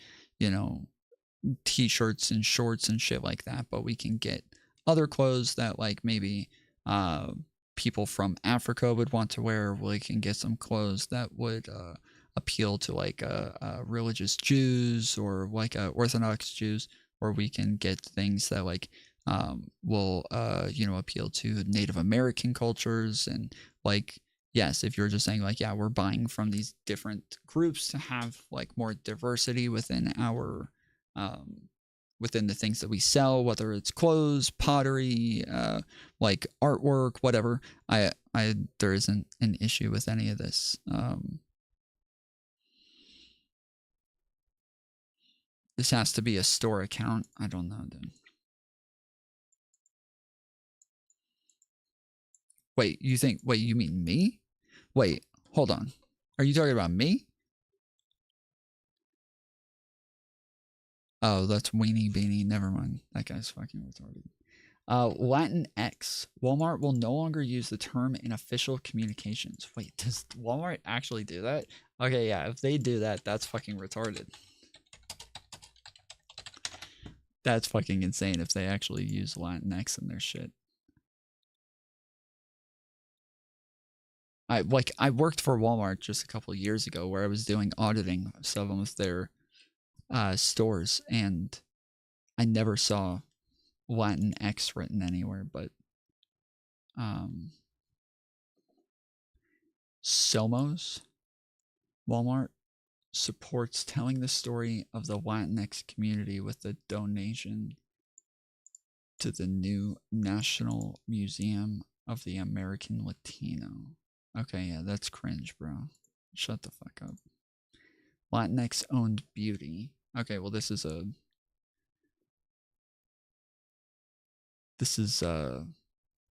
t-shirts and shorts and shit like that, but we can get other clothes that like maybe people from Africa would want to wear. We can get some clothes that would appeal to like religious Jews or like Orthodox Jews, or we can get things that like will appeal to Native American cultures. And like, yes, if you're just saying like, yeah, we're buying from these different groups to have like more diversity within our within the things that we sell, whether it's clothes, pottery, like artwork, whatever. There isn't an issue with any of this. This has to be a store account. I don't know, dude. Wait, you mean me? Wait, hold on. Are you talking about me? Oh, that's Weenie Beanie. Never mind. That guy's fucking retarded. Latinx. Walmart will no longer use the term in official communications. Wait, does Walmart actually do that? Okay, yeah, if they do that, that's fucking retarded. That's fucking insane if they actually use Latinx in their shit. I worked for Walmart just a couple of years ago where I was doing auditing of some of their stores, and I never saw Latinx written anywhere, but Somos Walmart supports telling the story of the Latinx community with a donation to the new National Museum of the American Latino. Okay, yeah, that's cringe, bro. Shut the fuck up. Latinx owned beauty. Okay, well this is an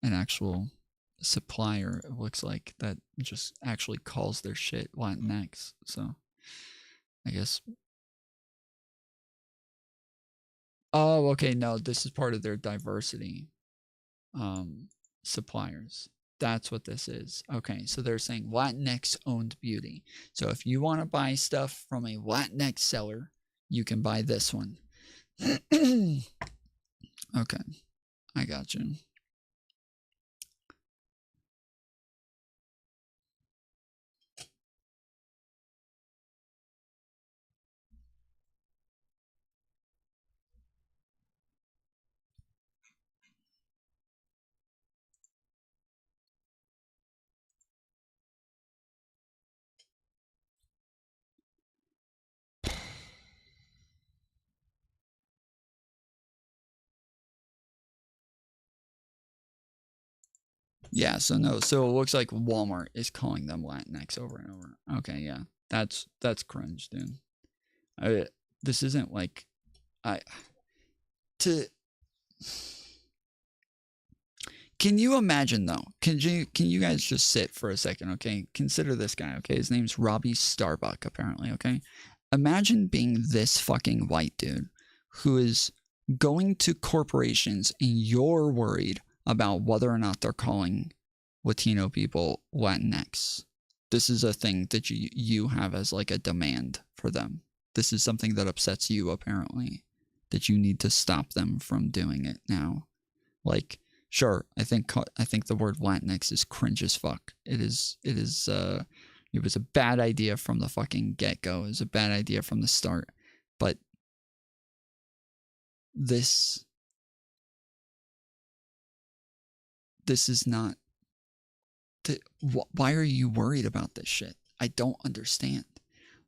actual supplier, it looks like, that just actually calls their shit Latinx. So I guess. Oh, okay, no, this is part of their diversity suppliers. That's what this is. Okay, so they're saying Latinx owned beauty. So if you want to buy stuff from a Latinx seller, you can buy this one. Okay, I got you. Yeah, so no, so it looks like Walmart is calling them Latinx over and over. Okay, yeah, that's cringe, dude. This isn't like, Can you imagine though? Can you guys just sit for a second, okay? Consider this guy, okay? His name's Robbie Starbuck, apparently, okay? Imagine being this fucking white dude who is going to corporations and you're worried about whether or not they're calling Latino people Latinx. This is a thing that you have as like a demand for them. This is something that upsets you, apparently, that you need to stop them from doing it now. Like, sure, I think the word Latinx is cringe as fuck. It was a bad idea from the fucking get-go. It was a bad idea from the start. But this is not... Why are you worried about this shit? I don't understand.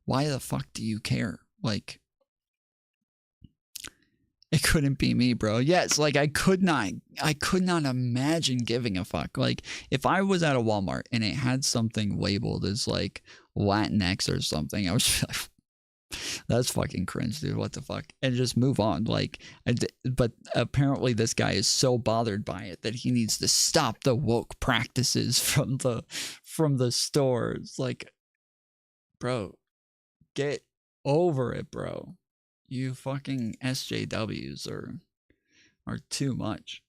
Why the fuck do you care? Like, it couldn't be me, bro. Yes, like I could not imagine giving a fuck. Like, if I was at a Walmart and it had something labeled as like Latinx or something, I was just like, that's fucking cringe, dude. What the fuck? And just move on. Like, but apparently this guy is so bothered by it that he needs to stop the woke practices from the stores. Like, bro, get over it, bro. You fucking SJWs are too much.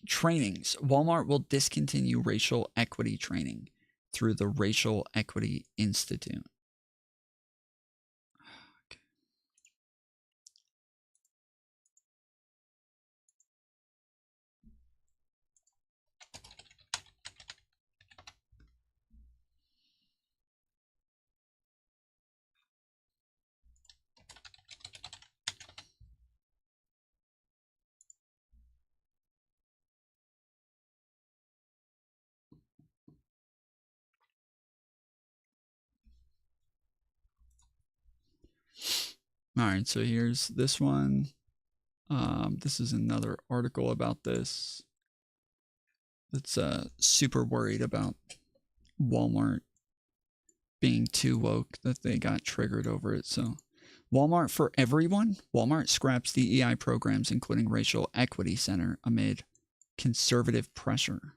Trainings. Walmart will discontinue racial equity training through the Racial Equity Institute. Okay. All right, so here's this one. This is another article about this. That's super worried about Walmart being too woke that they got triggered over it. So, Walmart for everyone. Walmart scraps DEI programs, including Racial Equity Center, amid conservative pressure.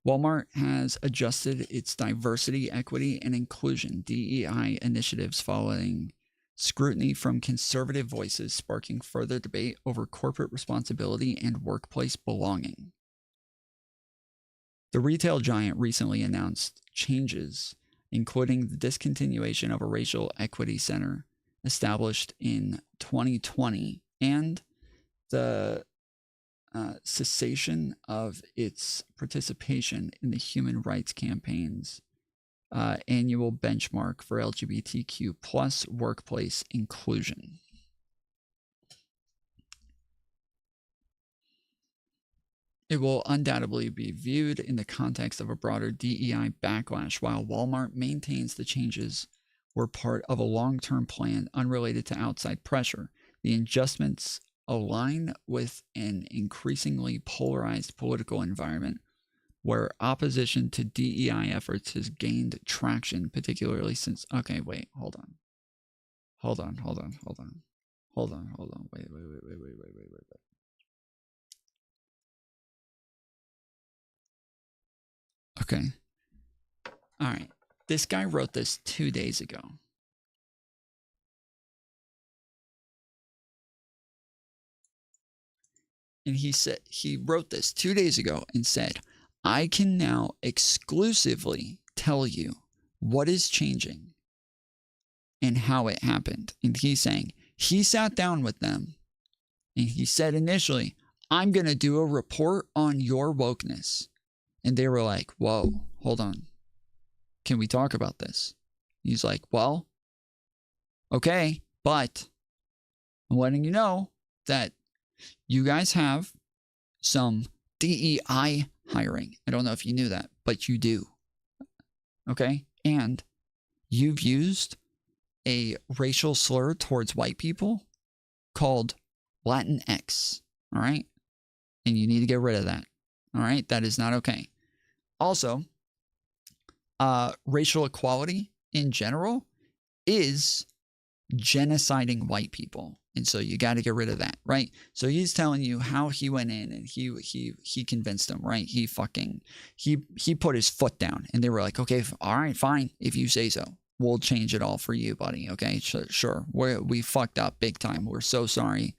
Walmart has adjusted its diversity, equity, and inclusion DEI initiatives following scrutiny from conservative voices, sparking further debate over corporate responsibility and workplace belonging. The retail giant recently announced changes, including the discontinuation of a racial equity center established in 2020 and the cessation of its participation in the Human Rights Campaign's annual benchmark for LGBTQ plus workplace inclusion. It will undoubtedly be viewed in the context of a broader DEI backlash, while Walmart maintains the changes were part of a long-term plan unrelated to outside pressure. The adjustments align with an increasingly polarized political environment where opposition to DEI efforts has gained traction, particularly since... Okay, wait, hold on. Wait. Okay. All right. This guy wrote this 2 days ago. And he wrote this 2 days ago and said, I can now exclusively tell you what is changing and how it happened. And he's saying he sat down with them and he said initially, I'm going to do a report on your wokeness. And they were like, whoa, hold on. Can we talk about this? He's like, well, okay, but I'm letting you know that you guys have some DEI hiring. I don't know if you knew that, but you do. Okay? And you've used a racial slur towards white people called Latinx. All right. And you need to get rid of that. All right. That is not okay. Also, racial equality in general is genociding white people. And so you got to get rid of that, right? So he's telling you how he went in and he convinced them, right? He put his foot down and they were like, okay, all right, fine. If you say so, we'll change it all for you, buddy. Okay, sure. We fucked up big time. We're so sorry.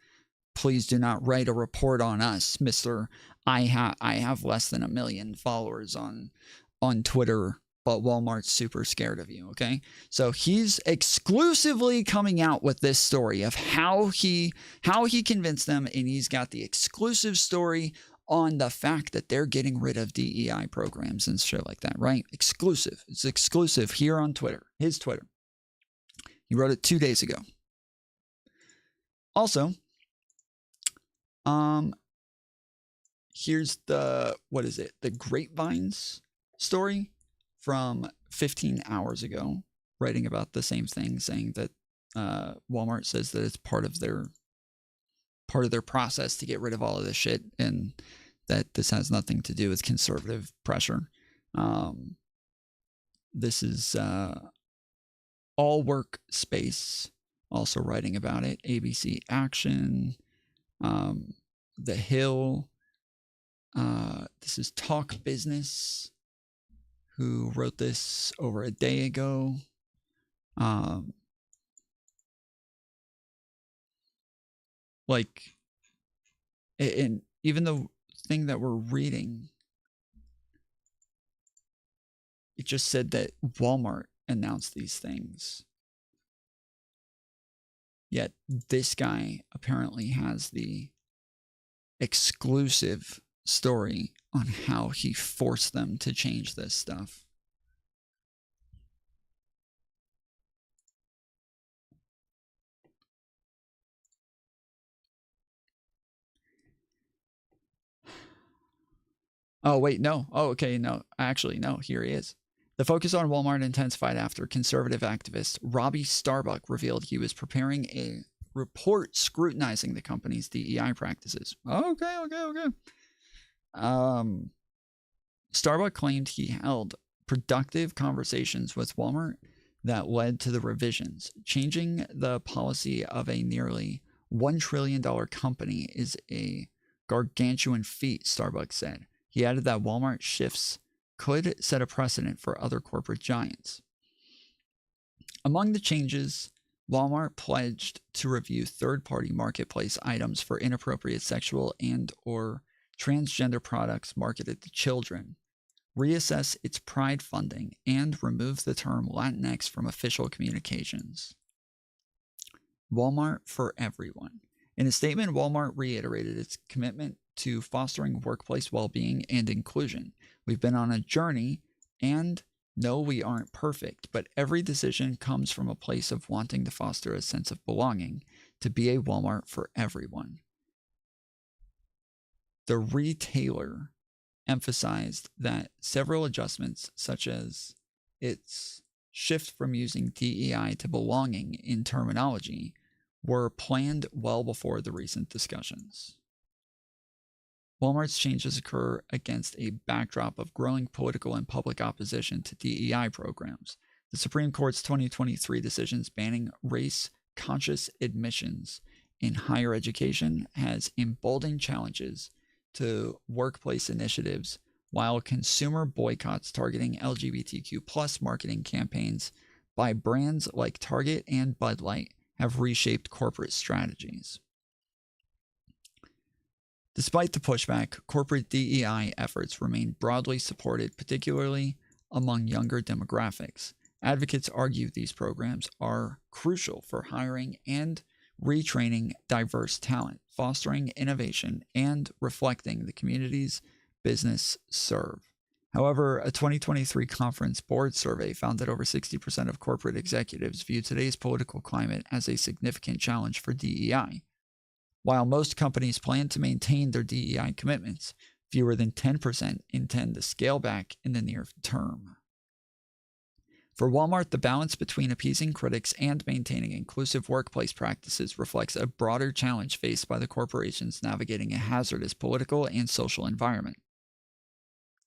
Please do not write a report on us, Mr. I have less than 1 million followers on Twitter, but Walmart's super scared of you, okay? So he's exclusively coming out with this story of how he convinced them, and he's got the exclusive story on the fact that they're getting rid of DEI programs and shit like that, right? Exclusive. It's exclusive here on Twitter, his Twitter. He wrote it 2 days ago. Also, here's the Grapevines story from 15 hours ago, writing about the same thing, saying that Walmart says that it's part of their process to get rid of all of this shit, and that this has nothing to do with conservative pressure. This is All Workspace also writing about it. ABC Action, The Hill. This is Talk Business, who wrote this over a day ago. And even the thing that we're reading, it just said that Walmart announced these things. Yet this guy apparently has the exclusive story on how he forced them to change this stuff. Oh, wait, no. Oh, okay, no. Actually, no. Here he is. The focus on Walmart intensified after conservative activist Robbie Starbuck revealed he was preparing a report scrutinizing the company's DEI practices. Okay. Starbuck claimed he held productive conversations with Walmart that led to the revisions. Changing the policy of a nearly $1 trillion company is a gargantuan feat, Starbuck said. He added that Walmart shifts could set a precedent for other corporate giants. Among the changes, Walmart pledged to review third-party marketplace items for inappropriate sexual and or transgender products marketed to children, reassess its Pride funding, and remove the term Latinx from official communications. Walmart for everyone. In a statement, Walmart reiterated its commitment to fostering workplace well-being and inclusion. We've been on a journey, and no, we aren't perfect, but every decision comes from a place of wanting to foster a sense of belonging, to be a Walmart for everyone. The retailer emphasized that several adjustments, such as its shift from using DEI to belonging in terminology, were planned well before the recent discussions. Walmart's changes occur against a backdrop of growing political and public opposition to DEI programs. The Supreme Court's 2023 decisions banning race-conscious admissions in higher education has emboldened challenges to workplace initiatives, while consumer boycotts targeting LGBTQ+ marketing campaigns by brands like Target and Bud Light have reshaped corporate strategies. Despite the pushback, corporate DEI efforts remain broadly supported, particularly among younger demographics. Advocates argue these programs are crucial for hiring and retraining diverse talent, fostering innovation, and reflecting the communities business serve. However, a 2023 conference board survey found that over 60% of corporate executives view today's political climate as a significant challenge for DEI. While most companies plan to maintain their DEI commitments, fewer than 10% intend to scale back in the near term. For Walmart, the balance between appeasing critics and maintaining inclusive workplace practices reflects a broader challenge faced by the corporations navigating a hazardous political and social environment.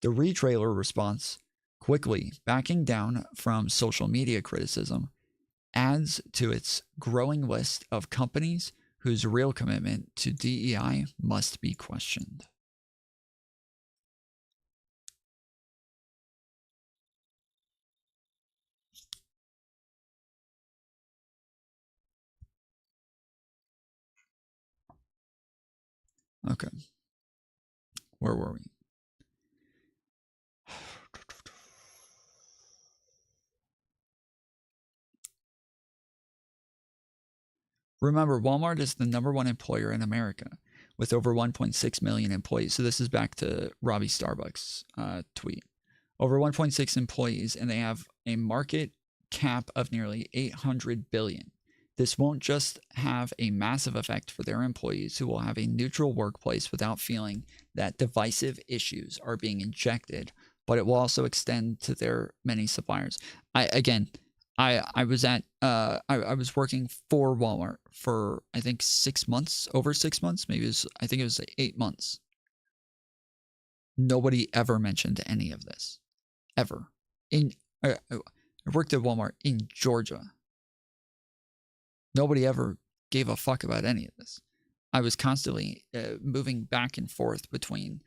The retailer response, quickly backing down from social media criticism, adds to its growing list of companies whose real commitment to DEI must be questioned. Okay. Where were we? Remember, Walmart is the #1 employer in America with over 1.6 million employees. So this is back to Robbie Starbucks' tweet. Over 1.6 employees, and they have a market cap of nearly 800 billion. This won't just have a massive effect for their employees who will have a neutral workplace without feeling that divisive issues are being injected, but it will also extend to their many suppliers. I was working for Walmart for I think 6 months, over 6 months, maybe I think it was 8 months. Nobody ever mentioned any of this, ever. I worked at Walmart in Georgia. Nobody ever gave a fuck about any of this. I was constantly moving back and forth between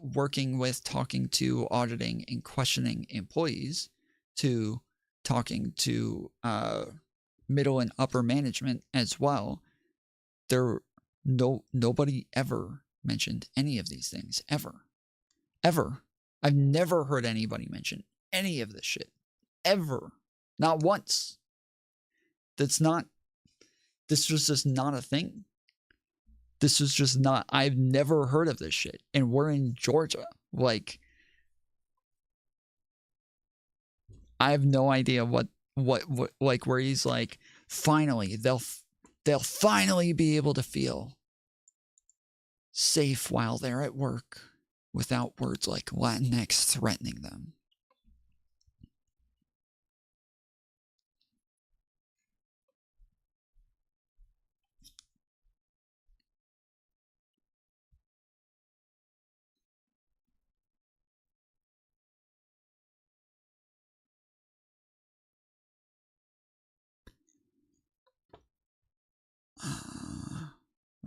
working with, talking to, auditing, and questioning employees to talking to middle and upper management as well. Nobody ever mentioned any of these things, ever. I've never heard anybody mention any of this shit, ever. Not once. This was just not a thing. This was just not, I've never heard of this shit. And we're in Georgia. Like, I have no idea what like where he's like, finally, they'll finally be able to feel safe while they're at work without words like Latinx threatening them.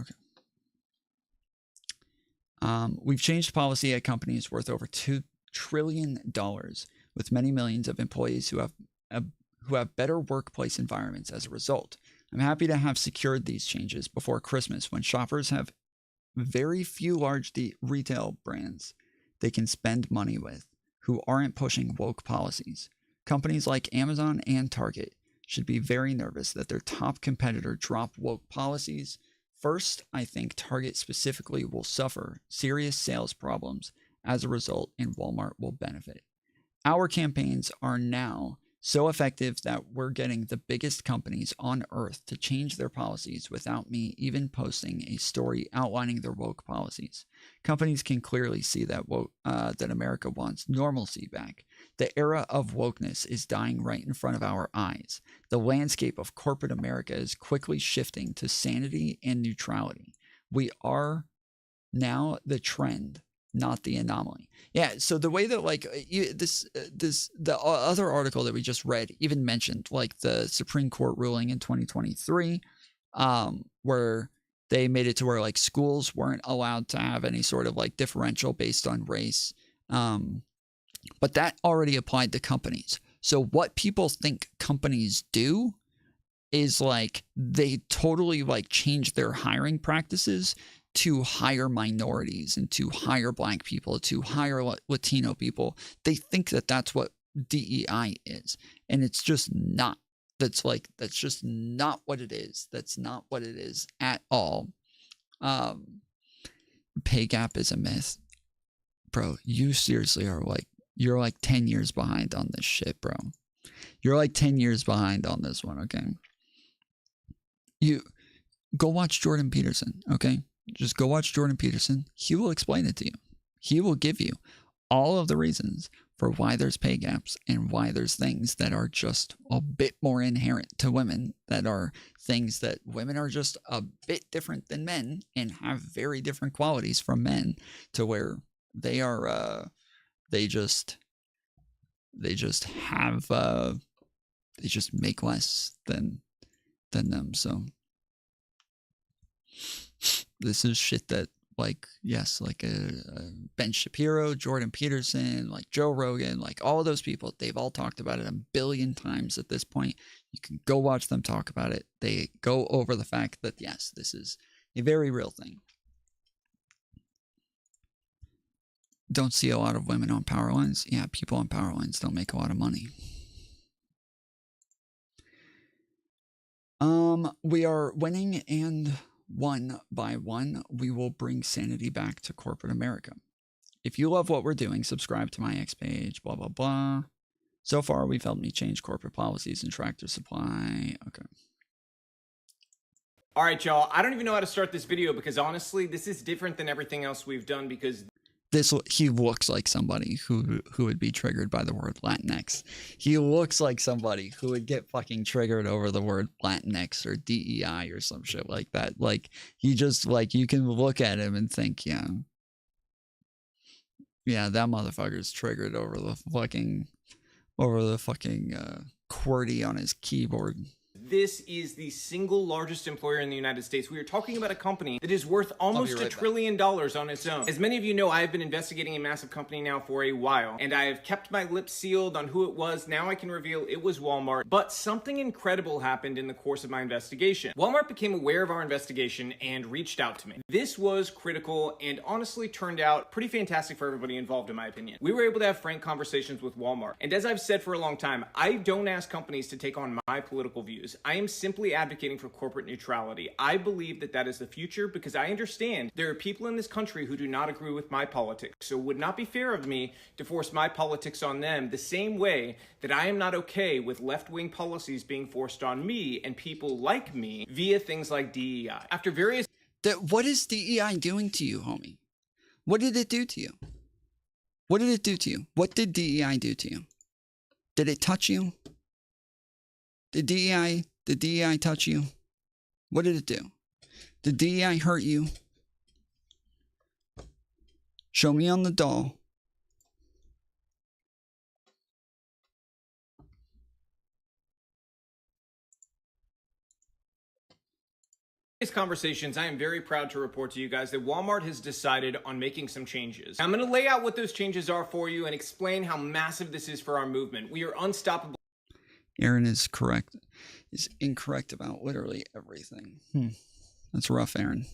Okay. We've changed policy at companies worth over $2 trillion with many millions of employees who have better workplace environments as a result. I'm happy to have secured these changes before Christmas when shoppers have very few large retail brands they can spend money with who aren't pushing woke policies. Companies like Amazon and Target should be very nervous that their top competitor dropped woke policies. First, I think Target specifically will suffer serious sales problems as a result, and Walmart will benefit. Our campaigns are now so effective that we're getting the biggest companies on earth to change their policies without me even posting a story outlining their woke policies. Companies can clearly see that that America wants normalcy back. The era of wokeness is dying right in front of our eyes. The landscape of corporate America is quickly shifting to sanity and neutrality. We are now the trend, not the anomaly. Yeah, so the way that like the other article that we just read even mentioned like the Supreme Court ruling in 2023 where they made it to where like schools weren't allowed to have any sort of like differential based on race. But that already applied to companies. So what people think companies do is like they totally like change their hiring practices to hire minorities and to hire Black people, to hire Latino people. They think that that's what DEI is, and it's just not. That's just not what it is. That's not what it is at all. Pay gap is a myth, bro. You seriously are like, you're like 10 years behind on this shit, bro. You're like 10 years behind on this one, okay? You go watch Jordan Peterson, okay? Just go watch Jordan Peterson. He will explain it to you. He will give you all of the reasons for why there's pay gaps and why there's things that are just a bit more inherent to women, that are things that women are just a bit different than men and have very different qualities from men, to where they are they just have they just make less than them. So this is shit that, like, yes, like Ben Shapiro, Jordan Peterson, like Joe Rogan, like all of those people, they've all talked about it a billion times at this point. You can go watch them talk about it. They go over the fact that, yes, this is a very real thing. Don't see a lot of women on power lines. Yeah, people on power lines don't make a lot of money. We are winning, and one by one, we will bring sanity back to corporate America. If you love what we're doing, subscribe to my X page, blah, blah, blah. So far, we've helped me change corporate policies and Tractor Supply. Okay. All right, y'all. I don't even know how to start this video because honestly, this is different than everything else we've done because he looks like somebody who would be triggered by the word Latinx. He looks like somebody who would get fucking triggered over the word Latinx or DEI or some shit like that. Like, he just, like, you can look at him and think, yeah, that motherfucker's triggered over the fucking QWERTY on his keyboard. this is the single largest employer in the United States. We are talking about a company that is worth almost $1 trillion on its own. As many of you know, I have been investigating a massive company now for a while, and I have kept my lips sealed on who it was. Now I can reveal it was Walmart, but something incredible happened in the course of my investigation. Walmart became aware of our investigation and reached out to me. This was critical and honestly turned out pretty fantastic for everybody involved, in my opinion. We were able to have frank conversations with Walmart, and as I've said for a long time, I don't ask companies to take on my political views. I am simply advocating for corporate neutrality. I believe that that is the future because I understand there are people in this country who do not agree with my politics, so it would not be fair of me to force my politics on them the same way that I am not okay with left-wing policies being forced on me and people like me via things like DEI. After various... What is DEI doing to you, homie? What did it do to you? What did it do to you? What did DEI do to you? Did it touch you? Did DEI touch you? What did it do? Did DEI hurt you? Show me on the doll. Conversations, I am very proud to report to you guys that Walmart has decided on making some changes. I'm going to lay out what those changes are for you and explain how massive this is for our movement. We are unstoppable. Aaron is correct. Is incorrect about literally everything. That's rough, Aaron.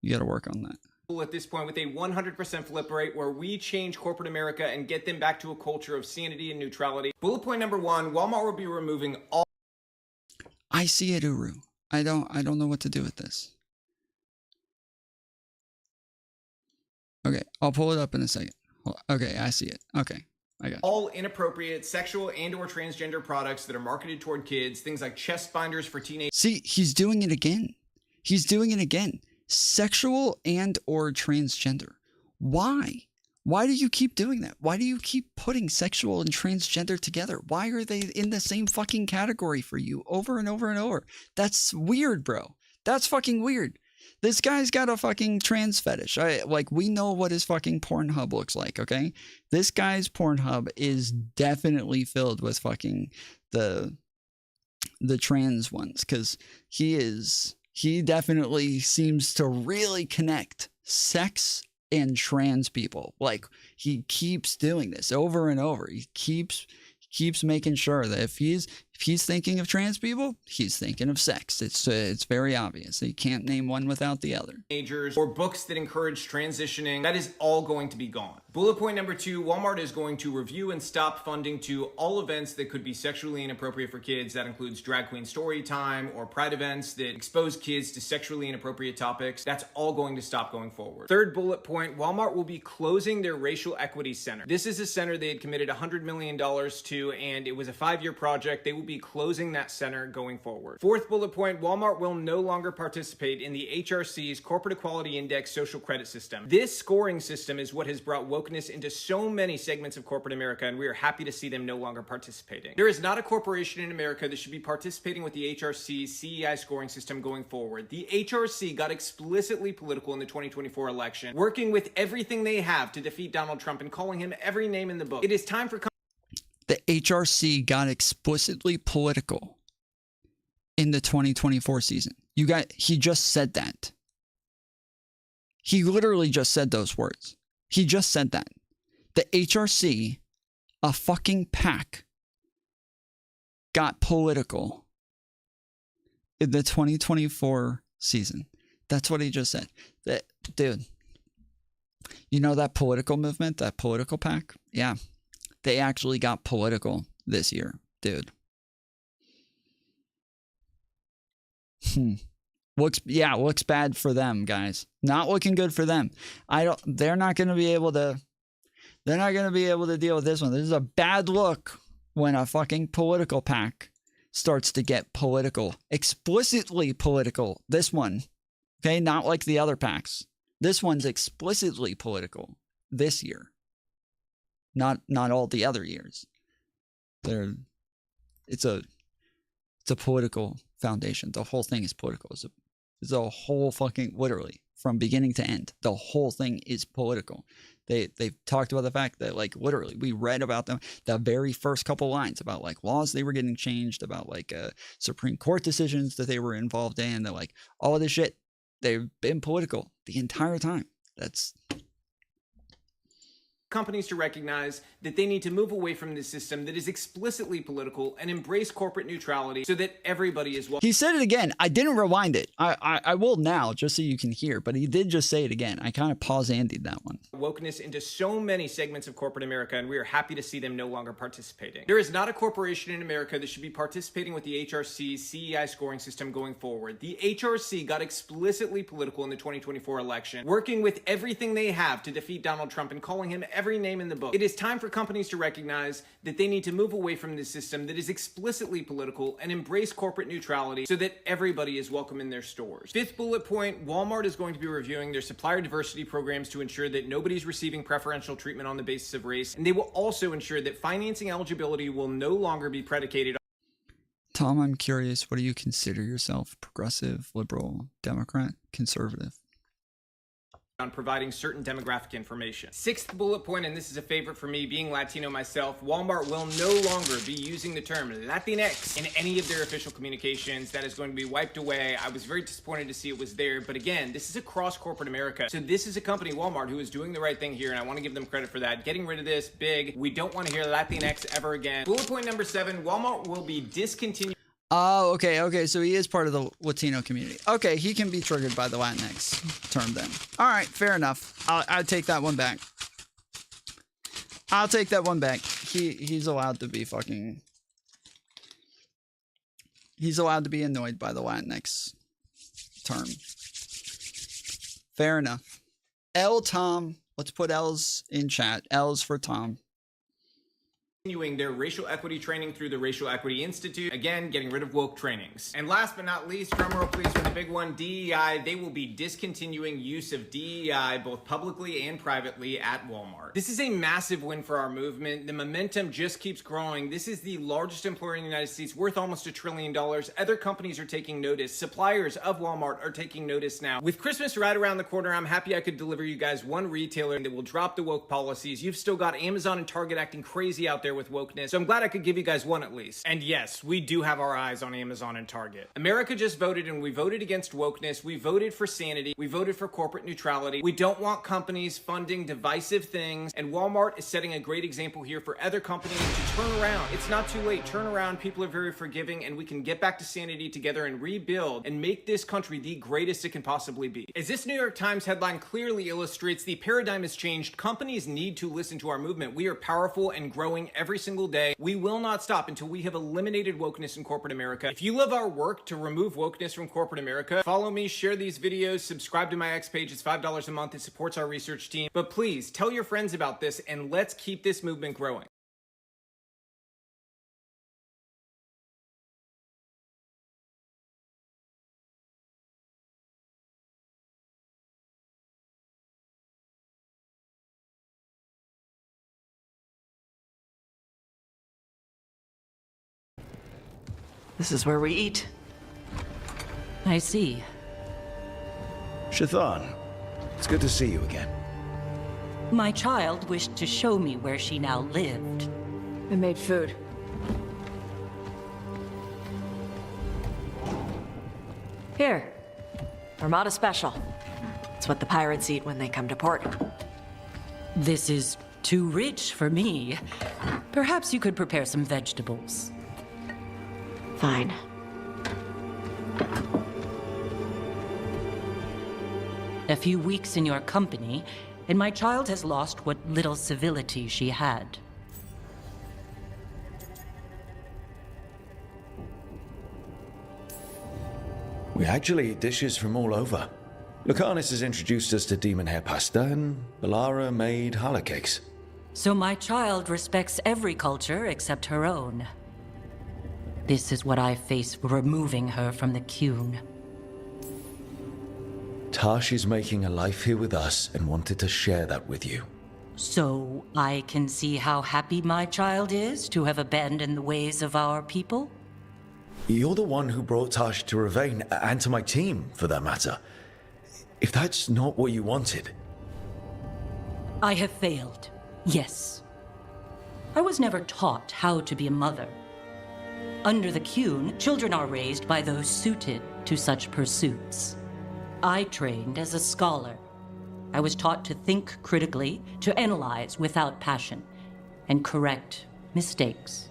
You got to work on that. At this point with a 100% flip rate where we change corporate America and get them back to a culture of sanity and neutrality. Bullet point number 1, Walmart will be removing all... I see it, Uru. I don't know what to do with this. Okay, I'll pull it up in a second. Okay, I see it. Okay, I got it. All inappropriate sexual and or transgender products that are marketed toward kids, things like chest binders for teenagers. See, he's doing it again. He's doing it again. Sexual and or transgender. Why? Why do you keep doing that? Why do you keep putting sexual and transgender together? Why are they in the same fucking category for you over and over and over? That's weird, bro. That's fucking weird. This guy's got a fucking trans fetish. Like, we know what his fucking Pornhub looks like, okay? This guy's Pornhub is definitely filled with fucking the trans ones, because he definitely seems to really connect sex and trans people. Like, he keeps doing this over and over. He keeps making sure that if he's thinking of trans people, he's thinking of sex. It's very obvious. You can't name one without the other. Teenagers or books that encourage transitioning, that is all going to be gone. Bullet point number 2, Walmart is going to review and stop funding to all events that could be sexually inappropriate for kids. That includes drag queen story time or pride events that expose kids to sexually inappropriate topics. That's all going to stop going forward. Third bullet point, Walmart will be closing their racial equity center. This is a center they had committed $100 million to, and it was a 5-year project. They will be be closing that center going forward. Fourth bullet point, Walmart will no longer participate in the HRC's Corporate Equality Index social credit system. This scoring system is what has brought wokeness into so many segments of corporate America, and we are happy to see them no longer participating. There is not a corporation in America that should be participating with the HRC's CEI scoring system going forward. The HRC got explicitly political in the 2024 election, working with everything they have to defeat Donald Trump and calling him every name in the book. It is time for The HRC got explicitly political in the 2024 season. He just said that. He literally just said those words. He just said that. The HRC, a fucking pack, got political in the 2024 season. That's what he just said. Dude, you know that political movement, that political pack? Yeah. They actually got political this year, dude. Looks bad for them, guys. Not looking good for them. They're not going to be able to deal with this one. This is a bad look when a fucking political pack starts to get political, explicitly political. This one, okay, not like the other packs. This one's explicitly political this year. Not all the other years. It's a political foundation. The whole thing is political. It's a whole fucking, literally, from beginning to end, the whole thing is political. They've talked about the fact that, like, literally, we read about them, the very first couple lines about, like, laws they were getting changed, about, like, Supreme Court decisions that they were involved in, that, like, all of this shit, they've been political the entire time. That's... companies to recognize that they need to move away from this system that is explicitly political and embrace corporate neutrality so that everybody is He said it again. I didn't rewind it. I will now, just so you can hear, but he did just say it again. I kind of pause-andied that one. Wokeness into so many segments of corporate America, and we are happy to see them no longer participating. There is not a corporation in America that should be participating with the HRC's CEI scoring system going forward. The HRC got explicitly political in the 2024 election, working with everything they have to defeat Donald Trump and calling him every name in the book. It is time for companies to recognize that they need to move away from this system that is explicitly political and embrace corporate neutrality so that everybody is welcome in their stores. Fifth bullet point, Walmart is going to be reviewing their supplier diversity programs to ensure that nobody's receiving preferential treatment on the basis of race, and they will also ensure that financing eligibility will no longer be predicated on... Tom, I'm curious, what do you consider yourself? Progressive, liberal, Democrat, conservative? On providing certain demographic information. Sixth bullet point, and this is a favorite for me, being Latino myself, Walmart will no longer be using the term Latinx in any of their official communications. That is going to be wiped away. I was very disappointed to see it was there, but again, this is across corporate America. So this is a company, Walmart, who is doing the right thing here, and I want to give them credit for that. Getting rid of this, big. We don't want to hear Latinx ever again. Bullet point number 7, Walmart will be discontinuing... Oh, okay. So he is part of the Latino community. Okay, he can be triggered by the Latinx term then. All right, fair enough. I'll take that one back. I'll take that one back. He's allowed to be fucking... He's allowed to be annoyed by the Latinx term. Fair enough. L Tom. Let's put L's in chat. L's for Tom. Continuing their racial equity training through the Racial Equity Institute. Again, getting rid of woke trainings. And last but not least, drumroll please for the big one, DEI. They will be discontinuing use of DEI both publicly and privately at Walmart. This is a massive win for our movement. The momentum just keeps growing. This is the largest employer in the United States, worth almost $1 trillion. Other companies are taking notice. Suppliers of Walmart are taking notice now. With Christmas right around the corner, I'm happy I could deliver you guys one retailer that will drop the woke policies. You've still got Amazon and Target acting crazy out there with wokeness, so I'm glad I could give you guys one at least. And yes, we do have our eyes on Amazon and Target. America just voted, and we voted against wokeness. We voted for sanity. We voted for corporate neutrality. We don't want companies funding divisive things, and Walmart is setting a great example here for other companies to turn around. It's not too late. Turn around. People are very forgiving, and we can get back to sanity together and rebuild and make this country the greatest it can possibly be. As this New York Times headline clearly illustrates, the paradigm has changed. Companies need to listen to our movement. We are powerful and growing every single day. We will not stop until we have eliminated wokeness in corporate America. If you love our work to remove wokeness from corporate America, follow me, share these videos, subscribe to my X page. It's $5 a month. It supports our research team. But please tell your friends about this, and let's keep this movement growing. This is where we eat. I see. Shathan, it's good to see you again. My child wished to show me where she now lived. I made food. Here. Armada Special. It's what the pirates eat when they come to port. This is too rich for me. Perhaps you could prepare some vegetables. Fine. A few weeks in your company, and my child has lost what little civility she had. We actually eat dishes from all over. Lucanus has introduced us to demon hair pasta, and Balara made challah cakes. So my child respects every culture except her own. This is what I face for removing her from the Qun. Tash is making a life here with us and wanted to share that with you. So I can see how happy my child is to have abandoned the ways of our people? You're the one who brought Tash to Ravane, and to my team, for that matter. If that's not what you wanted... I have failed, yes. I was never taught how to be a mother. Under the Qun, children are raised by those suited to such pursuits. I trained as a scholar. I was taught to think critically, to analyze without passion, and correct mistakes.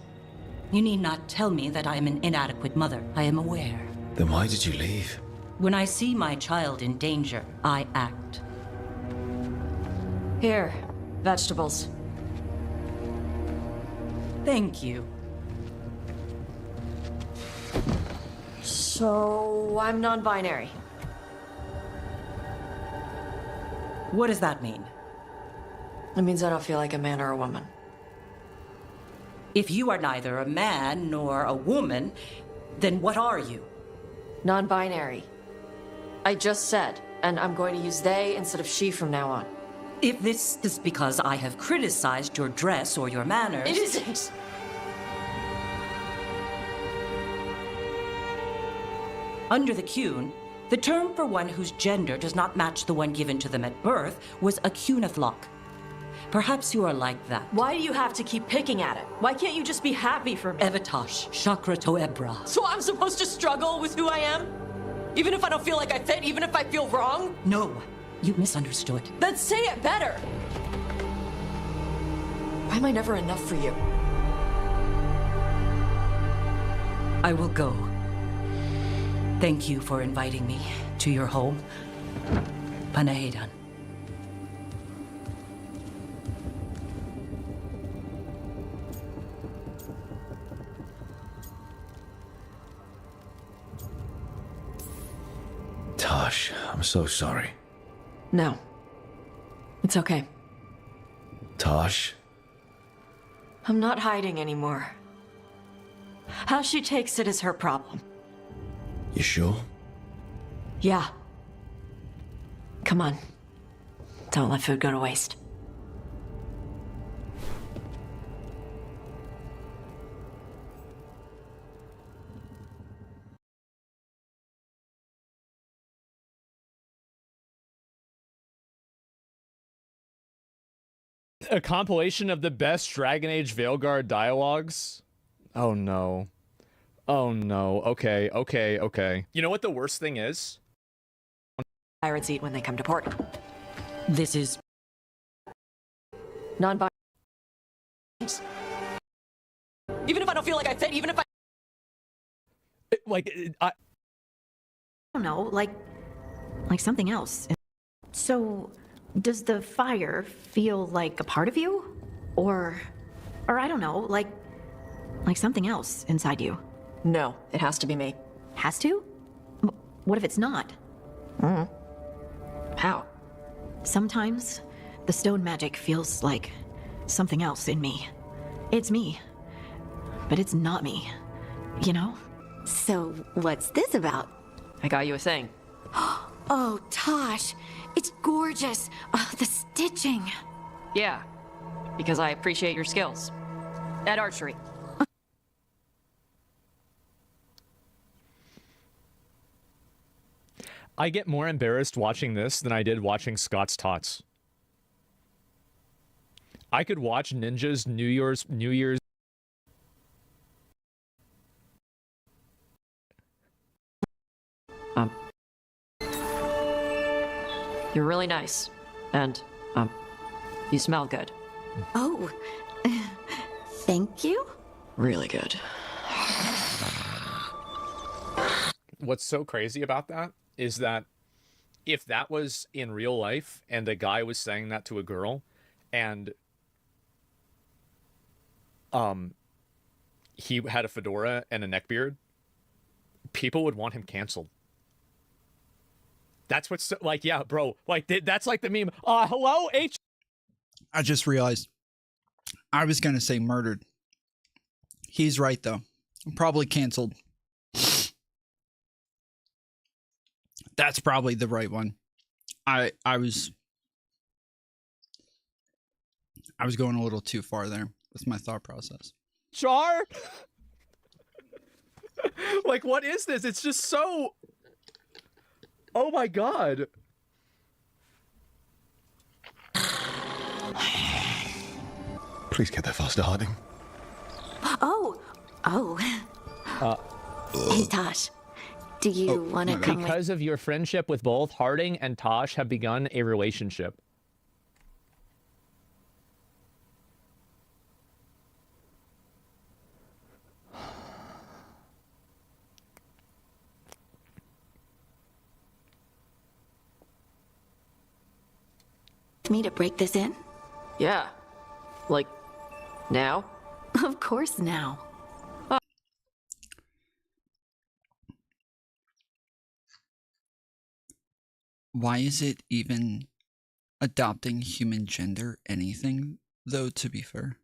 You need not tell me that I am an inadequate mother. I am aware. Then why did you leave? When I see my child in danger, I act. Here, vegetables. Thank you. So, I'm non-binary. What does that mean? It means I don't feel like a man or a woman. If you are neither a man nor a woman, then what are you? Non-binary. I just said, and I'm going to use they instead of she from now on. If this is because I have criticized your dress or your manners... It isn't! Under the Qun, the term for one whose gender does not match the one given to them at birth was a Qunathlok. Perhaps you are like that. Why do you have to keep picking at it? Why can't you just be happy for me? Evatash, Chakra Toebra. So I'm supposed to struggle with who I am? Even if I don't feel like I fit, even if I feel wrong? No, you misunderstood. Then say it better! Why am I never enough for you? I will go. Thank you for inviting me to your home. Panahedan. Tash, I'm so sorry. No. It's okay. Tash? I'm not hiding anymore. How she takes it is her problem. You sure? Yeah. Come on. Don't let food go to waste. A compilation of the best Dragon Age Veilguard dialogues? Oh no. Oh no. Okay, okay, okay. You know what the worst thing is? Pirates eat when they come to port. This is... Non-binary. Even if I don't feel like I fit, even if I... I don't know, like something else. So, does the fire feel like a part of you? Or I don't know, like something else inside you? No, it has to be me. Has to? What if it's not? How? Sometimes the stone magic feels like something else in me. It's me, but it's not me, you know? So, what's this about? I got you a thing. Oh, Tosh, it's gorgeous. Oh, the stitching. Yeah, because I appreciate your skills. At archery. I get more embarrassed watching this than I did watching Scott's Tots. I could watch Ninja's New Year's. You're really nice. And, you smell good. Oh, thank you. Really good. What's so crazy about that is that if that was in real life and a guy was saying that to a girl and he had a fedora and a neckbeard, people would want him canceled. That's what's so, like, yeah, bro, like that's like the meme. Hello, H. I just realized I was going to say murdered. He's right, though. Probably canceled. That's probably the right one. I was going a little too far there with my thought process. Char? Like, what is this? It's just so... Oh my god. Please get there faster, Harding. Oh. Hey, Tosh. Do you want to come Because of your friendship with both, Harding and Tosh have begun a relationship. me to break this in? Yeah. Like, now? Of course now. Why is it even adopting human gender anything, though, to be fair?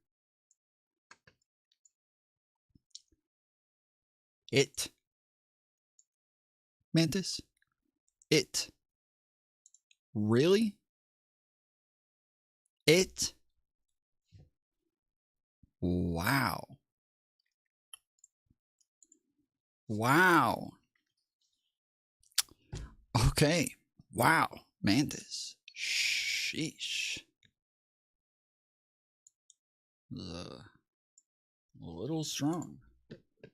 It. Mantis? It. Really? It? Wow. Wow. Okay. Wow. Mantis. Sheesh. A little strong.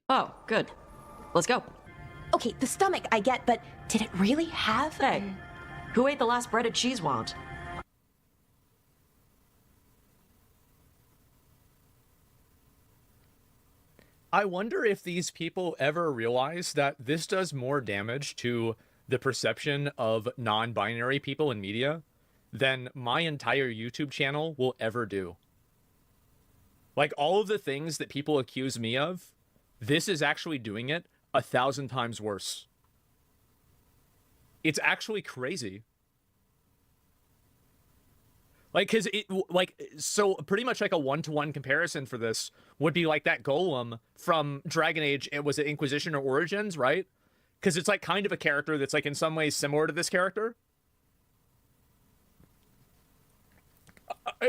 Oh, good. Let's go. Okay, the stomach I get, but did it really have... Hey, who ate the last breaded cheese wand? I wonder if these people ever realize that this does more damage to the perception of non-binary people in media than my entire YouTube channel will ever do. Like, all of the things that people accuse me of, this is actually doing it 1,000 times worse. It's actually crazy. Like, cause it, like, so pretty much like a one-to-one comparison for this would be like that golem from Dragon Age. It was it Inquisition or Origins, right? Because it's like kind of a character that's like in some ways similar to this character.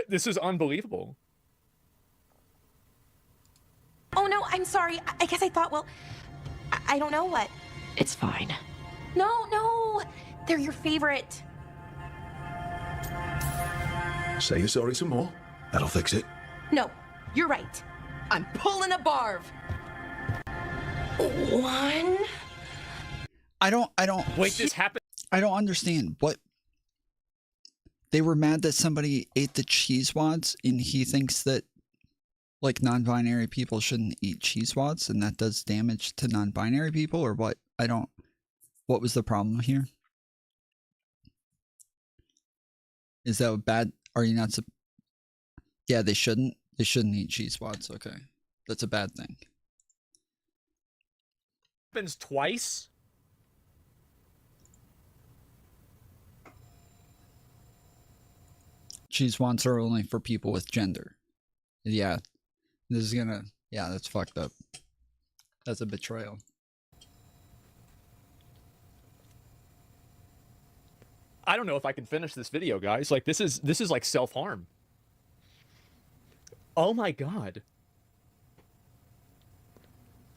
This is unbelievable. Oh no, I'm sorry. I guess I thought, well, I don't know what. It's fine. No, they're your favorite. Say you're sorry some more. That'll fix it. No, you're right. I'm pulling a barv. One. I don't. Wait, this happened. I don't understand what. They were mad that somebody ate the cheese wads, and he thinks that, like, non-binary people shouldn't eat cheese wads, and that does damage to non-binary people, or what? I don't. What was the problem here? Is that bad? Are you not? Yeah, they shouldn't. They shouldn't eat cheese wads. Okay, that's a bad thing. Happens twice. Cheese wads are only for people with gender. Yeah, this is gonna. Yeah, that's fucked up. That's a betrayal. I don't know if I can finish this video, guys. Like, this is like self-harm. Oh my god.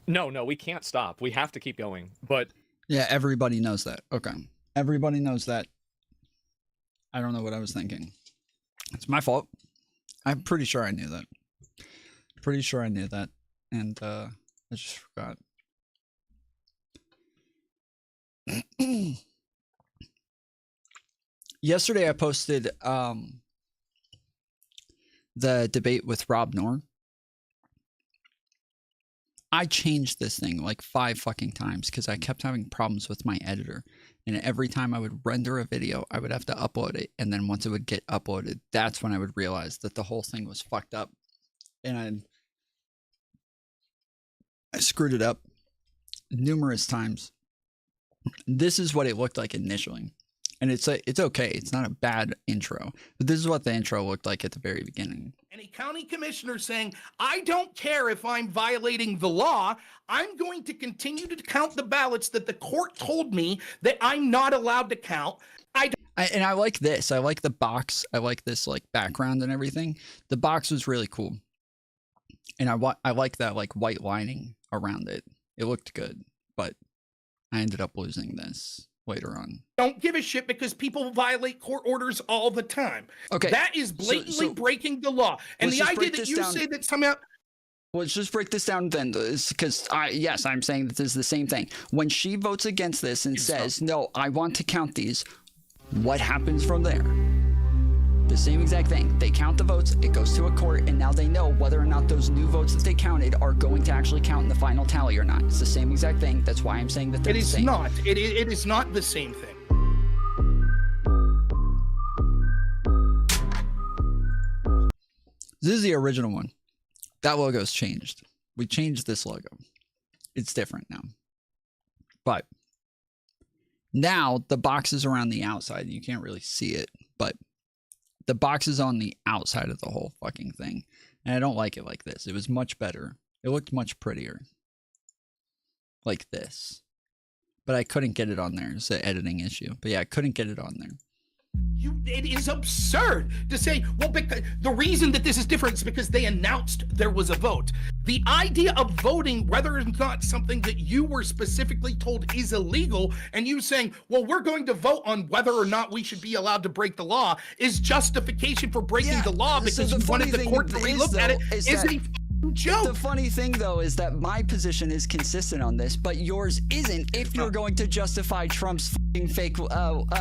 No, we can't stop. We have to keep going. But yeah, everybody knows that. Okay. Everybody knows that. I don't know what I was thinking. It's my fault. I'm pretty sure I knew that. Pretty sure I knew that. And I just forgot. Yesterday I posted the debate with Rob Noor. I changed this thing like 5 fucking times because I kept having problems with my editor. And every time I would render a video, I would have to upload it. And then once it would get uploaded, that's when I would realize that the whole thing was fucked up. And I screwed it up numerous times. This is what it looked like initially. And it's okay. It's not a bad intro. But this is what the intro looked like at the very beginning. And a county commissioner saying, I don't care if I'm violating the law. I'm going to continue to count the ballots that the court told me that I'm not allowed to count. And I like this. I like the box. I like this like background and everything. The box was really cool. And I like that like white lining around it. It looked good. But I ended up losing this later on. Don't give a shit because people violate court orders all the time. Okay. That is blatantly breaking the law. And the idea that you say that somehow... Let's just break this down then, because yes, I'm saying that this is the same thing. When she votes against this and says, no, I want to count these, what happens from there? The same exact thing. They count the votes, it goes to a court, and now they know whether or not those new votes that they counted are going to actually count in the final tally or not. It's the same exact thing. That's why I'm saying that they're the same. It is not the same thing. This is the original one. That logo's changed. We changed this logo. It's different now. But now the box is around the outside. You can't really see it, but the box is on the outside of the whole fucking thing. And I don't like it like this. It was much better. It looked much prettier. Like this. But I couldn't get it on there. It's an editing issue. But yeah, I couldn't get it on there. It is absurd to say, well, because the reason that this is different is because they announced there was a vote. The idea of voting, whether it's not something that you were specifically told is illegal, and you saying, well, we're going to vote on whether or not we should be allowed to break the law, is justification for breaking the law because you wanted the court to relook at it is a joke. The funny thing, though, is that my position is consistent on this, but yours isn't. If you're going to justify Trump's fucking fake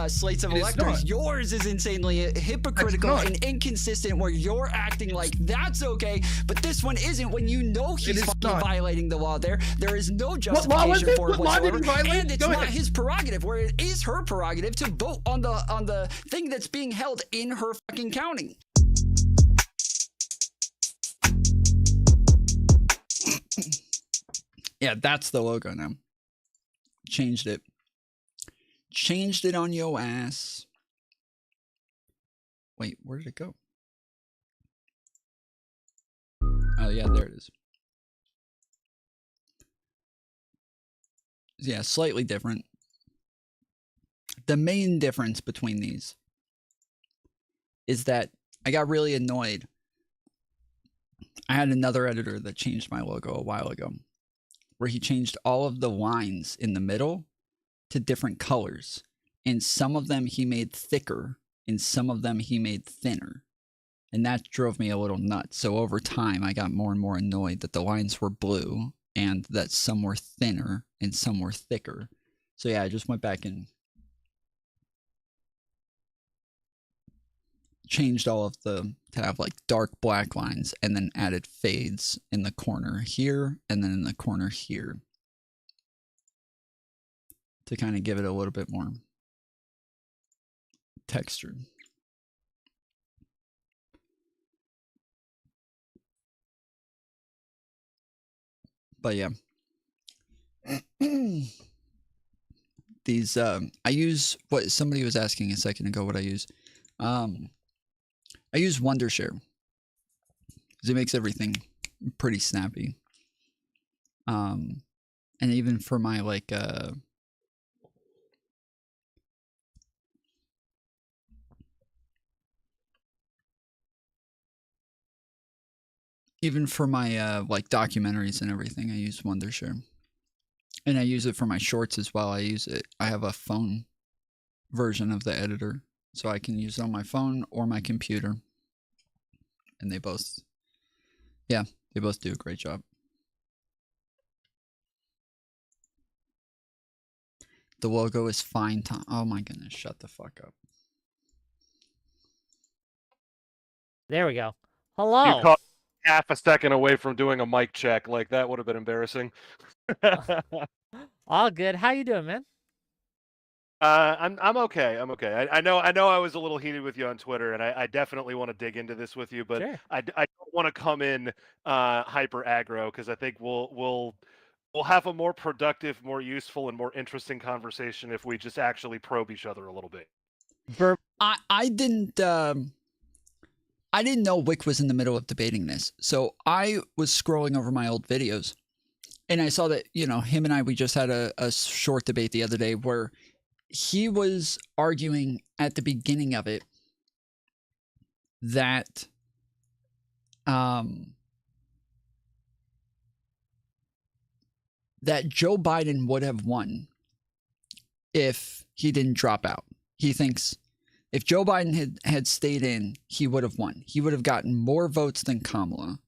slates of electors, yours is insanely hypocritical and inconsistent, where you're acting like that's okay, but this one isn't when you know he's fucking violating the law there. There is no justification for it whatsoever, and it's not his prerogative, where it is her prerogative to vote on the thing that's being held in her fucking county. Yeah, that's the logo now. Changed it. Changed it on yo ass. Wait, where did it go? Oh, yeah, there it is. Yeah, slightly different. The main difference between these is that I got really annoyed. I had another editor that changed my logo a while ago, where he changed all of the lines in the middle to different colors. And some of them he made thicker, and some of them he made thinner. And that drove me a little nuts. So over time, I got more and more annoyed that the lines were blue, and that some were thinner, and some were thicker. So yeah, I just went back and changed all of the to have like dark black lines, and then added fades in the corner here and then in the corner here to kind of give it a little bit more texture. But yeah. These I use what somebody was asking a second ago what I use. I use Wondershare because it makes everything pretty snappy. And even for my like even for my like documentaries and everything, I use Wondershare. And I use it for my shorts as well. I have a phone version of the editor, so I can use it on my phone or my computer. And they both do a great job. The logo is fine. Oh my goodness, shut the fuck up. There we go. Hello. You caught half a second away from doing a mic check. Like, that would have been embarrassing. All good. How you doing, man? I'm okay. I'm okay. I know I was a little heated with you on Twitter, and I definitely want to dig into this with you, but Sure. I don't want to come in hyper aggro, because I think we'll have a more productive, more useful, and more interesting conversation if we just actually probe each other a little bit. I didn't know Wick was in the middle of debating this, so I was scrolling over my old videos, and I saw that, you know, him and we just had a short debate the other day where he was arguing at the beginning of it that that Joe Biden would have won if he didn't drop out. He thinks if Joe Biden had stayed in, he would have won. He would have gotten more votes than Kamala.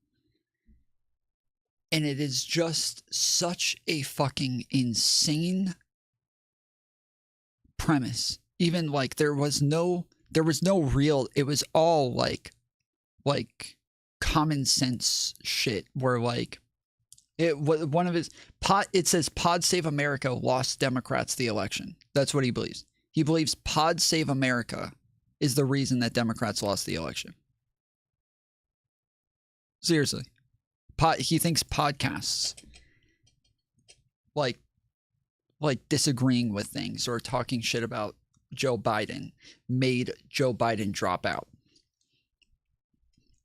And it is just such a fucking insane premise. Even like there was no real, it was all like common sense shit where like it was one of his it says Pod Save America lost Democrats the election. That's what he believes. He believes Pod Save America is the reason that Democrats lost the election. Seriously. He thinks podcasts like disagreeing with things or talking shit about Joe Biden made Joe Biden drop out.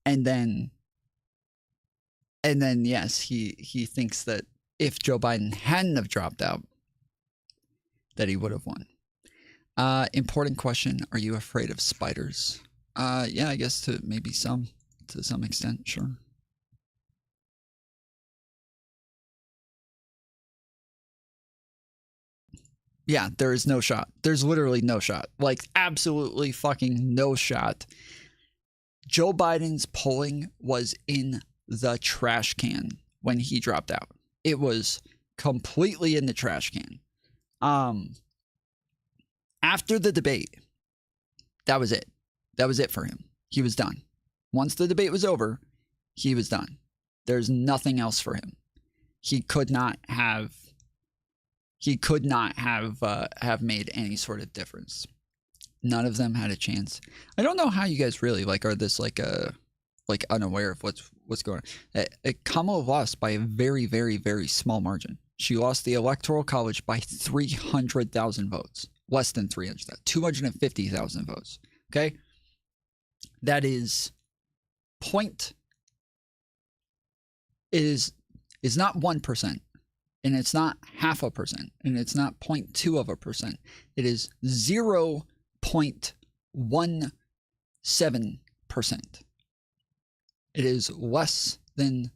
And then yes, he thinks that if Joe Biden hadn't have dropped out, that he would have won. Important question. Are you afraid of spiders? Yeah, I guess to some extent, sure. Yeah, there is no shot. There's literally no shot. Like, absolutely fucking no shot. Joe Biden's polling was in the trash can when he dropped out. It was completely in the trash can. After the debate, that was it. That was it for him. He was done. Once the debate was over, he was done. There's nothing else for him. He could not have made any sort of difference. None of them had a chance. I don't know how you guys really are this unaware of what's going on. Kamala lost by a very, very, very small margin. She lost the Electoral College by 300,000 votes. Less than 300,000. 250,000 votes. Okay? That is is not 1%. And it's not 0.5%, and it's not 0.2%. It is 0.17%. It is less than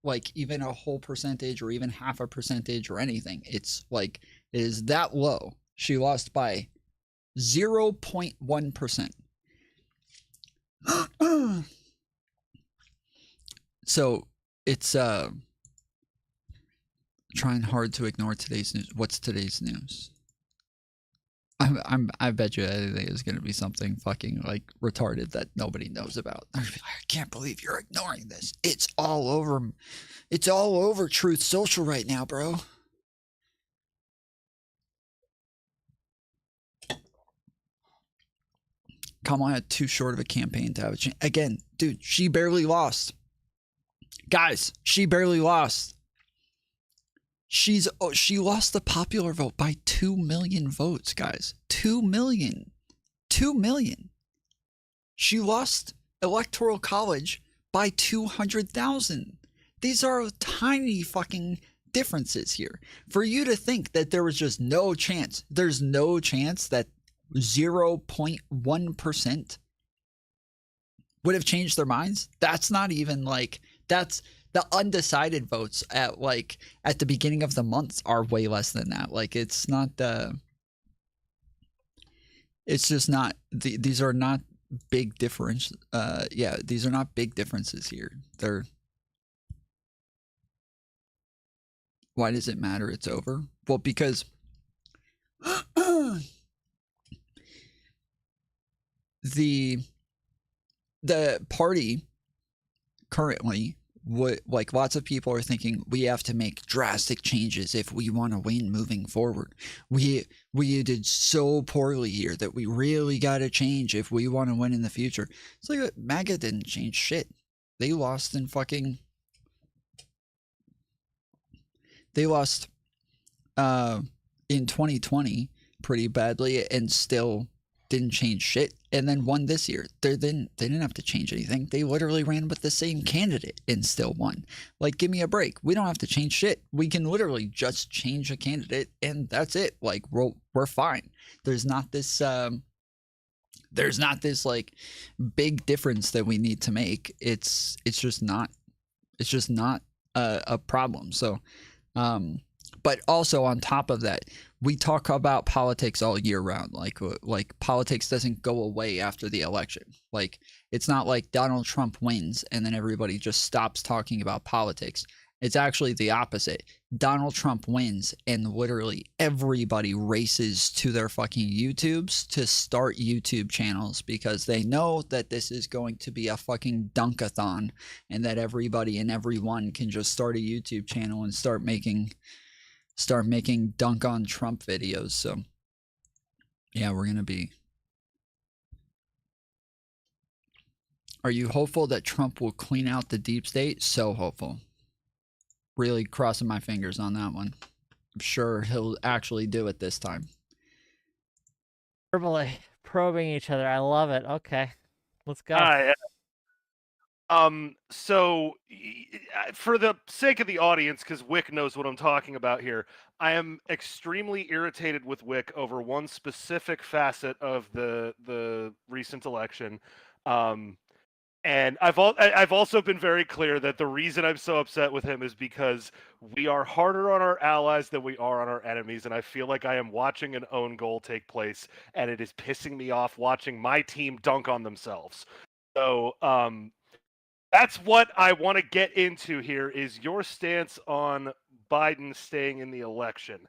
like even a whole percentage or even 0.5% or anything. It's like it is that low. She lost by 0.1%. So it's trying hard to ignore today's news. What's today's news? I bet you anything is going to be something fucking retarded that nobody knows about. I can't believe you're ignoring this. It's all over Truth Social right now, bro. Kamala had too short of a campaign to have a chance. Again, dude, she barely lost. Guys, she barely lost. She lost the popular vote by 2 million votes, guys. 2 million. 2 million. She lost Electoral College by 200,000. These are tiny fucking differences here. For you to think that there was just no chance, there's no chance that 0.1% would have changed their minds. That's not even that's the undecided votes at the beginning of the month are way less than that. It's not It's just not. These are not big difference. Yeah, these are not big differences here. They're. Why does it matter? It's over. Well, because the party currently, like lots of people are thinking, we have to make drastic changes if we want to win moving forward. We did so poorly here that we really got to change if we want to win in the future. It's like MAGA didn't change shit. They lost in 2020 pretty badly and still didn't change shit, and then won this year. They didn't have to change anything. They literally ran with the same candidate and still won. Like, give me a break. We don't have to change shit. We can literally just change a candidate and that's it. Like, we're fine. There's not this like big difference that we need to make. It's just not a problem. So but also on top of that, we talk about politics all year round. Like politics doesn't go away after the election. Like, it's not like Donald Trump wins and then everybody just stops talking about politics. It's actually the opposite. Donald Trump wins and literally everybody races to their fucking YouTubes to start YouTube channels because they know that this is going to be a fucking dunkathon and that everybody and everyone can just start a YouTube channel and start making dunk on Trump videos. So yeah, we're gonna be. Are you hopeful that Trump will clean out the deep state? So hopeful. Really crossing my fingers on that one. I'm sure he'll actually do it this time. Verbally probing each other. I love it. Okay, let's go. So for the sake of the audience, because Wick knows what I'm talking about here, I am extremely irritated with Wick over one specific facet of the recent election. And I've also been very clear that the reason I'm so upset with him is because we are harder on our allies than we are on our enemies, and I feel like I am watching an own goal take place, and it is pissing me off watching my team dunk on themselves. So that's what I want to get into here, is your stance on Biden staying in the election.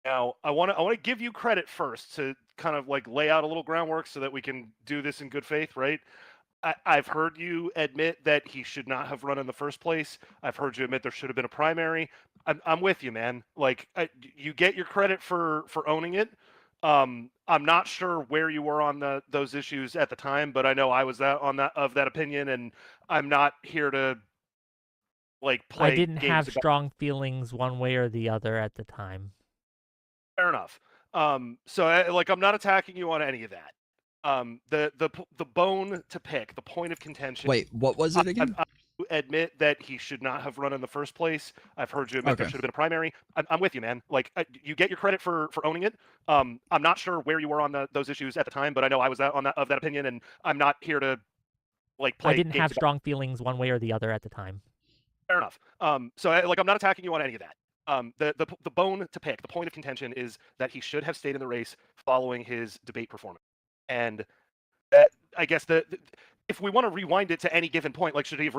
Now, I want to give you credit first to kind of like lay out a little groundwork so that we can do this in good faith, right? I've heard you admit that he should not have run in the first place. I've heard you admit there should have been a primary. I'm with you, man. Like, you get your credit for owning it. I'm not sure where you were on those issues at the time, but I know I was of that opinion, and I'm not here to like play. I didn't games have about... strong feelings one way or the other at the time. Fair enough. So I'm not attacking you on any of that. The bone to pick, the point of contention. Wait, what was it again? I admit that he should not have run in the first place. I've heard you admit there should have been a primary. I'm with you, man. Like, you get your credit for owning it. I'm not sure where you were on those issues at the time, but I know I was of that opinion, and I'm not here to like play. I didn't have strong feelings one way or the other at the time. Fair enough. So I'm not attacking you on any of that. The bone to pick, the point of contention is that he should have stayed in the race following his debate performance. And I guess if we want to rewind it to any given point, like, should he have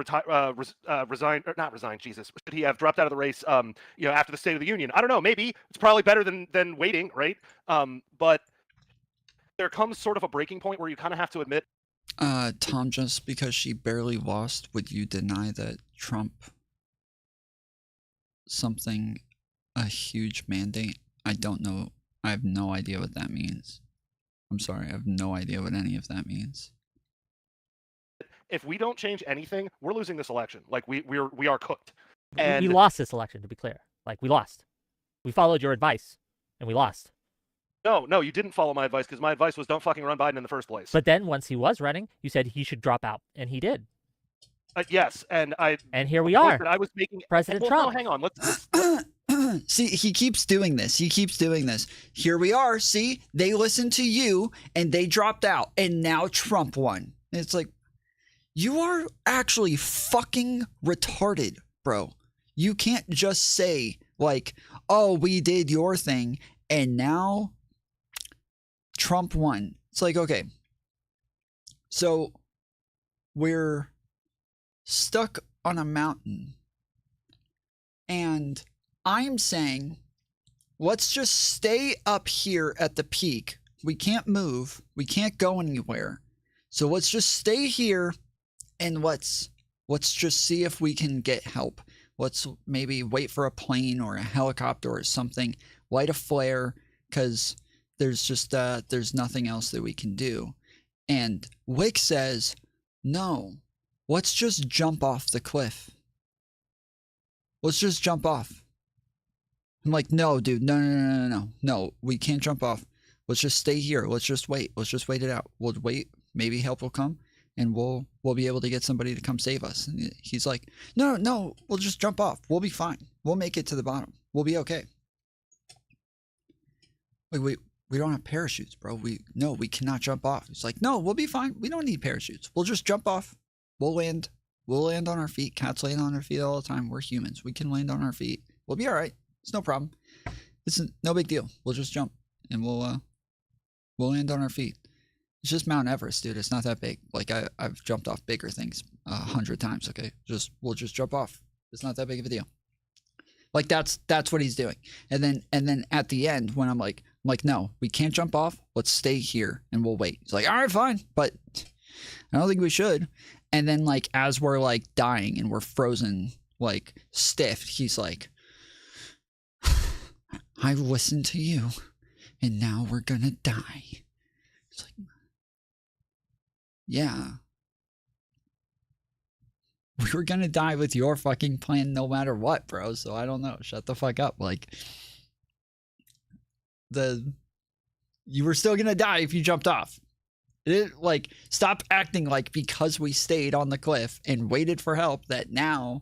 resigned or not resigned? Jesus, should he have dropped out of the race? After the State of the Union, I don't know. Maybe it's probably better than waiting, right? But there comes sort of a breaking point where you kind of have to admit. Tom, just because she barely lost, would you deny that Trump a huge mandate? I don't know. I have no idea what that means. I'm sorry, I have no idea what any of that means. If we don't change anything, we're losing this election. Like, we are cooked. And we lost this election, to be clear. Like, we lost. We followed your advice, and we lost. No, you didn't follow my advice, because my advice was don't fucking run Biden in the first place. But then, once he was running, you said he should drop out, and he did. Yes, and here we are. I was making President Trump. No, hang on. Let's See, he keeps doing this. Here we are. See, they listened to you and they dropped out, and now Trump won. And it's like, you are actually fucking retarded, bro. You can't just say like, oh, we did your thing and now Trump won. It's like, okay, so we're stuck on a mountain, and I'm saying, let's just stay up here at the peak. We can't move. We can't go anywhere. So let's just stay here, and let's just see if we can get help. Let's maybe wait for a plane or a helicopter or something, light a flare, because there's just there's nothing else that we can do. And Wick says, no, let's just jump off the cliff. Let's just jump off. I'm like, no, dude, no, we can't jump off. Let's just stay here. Let's just wait. Let's just wait it out. We'll wait. Maybe help will come, and we'll be able to get somebody to come save us. And he's like, no, we'll just jump off. We'll be fine. We'll make it to the bottom. We'll be okay. Wait, we don't have parachutes, bro. We cannot jump off. It's like, no, we'll be fine. We don't need parachutes. We'll just jump off. We'll land. We'll land on our feet. Cats land on their feet all the time. We're humans. We can land on our feet. We'll be all right. It's no problem. It's no big deal. We'll just jump, and we'll land on our feet. It's just Mount Everest, dude. It's not that big. Like I've jumped off bigger things 100 times. Okay, we'll just jump off. It's not that big of a deal. Like that's what he's doing. And then at the end, when I'm like, no, we can't jump off. Let's stay here and we'll wait. He's like, all right, fine, but I don't think we should. And then like as we're like dying and we're frozen like stiff, he's like, I listened to you, and now we're gonna die. It's like, yeah. We were gonna die with your fucking plan no matter what, bro. So I don't know. Shut the fuck up. Like, you were still gonna die if you jumped off. Like, stop acting like because we stayed on the cliff and waited for help that now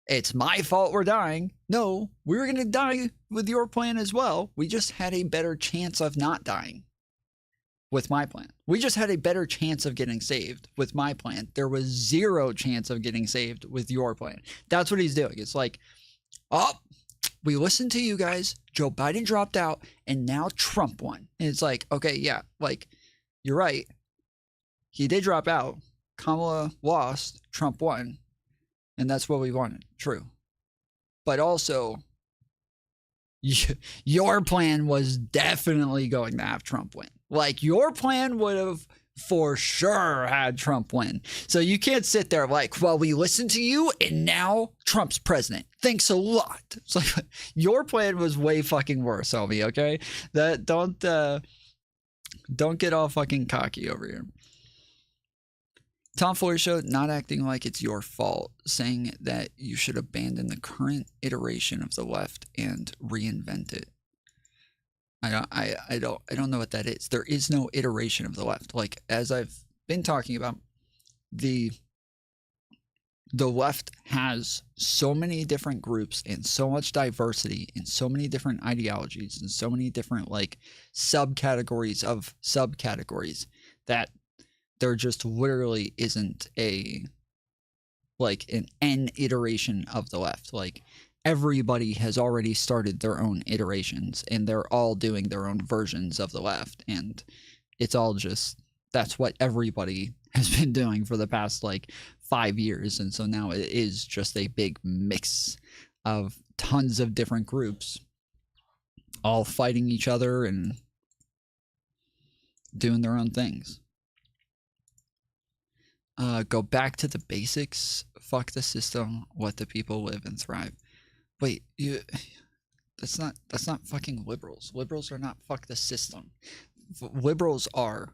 it's my fault we're dying. No, we were gonna die with your plan as well. We just had a better chance of not dying with my plan. We just had a better chance of getting saved with my plan. There was zero chance of getting saved with your plan. That's what he's doing. It's like, oh, we listened to you guys. Joe Biden dropped out, and now Trump won. And it's like, okay, yeah, like, you're right. He did drop out. Kamala lost. Trump won. And that's what we wanted. True. But also, your plan was definitely going to have Trump win. Like, your plan would have for sure had Trump win. So you can't sit there like, well, we listened to you and now Trump's president. Thanks a lot. It's like, your plan was way fucking worse, homie, okay? Don't get all fucking cocky over here. Tom Foolery Show, not acting like it's your fault, saying that you should abandon the current iteration of the left and reinvent it. I don't know what that is. There is no iteration of the left. Like, as I've been talking about, the left has so many different groups and so much diversity and so many different ideologies and so many different like subcategories of subcategories that there just literally isn't an iteration of the left. Like, everybody has already started their own iterations and they're all doing their own versions of the left, and it's all just, that's what everybody has been doing for the past like 5 years. And so now it is just a big mix of tons of different groups all fighting each other and doing their own things. Go back to the basics. Fuck the system. Let the people live and thrive. Wait, that's not fucking liberals. Liberals are not fuck the system. Liberals are,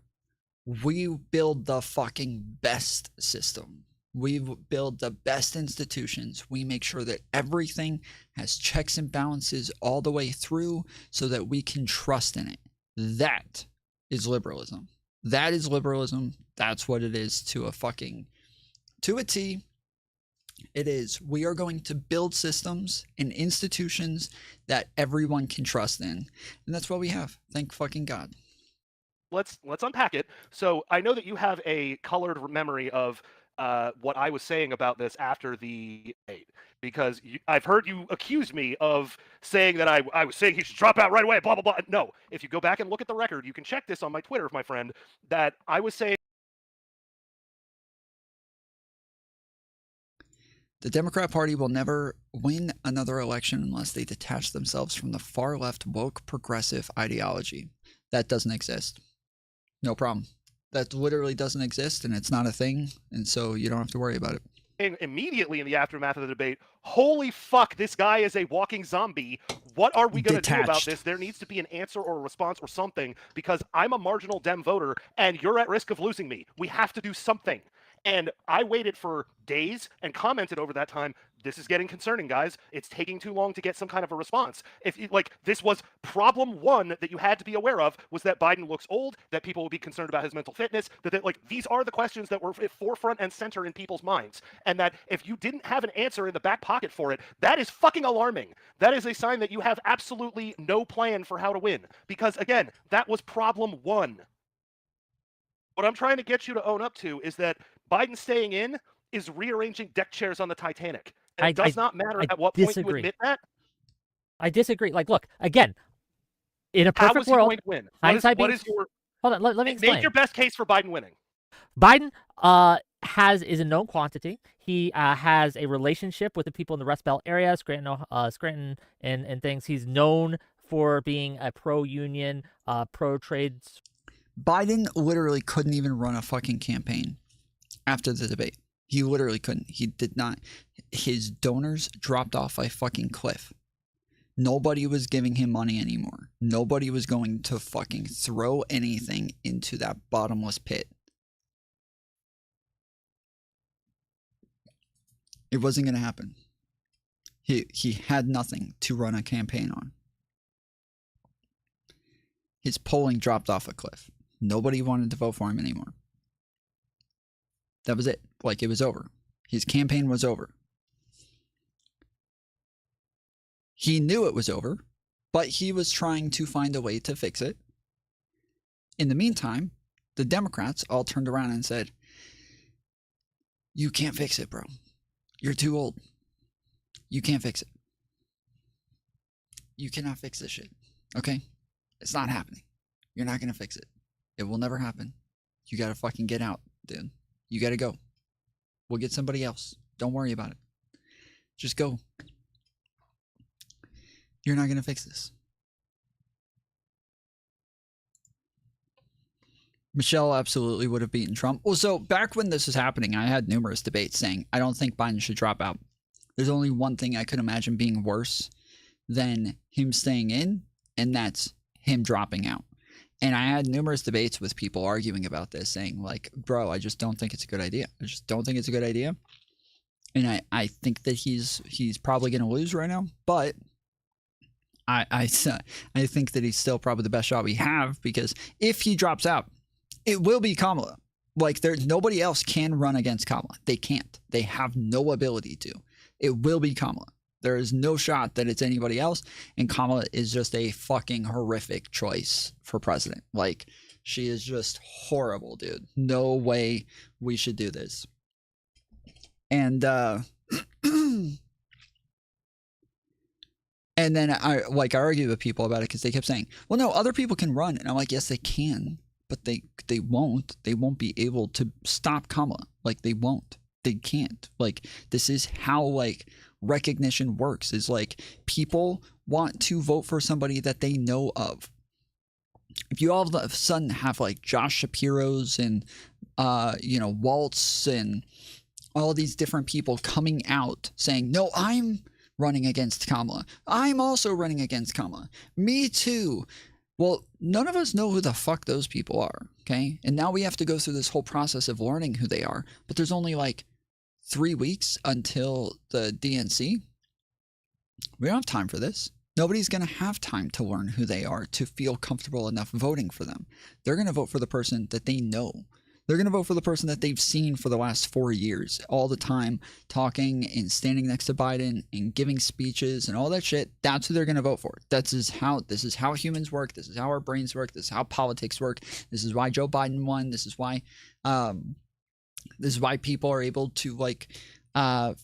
we build the fucking best system. We build the best institutions. We make sure that everything has checks and balances all the way through so that we can trust in it. That is liberalism. That is liberalism. That's what it is to a T. It is, we are going to build systems and institutions that everyone can trust in. And that's what we have. Thank fucking God. Let's unpack it. So I know that you have a colored memory of what I was saying about this after the debate, because I've heard you accuse me of saying that I was saying he should drop out right away, blah, blah, blah. No, if you go back and look at the record, you can check this on my Twitter, my friend, that I was saying. The Democrat Party will never win another election unless they detach themselves from the far left woke progressive ideology. That doesn't exist. No problem. That literally doesn't exist, and it's not a thing, and so you don't have to worry about it. Immediately in the aftermath of the debate, holy fuck, this guy is a walking zombie. What are we going to do about this? There needs to be an answer or a response or something, because I'm a marginal Dem voter, and you're at risk of losing me. We have to do something. And I waited for days and commented over that time, this is getting concerning, guys. It's taking too long to get some kind of a response. This was problem one that you had to be aware of, was that Biden looks old, that people will be concerned about his mental fitness, these are the questions that were forefront and center in people's minds. And that if you didn't have an answer in the back pocket for it, that is fucking alarming. That is a sign that you have absolutely no plan for how to win. Because again, that was problem one. What I'm trying to get you to own up to is that Biden staying in is rearranging deck chairs on the Titanic. And it does not matter at what point you admit that. I disagree. Like, look, again, in a perfect world, world, win? Hold on, let me explain. Make your best case for Biden winning. Biden is a known quantity. He has a relationship with the people in the Rust Belt area, Scranton and things. He's known for being a pro-union, pro-trade. Biden literally couldn't even run a fucking campaign after the debate. He literally couldn't. He did not. His donors dropped off a fucking cliff. Nobody was giving him money anymore. Nobody was going to fucking throw anything into that bottomless pit. It wasn't going to happen. He had nothing to run a campaign on. His polling dropped off a cliff. Nobody wanted to vote for him anymore. That was it. Like, it was over. His campaign was over. He knew it was over, but he was trying to find a way to fix it. In the meantime, the Democrats all turned around and said, you can't fix it, bro. You're too old. You can't fix it. You cannot fix this shit. Okay? It's not happening. You're not going to fix it. It will never happen. You got to fucking get out, dude. You got to go. We'll get somebody else. Don't worry about it. Just go. You're not going to fix this. Michelle absolutely would have beaten Trump. Well, so back when this was happening, I had numerous debates saying, I don't think Biden should drop out. There's only one thing I could imagine being worse than him staying in, and that's him dropping out. And I had numerous debates with people arguing about this, saying like, bro, I just don't think it's a good idea. I just don't think it's a good idea. And I think that he's probably going to lose right now, but I think that he's still probably the best shot we have, because if he drops out, it will be Kamala. Like, there's nobody else can run against Kamala. They can't. They have no ability to. It will be Kamala. There is no shot that it's anybody else, and Kamala is just a fucking horrific choice for president. Like, she is just horrible, dude. No way we should do this. And and then I argued with people about it because they kept saying, well, no, other people can run. And I'm like, yes, they can, but they won't. They won't be able to stop Kamala. Like, they won't. They can't. Like, this is how, like, recognition works, is like, people want to vote for somebody that they know of. If you all of a sudden have like Josh Shapiro's and Waltz and all these different people coming out saying, no, I'm running against Kamala, I'm also running against Kamala, me too. Well, none of us know who the fuck those people are, okay? And now we have to go through this whole process of learning who they are, but there's only like 3 weeks until the DNC. We don't have time for this. Nobody's going to have time to learn who they are to feel comfortable enough voting for them. They're going to vote for the person that they know. They're going to vote for the person that they've seen for the last 4 years, all the time, talking and standing next to Biden and giving speeches and all that shit. That's who they're going to vote for. This is how humans work. This is how our brains work. This is how politics work. This is why Joe Biden won. This is why This is why people are able to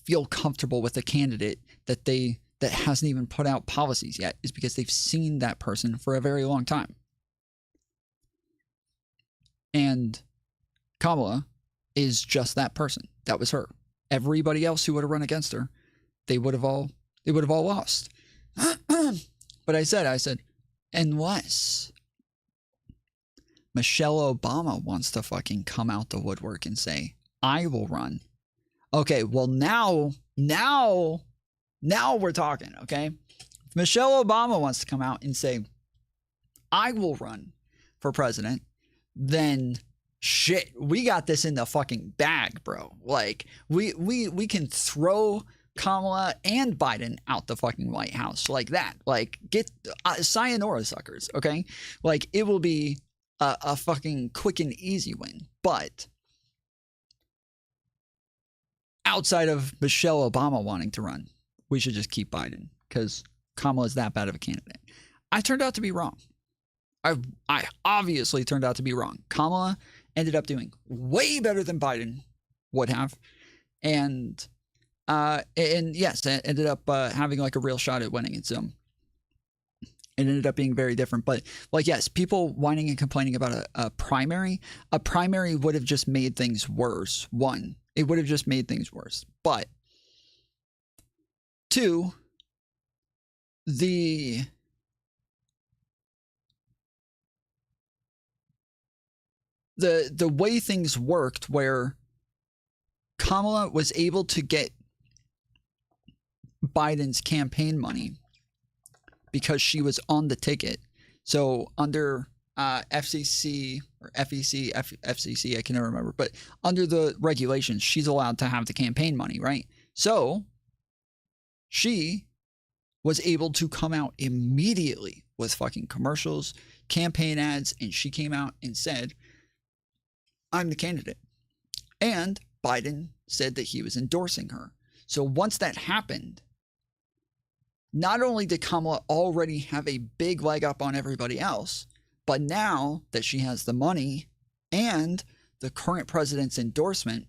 feel comfortable with a candidate that hasn't even put out policies yet, is because they've seen that person for a very long time. And Kamala is just that person. That was her. Everybody else who would have run against her, they would have all lost. But I said, unless Michelle Obama wants to fucking come out the woodwork and say, I will run. Okay, well now we're talking, okay? If Michelle Obama wants to come out and say, I will run for president, then shit, we got this in the fucking bag, bro. Like, we can throw Kamala and Biden out the fucking White House like that. Like, get sayonara, suckers, okay? Like, it will be a fucking quick and easy win. But outside of Michelle Obama wanting to run, we should just keep Biden because Kamala is that bad of a candidate. I turned out to be wrong. I obviously turned out to be wrong. Kamala ended up doing way better than Biden would have. And yes, it ended up having like a real shot at winning it. So it ended up being very different. But like, yes, people whining and complaining about a primary would have just made things worse. One, it would have just made things worse. But two, the way things worked, where Kamala was able to get Biden's campaign money because she was on the ticket. So under FCC or FCC, I can never remember, but under the regulations, she's allowed to have the campaign money, right? So she was able to come out immediately with fucking commercials, campaign ads, and she came out and said, I'm the candidate. And Biden said that he was endorsing her. So once that happened, not only did Kamala already have a big leg up on everybody else, but now that she has the money and the current president's endorsement,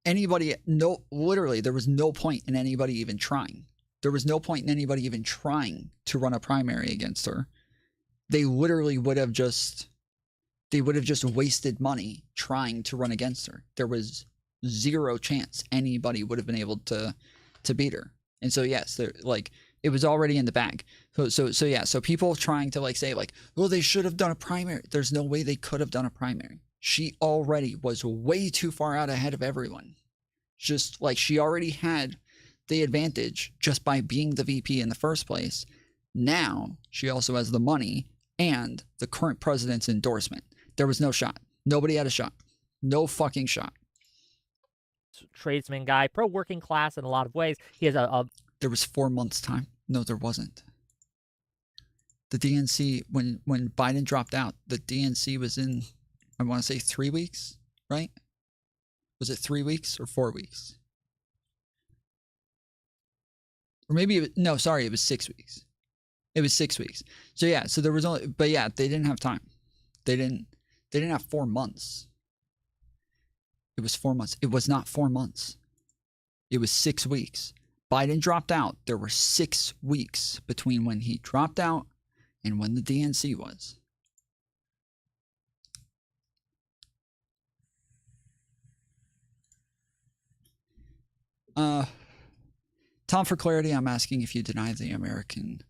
literally, there was no point in anybody even trying. There was no point in anybody even trying to run a primary against her. They literally would have just wasted money trying to run against her. There was zero chance anybody would have been able to beat her. And so yes, it was already in the bag. So people trying to say well, they should have done a primary. There's no way they could have done a primary. She already was way too far out ahead of everyone. Just like she already had the advantage just by being the VP in the first place. Now she also has the money and the current president's endorsement. There was no shot. Nobody had a shot. No fucking shot. Tradesman guy, pro working class in a lot of ways. He has There was 4 months time. No, there wasn't. The DNC, when Biden dropped out, the DNC was in, I want to say 3 weeks, right? Was it 3 weeks or 4 weeks? Or maybe, it was 6 weeks. It was 6 weeks. So yeah, so there was only, but yeah, they didn't have time. They didn't have 4 months. It was 4 months. It was not 4 months. It was 6 weeks. Biden dropped out. There were 6 weeks between when he dropped out and when the DNC was. Tom, for clarity, I'm asking if you deny the American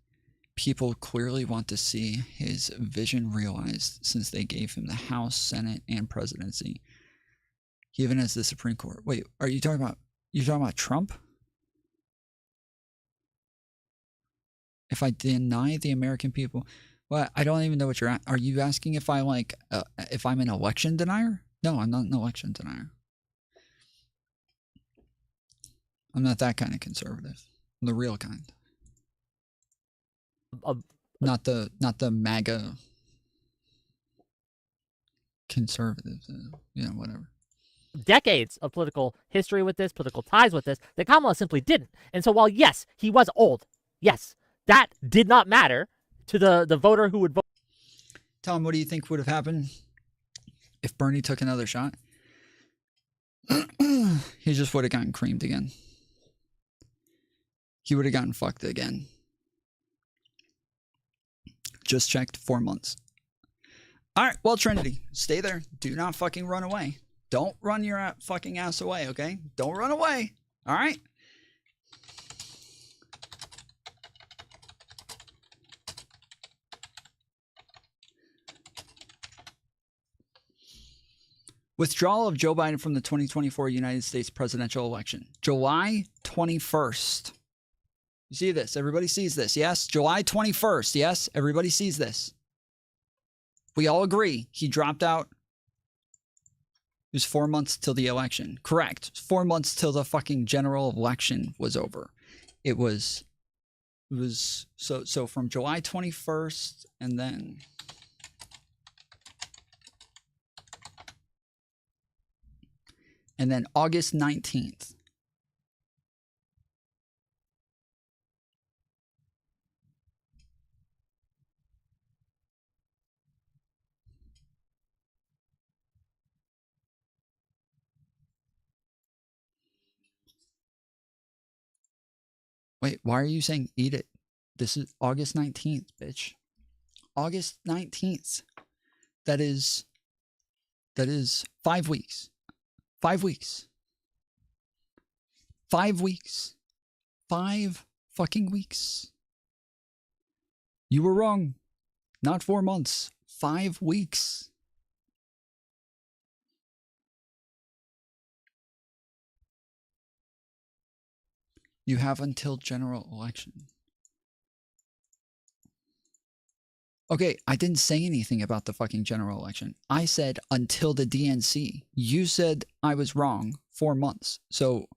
people clearly want to see his vision realized since they gave him the House, Senate, and presidency, even as the Supreme Court. Wait, are you talking about Trump? If I deny the American people, well, I don't even know what are you asking if if I'm an election denier? No, I'm not an election denier. I'm not that kind of conservative. I'm the real kind. Not the MAGA conservatives, whatever. Decades of political history with this, political ties with this, that Kamala simply didn't. And so while, yes, he was old, yes, that did not matter to the voter who would vote. Tom, what do you think would have happened if Bernie took another shot? He just would have gotten creamed again. He would have gotten fucked again. Just checked 4 months. All right, well, Trinity, stay there. Do not fucking run away. Don't run your fucking ass away, okay? Don't run away. All right? Withdrawal of Joe Biden from the 2024 United States presidential election. July 21st. You see this? Everybody sees this, yes? July 21st, yes? Everybody sees this. We all agree he dropped out. It was 4 months till the election. Correct. 4 months till the fucking general election was over. It was so from July 21st and then August 19th. Wait, why are you saying eat it? This is August 19th, bitch. August 19th. That is 5 weeks. 5 weeks. 5 weeks. 5 fucking weeks. You were wrong. Not 4 months. 5 weeks. You have until general election. Okay, I didn't say anything about the fucking general election. I said until the DNC. You said I was wrong 4 months. So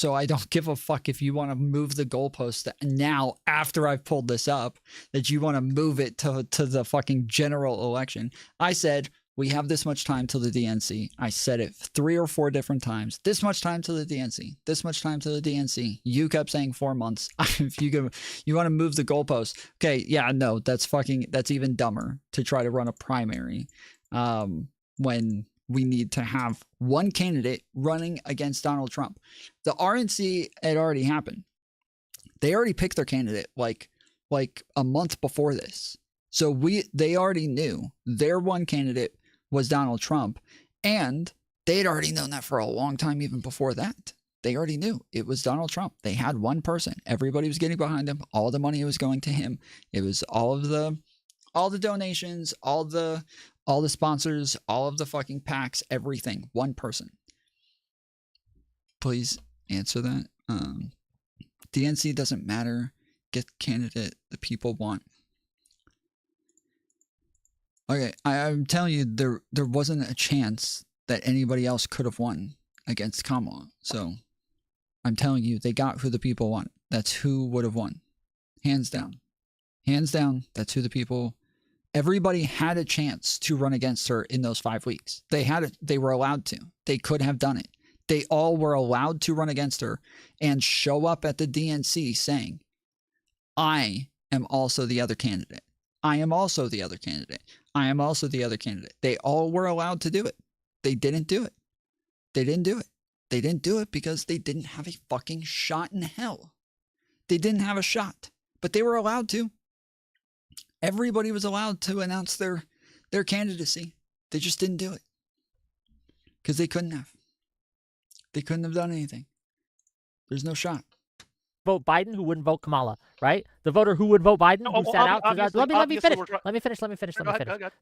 I don't give a fuck if you want to move the goalpost now after I've pulled this up, that you want to move it to the fucking general election. I said we have this much time till the DNC. I said it 3 or 4 different times. This much time till the DNC. This much time till the DNC. You kept saying 4 months. If you want to move the goalpost. Okay, yeah, no, that's even dumber to try to run a primary when we need to have one candidate running against Donald Trump. The RNC had already happened. They already picked their candidate like a month before this. So they already knew their one candidate was Donald Trump, and they had already known that for a long time even before that. They already knew it was Donald Trump. They had one person. Everybody was getting behind him. All the money was going to him. It was all the donations, all the sponsors, all of the fucking PACs, everything. One person. Please answer that. DNC doesn't matter. Get the candidate the people want. Okay, I'm telling you, there wasn't a chance that anybody else could have won against Kamala. So I'm telling you, they got who the people want. That's who would have won. Hands down. Hands down, that's who the people... Everybody had a chance to run against her in those 5 weeks. They were allowed to. They could have done it. They all were allowed to run against her and show up at the DNC saying, I am also the other candidate. I am also the other candidate. I am also the other candidate. They all were allowed to do it. They didn't do it. They didn't do it. They didn't do it because they didn't have a fucking shot in hell. They didn't have a shot, but they were allowed to. Everybody was allowed to announce their candidacy. They just didn't do it because they couldn't have. They couldn't have done anything. There's no shot. Vote Biden, who wouldn't vote Kamala, right? The voter who would vote Biden, who sat out. Let me finish.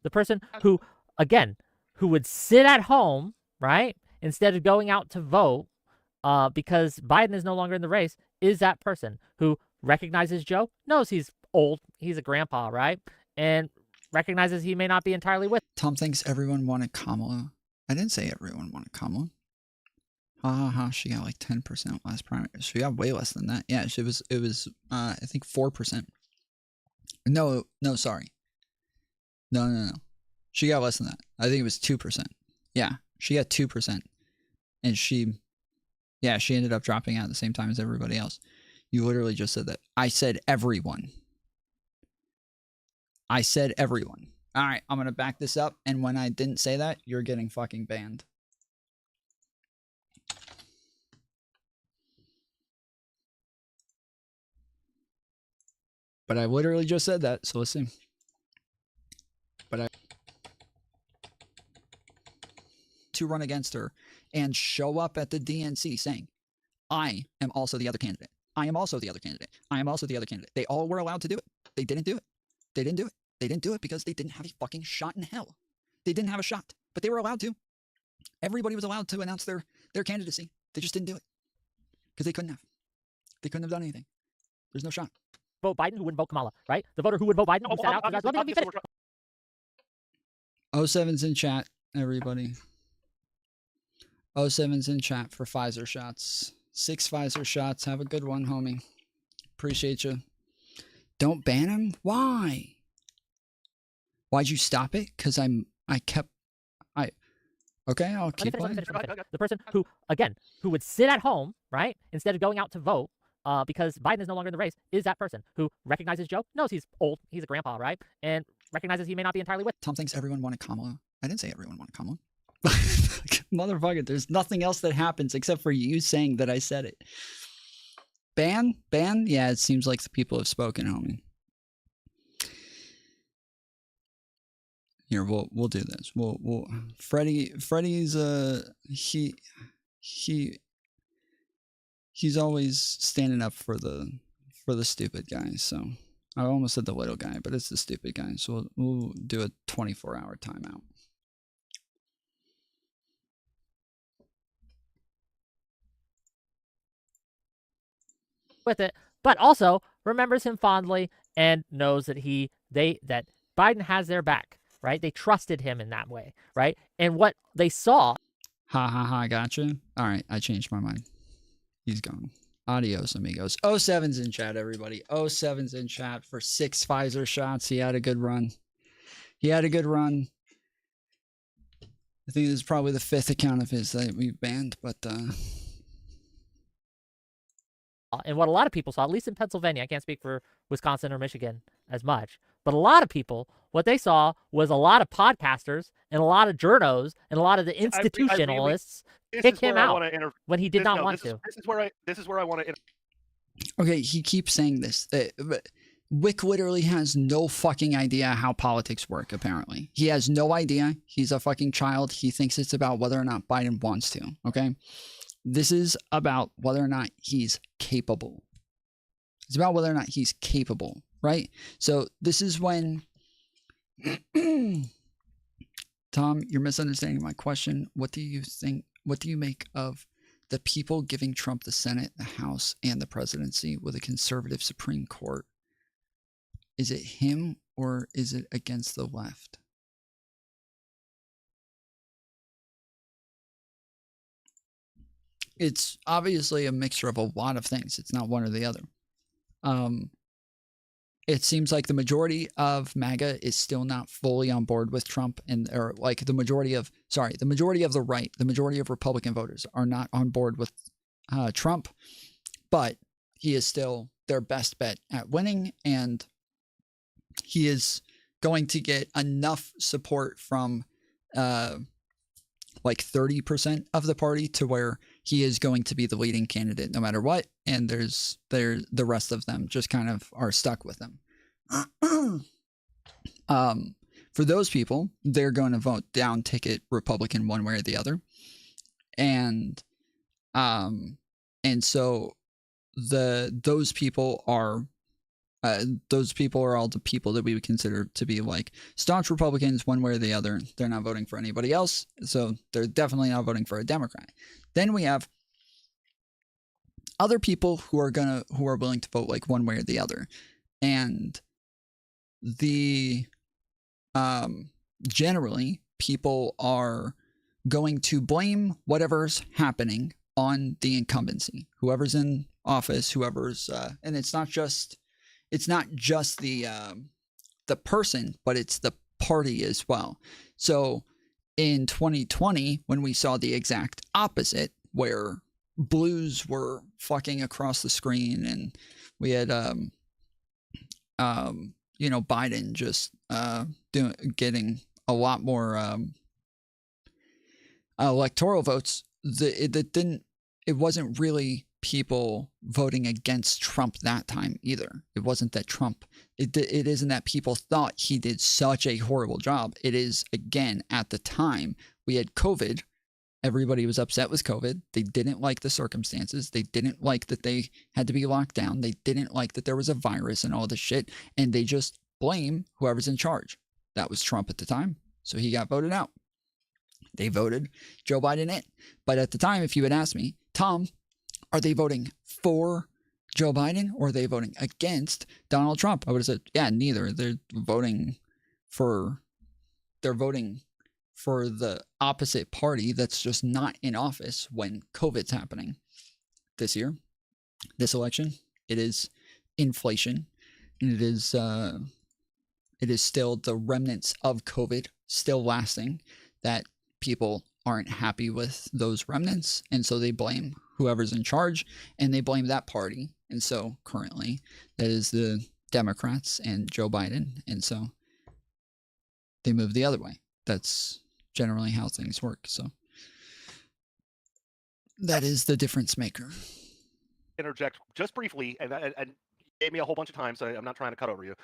The person who, again, who would sit at home, right, instead of going out to vote, because Biden is no longer in the race, is that person who recognizes Joe, knows he's old, he's a grandpa, right, and recognizes he may not be entirely with. Tom thinks everyone wanted Kamala. I didn't say everyone wanted Kamala. Ha ha ha, she got like 10% last primary. She got way less than that. Yeah, it was I think 4%. No, sorry. No. She got less than that. I think it was 2%. Yeah, she got 2%. And she ended up dropping out at the same time as everybody else. You literally just said that. I said everyone. I said everyone. All right, I'm going to back this up. And when I didn't say that, you're getting fucking banned. But I literally just said that, so let's see. But I to run against her and show up at the DNC saying, I am also the other candidate. I am also the other candidate. I am also the other candidate. They all were allowed to do it. They didn't do it. They didn't do it. They didn't do it because they didn't have a fucking shot in hell. They didn't have a shot, but they were allowed to. Everybody was allowed to announce their candidacy. They just didn't do it because they couldn't have. They couldn't have done anything. There's no shot. Vote Biden, who wouldn't vote Kamala, right? The voter who would vote Biden, who sat out. Let me finish. 07's in chat, everybody. 07's in chat for Pfizer shots. 6 Pfizer shots. Have a good one, homie. Appreciate you. Don't ban him? Why? Why'd you stop it? Because okay, I'll keep playing. The person who, again, who would sit at home, right, instead of going out to vote, because Biden is no longer in the race, is that person who recognizes Joe, knows he's old, he's a grandpa, right, and recognizes he may not be entirely with. Tom thinks everyone wanted Kamala. I didn't say everyone wanted Kamala. Motherfucker, there's nothing else that happens except for you saying that I said it. Ban? Yeah, it seems like the people have spoken, homie. Here, we'll do this. We'll Freddie's he's always standing up for the stupid guy. So I almost said the little guy, but it's the stupid guy. So we'll do a 24-hour timeout. With it, but also remembers him fondly and knows that that Biden has their back, right? They trusted him in that way, right? And what they saw. Gotcha. All right, I changed my mind. He's gone. Adios, amigos. 07's in chat, everybody. 07's in chat for 6 Pfizer shots. He had a good run. I think this is probably the 5th account of his that we banned, but and what a lot of people saw, at least in Pennsylvania, I can't speak for Wisconsin or Michigan as much, but a lot of people, what they saw was a lot of podcasters and a lot of journos and a lot of the institutionalists kick him out when he did not want to. This is where I want to. Okay, he keeps saying this. Wick literally has no fucking idea how politics work, apparently. He has no idea. He's a fucking child. He thinks it's about whether or not Biden wants to, okay? This is about whether or not he's capable. It's about whether or not he's capable, right? So this is when... Tom, you're misunderstanding my question. What do you think? What do you make of the people giving Trump the Senate, the House, and the presidency with a conservative Supreme Court? Is it him or is it against the left? It's obviously a mixture of a lot of things. It's not one or the other. It seems like the majority of MAGA is still not fully on board with Trump, or like the majority of the right, the majority of Republican voters are not on board with Trump, but he is still their best bet at winning, and he is going to get enough support from like 30% of the party to where he is going to be the leading candidate no matter what, and the rest of them just kind of are stuck with him. For those people, they're going to vote down ticket Republican one way or the other, and so those people are all the people that we would consider to be like staunch Republicans one way or the other. They're not voting for anybody else, so they're definitely not voting for a Democrat. Then we have other people who are willing to vote like one way or the other, and generally people are going to blame whatever's happening on the incumbency, whoever's in office, and it's not just the person, but it's the party as well. So in 2020, when we saw the exact opposite, where blues were fucking across the screen, and we had Biden just getting a lot more electoral votes, it wasn't really people voting against Trump that time either. It wasn't that Trump, it isn't that people thought he did such a horrible job. It is, again, at the time we had COVID. Everybody was upset with COVID. They didn't like the circumstances. They didn't like that they had to be locked down. They didn't like that there was a virus and all this shit. And they just blame whoever's in charge. That was Trump at the time. So he got voted out. They voted Joe Biden in. But at the time, if you had asked me, Tom, are they voting for Joe Biden or are they voting against Donald Trump? I would have said, yeah, neither. They're voting for the opposite party that's just not in office when COVID's happening. This year, this election, it is inflation, and it is still the remnants of COVID still lasting, that people aren't happy with those remnants, and so they blame whoever's in charge, and they blame that party. And so currently, that is the Democrats and Joe Biden, and so they move the other way. That's generally how things work. So that is the difference maker. Interject just briefly, and gave me a whole bunch of times, so I'm not trying to cut over you.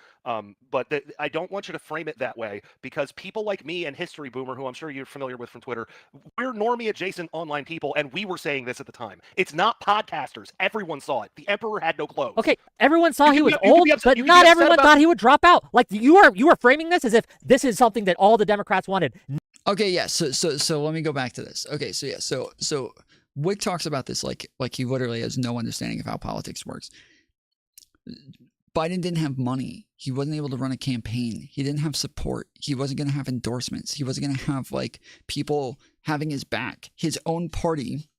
But I don't want you to frame it that way, because people like me and History Boomer, who I'm sure you're familiar with from Twitter, we're normie adjacent online people, and we were saying this at the time. It's not podcasters. Everyone saw it. The Emperor had no clothes. Okay, everyone saw he was old, but not everyone thought he would drop out. Like, you are framing this as if this is something that all the Democrats wanted. Okay, yeah. So let me go back to this. Okay, so yeah, so Wick talks about this like he literally has no understanding of how politics works. Biden didn't have money. He wasn't able to run a campaign. He didn't have support. He wasn't going to have endorsements. He wasn't going to have like people having his back. His own party,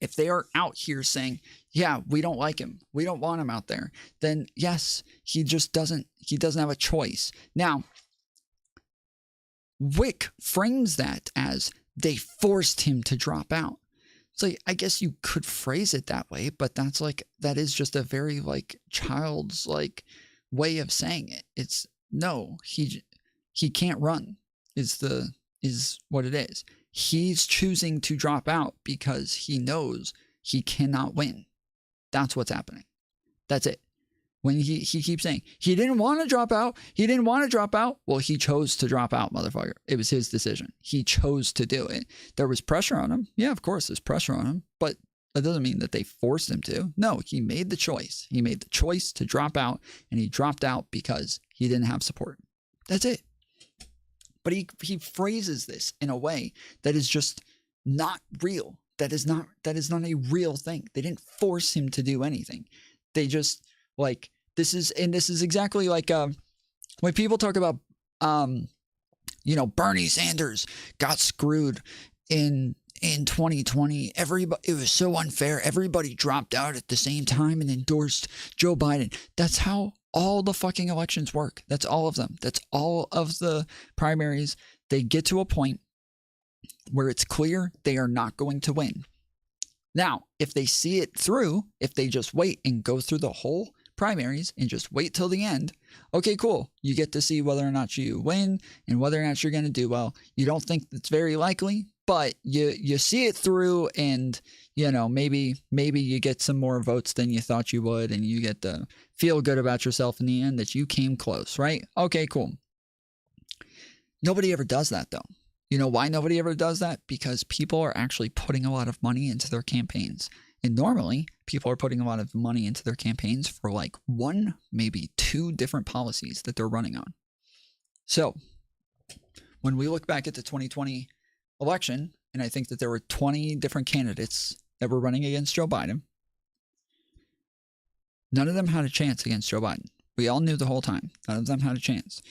if they are out here saying, yeah, we don't like him, we don't want him out there, then yes, he doesn't have a choice. Now, Wick frames that as they forced him to drop out. So I guess you could phrase it that way, but that is just a very like child's like way of saying it. It's no, he can't run is what it is. He's choosing to drop out because he knows he cannot win. That's what's happening. That's it. When he keeps saying he didn't want to drop out, he didn't want to drop out. Well, he chose to drop out, motherfucker. It was his decision. He chose to do it. There was pressure on him. Yeah, of course, there's pressure on him, but that doesn't mean that they forced him to. No, he made the choice. He made the choice to drop out, and he dropped out because he didn't have support. That's it. But he phrases this in a way that is just not real. That is not a real thing. They didn't force him to do anything. They just like this is exactly like when people talk about Bernie Sanders got screwed in 2020. It was so unfair. Everybody dropped out at the same time and endorsed Joe Biden. That's how all the fucking elections work. That's all of them. That's all of the primaries. They get to a point where it's clear they are not going to win. Now, if they see it through, if they just wait and go through the whole primaries and just wait till the end, okay, cool. You get to see whether or not you win and whether or not you're going to do well. You don't think it's very likely, but you see it through, and maybe you get some more votes than you thought you would, and you get to feel good about yourself in the end that you came close, right? Okay, cool. Nobody ever does that though. You know why nobody ever does that? Because people are actually putting a lot of money into their campaigns. And normally, people are putting a lot of money into their campaigns for like one, maybe two different policies that they're running on. So, when we look back at the 2020 election, and I think that there were 20 different candidates that were running against Joe Biden, none of them had a chance against Joe Biden. We all knew the whole time. None of them had a chance.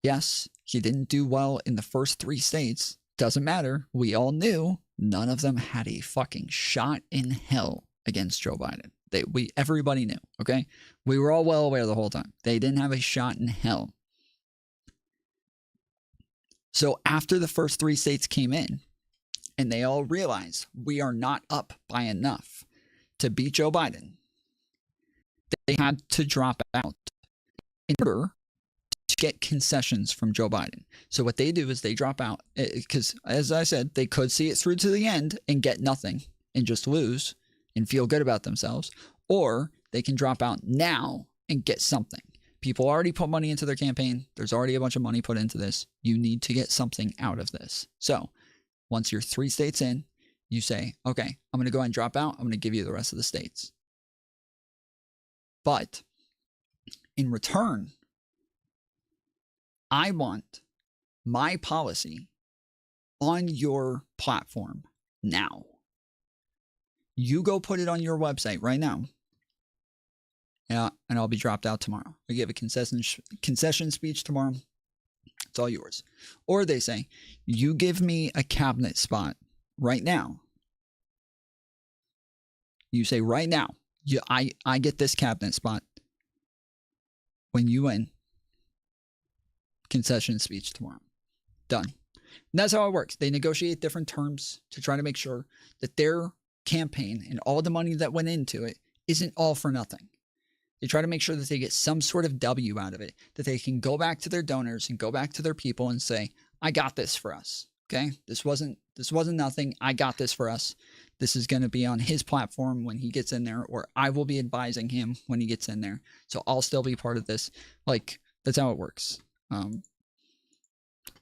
Yes, he didn't do well in the first 3 states. Doesn't matter. We all knew none of them had a fucking shot in hell against Joe Biden. Everybody knew, okay? We were all well aware the whole time. They didn't have a shot in hell. So after the first 3 states came in, and they all realized we are not up by enough to beat Joe Biden, they had to drop out in order to get concessions from Joe Biden. So what they do is they drop out because, as I said, they could see it through to the end and get nothing and just lose and feel good about themselves, or they can drop out now and get something. People already put money into their campaign. There's already a bunch of money put into this. You need to get something out of this. So once you're 3 states in, you say, okay, I'm going to go ahead and drop out. I'm going to give you the rest of the states. But in return, I want my policy on your platform now. You go put it on your website right now. Yeah, and I'll be dropped out tomorrow. I give a concession speech tomorrow. It's all yours. Or they say, you give me a cabinet spot right now. You say right now, I get this cabinet spot. When you win, concession speech tomorrow. Done. And that's how it works. They negotiate different terms to try to make sure that their campaign and all the money that went into it isn't all for nothing. They try to make sure that they get some sort of W out of it, that they can go back to their donors and go back to their people and say, I got this for us. Okay? This wasn't nothing. I got this for us. This is going to be on his platform when he gets in there, or I will be advising him when he gets in there. So I'll still be part of this. Like, that's how it works.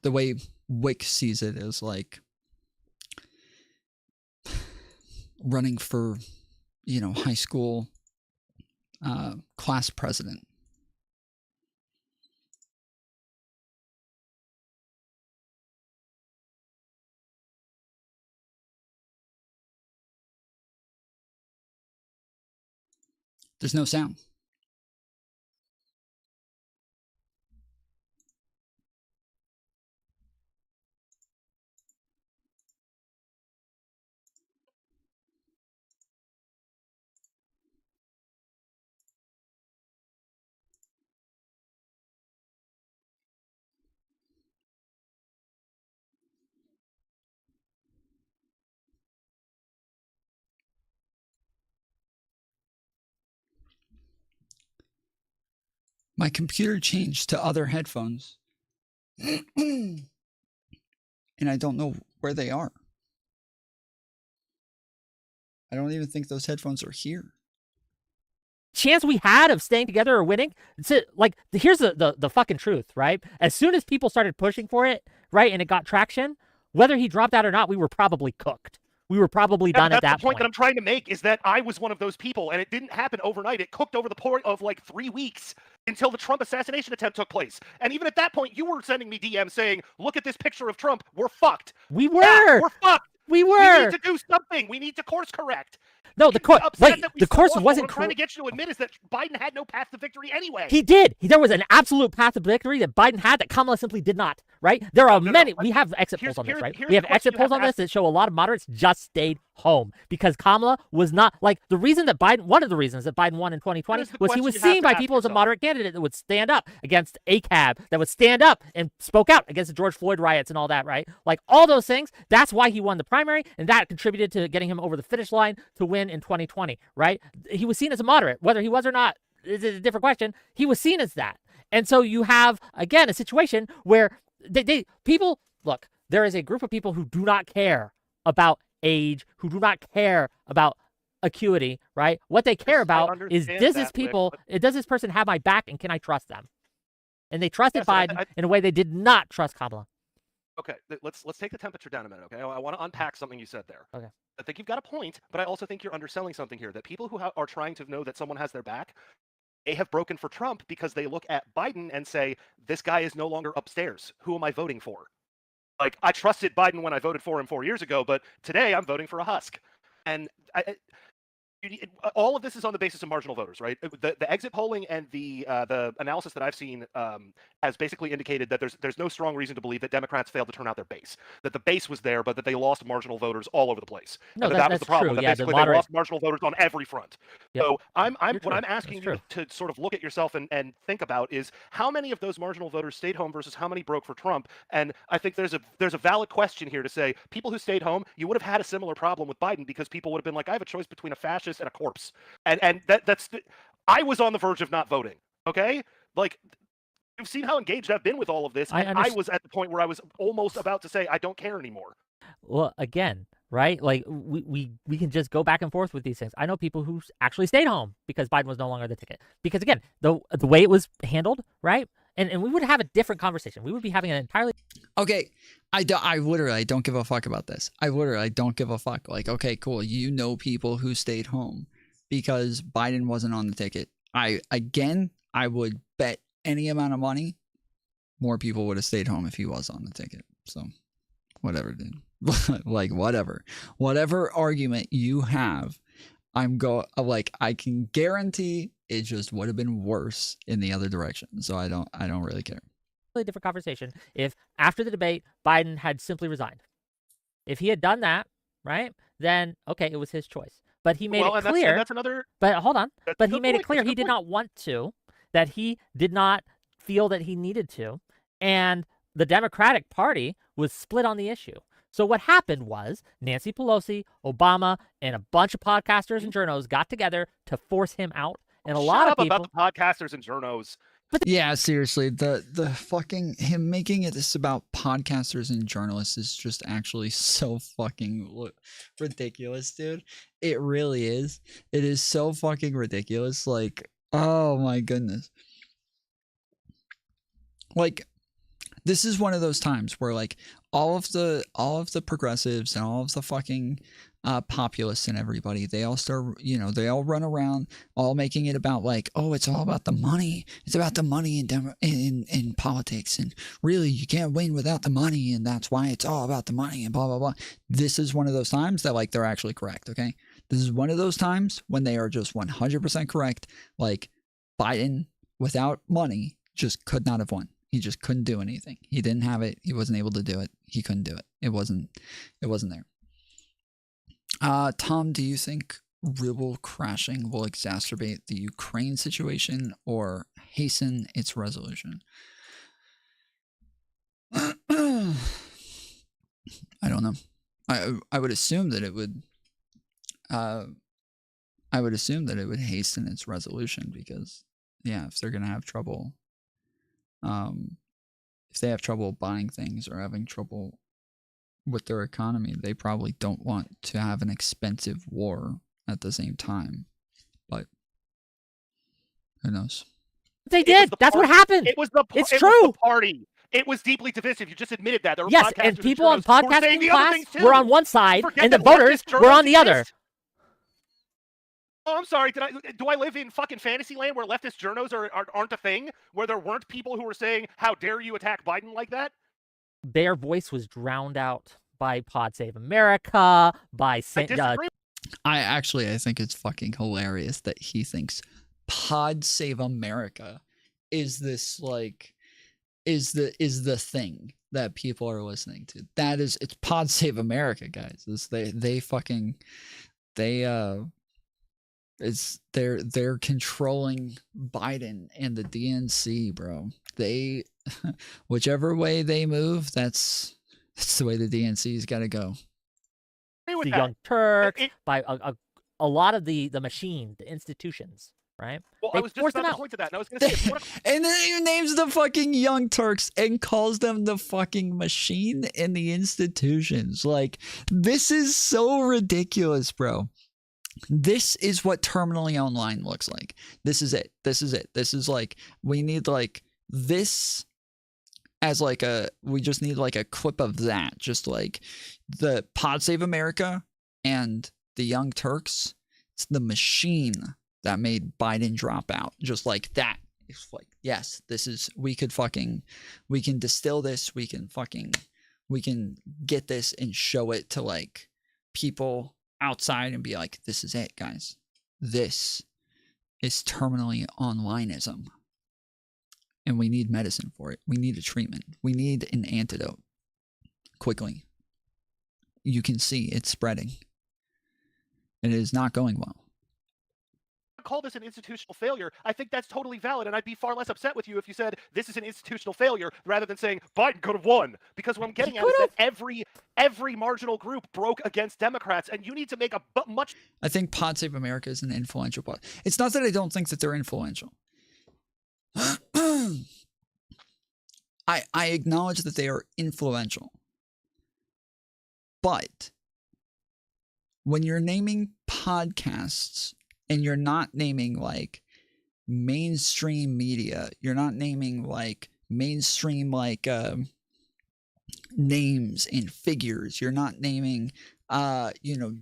The way Wick sees it is like running for, high school class president. There's no sound. My computer changed to other headphones. And I don't know where they are. I don't even think those headphones are here. Chance we had of staying together or winning, here's the fucking truth, right? As soon as people started pushing for it, right, and it got traction, whether he dropped out or not, we were probably cooked. We were probably done at that point. That's the point that I'm trying to make, is that I was one of those people, and it didn't happen overnight. It cooked over the course of 3 weeks until the Trump assassination attempt took place. And even at that point, you were sending me DMs saying, look at this picture of Trump. We're fucked. We were. Yeah, we're fucked. We were. We need to do something. We need to course correct. No, the course wasn't. What I'm trying to get you to admit is that Biden had no path to victory anyway. He did. There was an absolute path to victory that Biden had that Kamala simply did not. Right? There are many. We have exit polls on this, right? We have exit polls on this that show a lot of moderates just stayed home because Kamala was not the reason that Biden. One of the reasons that Biden won in 2020 was he was seen by people as a moderate candidate that would stand up against ACAB, that would stand up and spoke out against the George Floyd riots and all that. Right? All those things. That's why he won the primary, and that contributed to getting him over the finish line to win in 2020. Right? He was seen as a moderate, whether he was or not is a different question. He was seen as that, and so you have again a situation where people look. There is a group of people who do not care about age, who do not care about acuity. Right? What they care about is does this person have my back, and can I trust them? And they trusted Biden in a way they did not trust Kamala. Okay, let's take the temperature down a minute, okay? I want to unpack something you said there. Okay. I think you've got a point, but I also think you're underselling something here, that people who are trying to know that someone has their back, they have broken for Trump because they look at Biden and say, this guy is no longer upstairs. Who am I voting for? I trusted Biden when I voted for him 4 years ago, but today I'm voting for a husk. And all of this is on the basis of marginal voters, right? The exit polling and the analysis that I've seen has basically indicated that there's no strong reason to believe that Democrats failed to turn out their base. That the base was there, but that they lost marginal voters all over the place. No, that was the problem. True. That yeah, basically they lost marginal voters on every front. Yep. So what I'm asking you to sort of look at yourself and think about is how many of those marginal voters stayed home versus how many broke for Trump. And I think there's a valid question here to say people who stayed home, you would have had a similar problem with Biden because people would have been like, I have a choice between a fascist and a corpse. And I was on the verge of not voting. Okay, you've seen how engaged I've been with all of this. I was at the point where I was almost about to say I don't care anymore. Well, again, right? Like we can just go back and forth with these things. I know people who actually stayed home because Biden was no longer the ticket. Because again, the way it was handled, right? And we would have a different conversation. We would be having an entirely Okay, I literally don't give a fuck about this. I literally don't give a fuck. Like, okay, cool. You know people who stayed home because Biden wasn't on the ticket. I would bet any amount of money more people would have stayed home if he was on the ticket. So, whatever, dude. Like, whatever argument you have, I can guarantee it just would have been worse in the other direction. So I don't really care. different conversation if after the debate Biden had simply resigned. If he had done that, right, then okay, it was his choice. But he made it clear. That's another. But hold on. But he made it clear he did not want to, that he did not feel that he needed to, and the Democratic Party was split on the issue. So what happened was Nancy Pelosi, Obama, and a bunch of podcasters and journos got together to force him out. And a lot of people about the podcasters and journos. Yeah, seriously, the fucking him making it this about podcasters and journalists is just actually so fucking ridiculous, dude. It really is. It is so fucking ridiculous. Like, oh my goodness. Like, this is one of those times where like all of the progressives and all of the fucking populists and everybody, they all start, they all run around all making it about like, oh, it's all about the money. It's about the money in politics, and really you can't win without the money, and that's why it's all about the money and blah blah blah. This is one of those times that like they're actually correct. Okay, this is one of those times when they are just 100% correct. Like, Biden without money just could not have won. He just couldn't do anything. He didn't have it. He wasn't able to do it. He couldn't do it. It wasn't there. Tom, do you think ruble crashing will exacerbate the Ukraine situation or hasten its resolution? I don't know. I would assume that it would. I would assume that it would hasten its resolution because, yeah, if they're gonna have trouble, if they have trouble buying things or having trouble with their economy, they probably don't want to have an expensive war at the same time. But who knows? They did. That's what happened. It was the. It's it true. Was the party. It was deeply divisive. You just admitted that. There were Yes, and people on podcasting class were on one side, and the voters were on the other. Oh, I'm sorry. Do I live in fucking fantasy land where leftist journos aren't a thing? Where there weren't people who were saying, "How dare you attack Biden like that?" Their voice was drowned out by Pod Save America, by I think it's fucking hilarious that he thinks Pod Save America is this like is the thing that people are listening to. It's Pod Save America, guys. They're controlling Biden and the DNC, bro. They whichever way they move, that's the way the DNC's got to go. The Young Turks, by a lot of the machine, the institutions, right? Well, they I was just about to point to that, and I was going to say, and then he names the fucking Young Turks and calls them the fucking machine and the institutions. Like, this is so ridiculous, bro. This is what terminally online looks like. This is it. This is like, we need like this as like we just need like a clip of that. Just like the Pod Save America and the Young Turks. It's the machine that made Biden drop out. Just like that. It's like, yes, we can distill this. We can get this and show it to like people outside and be like, this is it, guys. This is terminally onlineism. And we need medicine for it. We need a treatment. We need an antidote. Quickly. You can see it's spreading. And it is not going well. Call this an institutional failure. I think that's totally valid, and I'd be far less upset with you if you said this is an institutional failure rather than saying Biden could have won. Because what I'm getting at is that every marginal group broke against Democrats, and you need to make a much. I think Pod Save America is an influential pod. It's not that I don't think that they're influential. I acknowledge that they are influential, but when you're naming podcasts and you're not naming like mainstream media, you're not naming like mainstream like names and figures, you're not naming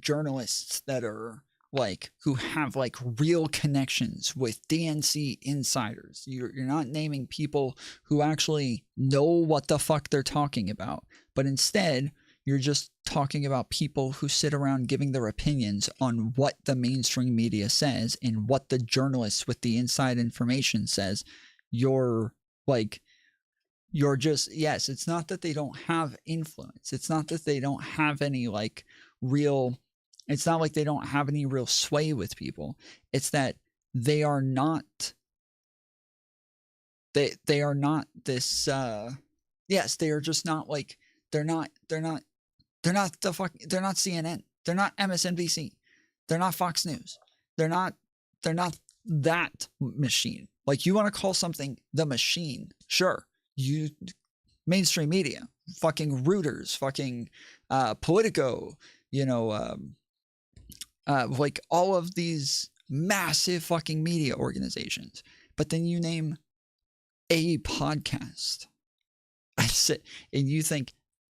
journalists that are like who have like real connections with DNC insiders. You're not naming people who actually know what the fuck they're talking about, but instead you're just talking about people who sit around giving their opinions on what the mainstream media says and what the journalists with the inside information says. You're just, yes, it's not that they don't have influence. It's not that they don't have any like real, it's not like they don't have any real sway with people. It's that they are not, they are not this, yes, they are just not like, they're not CNN. They're not MSNBC. They're not Fox News. They're not that machine. Like, you want to call something the machine, sure. You mainstream media, fucking Reuters, fucking Politico, like all of these massive fucking media organizations. But then you name a podcast, and you think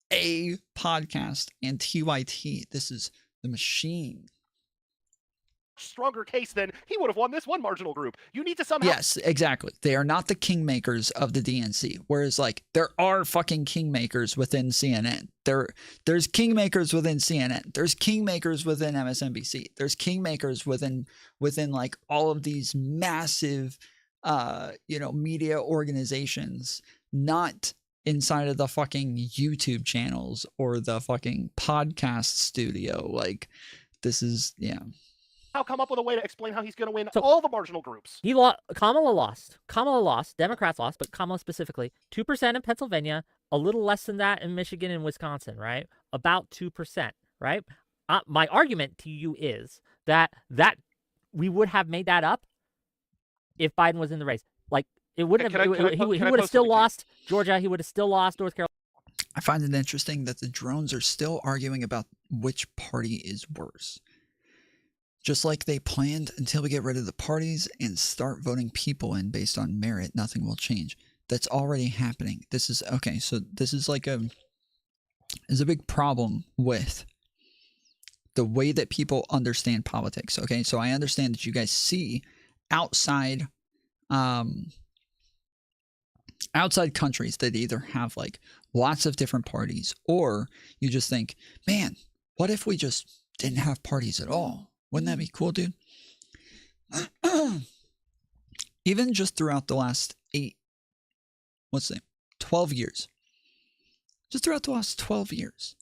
a podcast and TYT, this is the machine. Stronger case than he would have won this one marginal group. You need to somehow. Yes, exactly. They are not the kingmakers of the DNC. Whereas, like, there are fucking kingmakers within CNN. There's kingmakers within CNN. There's kingmakers within MSNBC. There's kingmakers within like all of these massive, media organizations, not inside of the fucking YouTube channels or the fucking podcast studio. Like, this is, yeah. Come up with a way to explain how he's going to win all the marginal groups. Kamala lost. Democrats lost, but Kamala specifically. 2% in Pennsylvania, a little less than that in Michigan and Wisconsin, right? About 2%, right? My argument to you is that we would have made that up if Biden was in the race. Like, it wouldn't have. He would have still lost Georgia. He would have still lost North Carolina. I find it interesting that the drones are still arguing about which party is worse. Just like they planned, until we get rid of the parties and start voting people in based on merit, nothing will change. That's already happening. This is, okay, so this is like is a big problem with the way that people understand politics, okay? So I understand that you guys see outside countries that either have like lots of different parties, or you just think, man, what if we just didn't have parties at all? Wouldn't that be cool, dude? Even just throughout the last 12 years. Just throughout the last 12 years,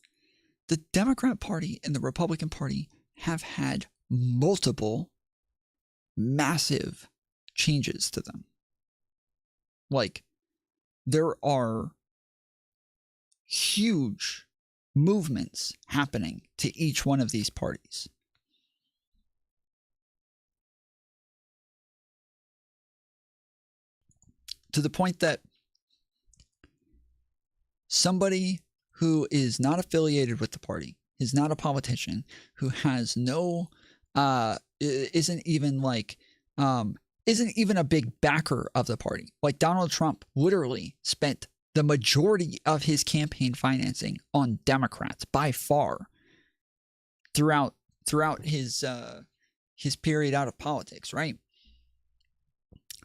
the Democrat Party and the Republican Party have had multiple massive changes to them. Like, there are huge movements happening to each one of these parties. To the point that somebody who is not affiliated with the party, is not a politician, who has no, isn't even a big backer of the party. Like, Donald Trump literally spent the majority of his campaign financing on Democrats by far throughout his period out of politics, right?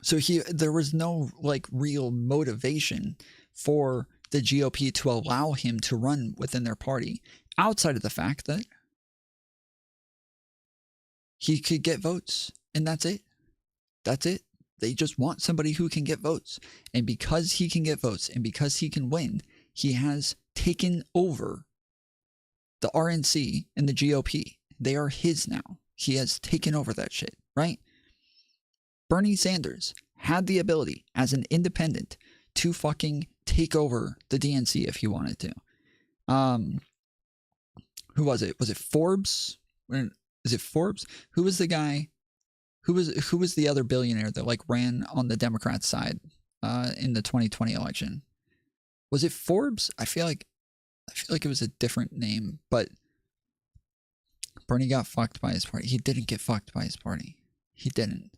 So there was no like real motivation for the GOP to allow him to run within their party, outside of the fact that he could get votes, and that's it. That's it. They just want somebody who can get votes. And because he can get votes and because he can win, he has taken over the RNC and the GOP. They are his now. He has taken over that shit, right? Bernie Sanders had the ability as an independent to fucking take over the DNC if he wanted to. Who was it? Was it Forbes? Is it Forbes? Who was the guy? Who was the other billionaire that like ran on the Democrat side in the 2020 election? Was it Forbes? I feel like it was a different name, but Bernie got fucked by his party. He didn't get fucked by his party. He didn't.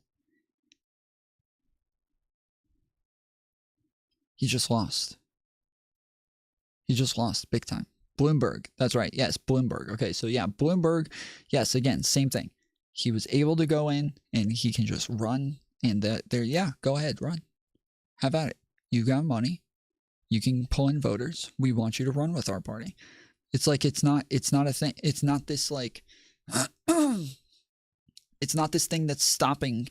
He just lost. He just lost big time. Bloomberg. That's right. Yes, Bloomberg. Okay, so yeah, Bloomberg. Yes, again, same thing. He was able to go in and he can just run. And there, yeah, go ahead, run. Have at it. You got money. You can pull in voters. We want you to run with our party. It's like it's not a thing. It's not this like it's not this thing that's stopping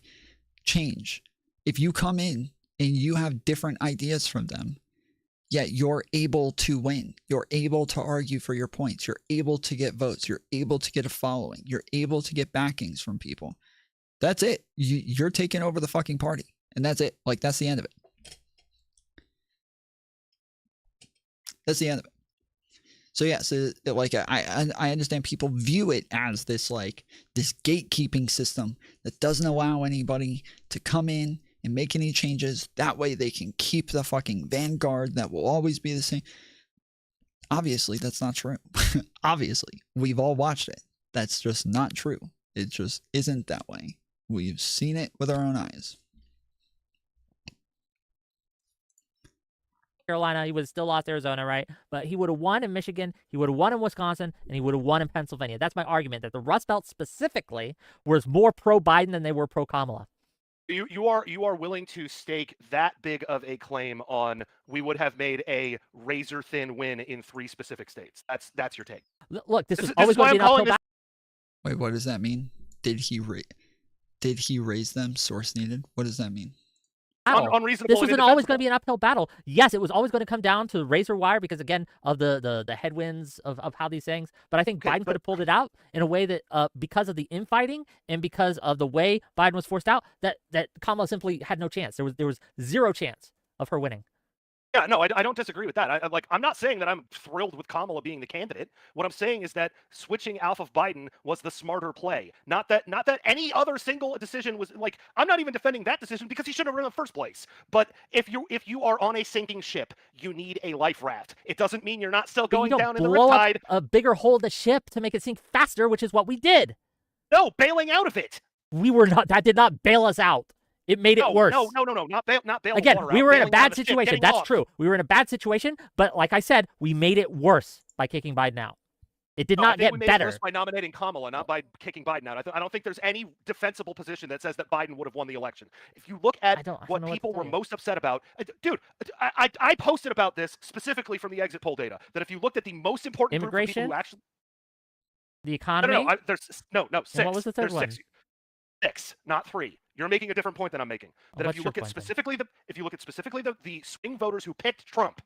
change. If you come in and you have different ideas from them, yet you're able to win. You're able to argue for your points. You're able to get votes. You're able to get a following. You're able to get backings from people. That's it. You're taking over the fucking party. And that's it. Like, that's the end of it. That's the end of it. So yeah, so like I understand people view it as this like this gatekeeping system that doesn't allow anybody to come in and make any changes. That way they can keep the fucking vanguard that will always be the same. Obviously, that's not true. Obviously, we've all watched it. That's just not true. It just isn't that way. We've seen it with our own eyes. Carolina, he would have still lost Arizona, right? But he would have won in Michigan, he would have won in Wisconsin, and he would have won in Pennsylvania. That's my argument, that the Rust Belt specifically was more pro-Biden than they were pro-Kamala. You are willing to stake that big of a claim on we would have made a razor-thin win in 3 specific states. That's your take. Look, this was always going to be an uphill battle. Wait, what does that mean? Did he raise them? Source needed? What does that mean? Unreasonable. This was always going to be an uphill battle. Yes, it was always going to come down to razor wire because, again, of the headwinds of how these things. But I think Biden could have pulled it out in a way that, because of the infighting and because of the way Biden was forced out, that Kamala simply had no chance. There was zero chance of her winning. Yeah, no, I don't disagree with that. I'm not saying that I'm thrilled with Kamala being the candidate. What I'm saying is that switching off of Biden was the smarter play. Not that any other single decision was like. I'm not even defending that decision because he shouldn't have run in the first place. But if you are on a sinking ship, you need a life raft. It doesn't mean you're not still going down in the riptide. A bigger hole in the ship to make it sink faster, which is what we did. No, bailing out of it. We were not. That did not bail us out. It made it worse. No, not bail. Again, we were in a bad ship, situation. That's true. We were in a bad situation, but like I said, we made it worse by kicking Biden out. It did not get we made better. It worse by nominating Kamala, not by kicking Biden out. I don't think there's any defensible position that says that Biden would have won the election. If you look at what people were most upset about, dude, I posted about this specifically from the exit poll data. That if you looked at the most important immigration, group of people who actually, the economy, there's 6. And what was the third one? 6, not 3. You're making a different point than I'm making. That What's if you your look at point, specifically the swing voters who picked Trump,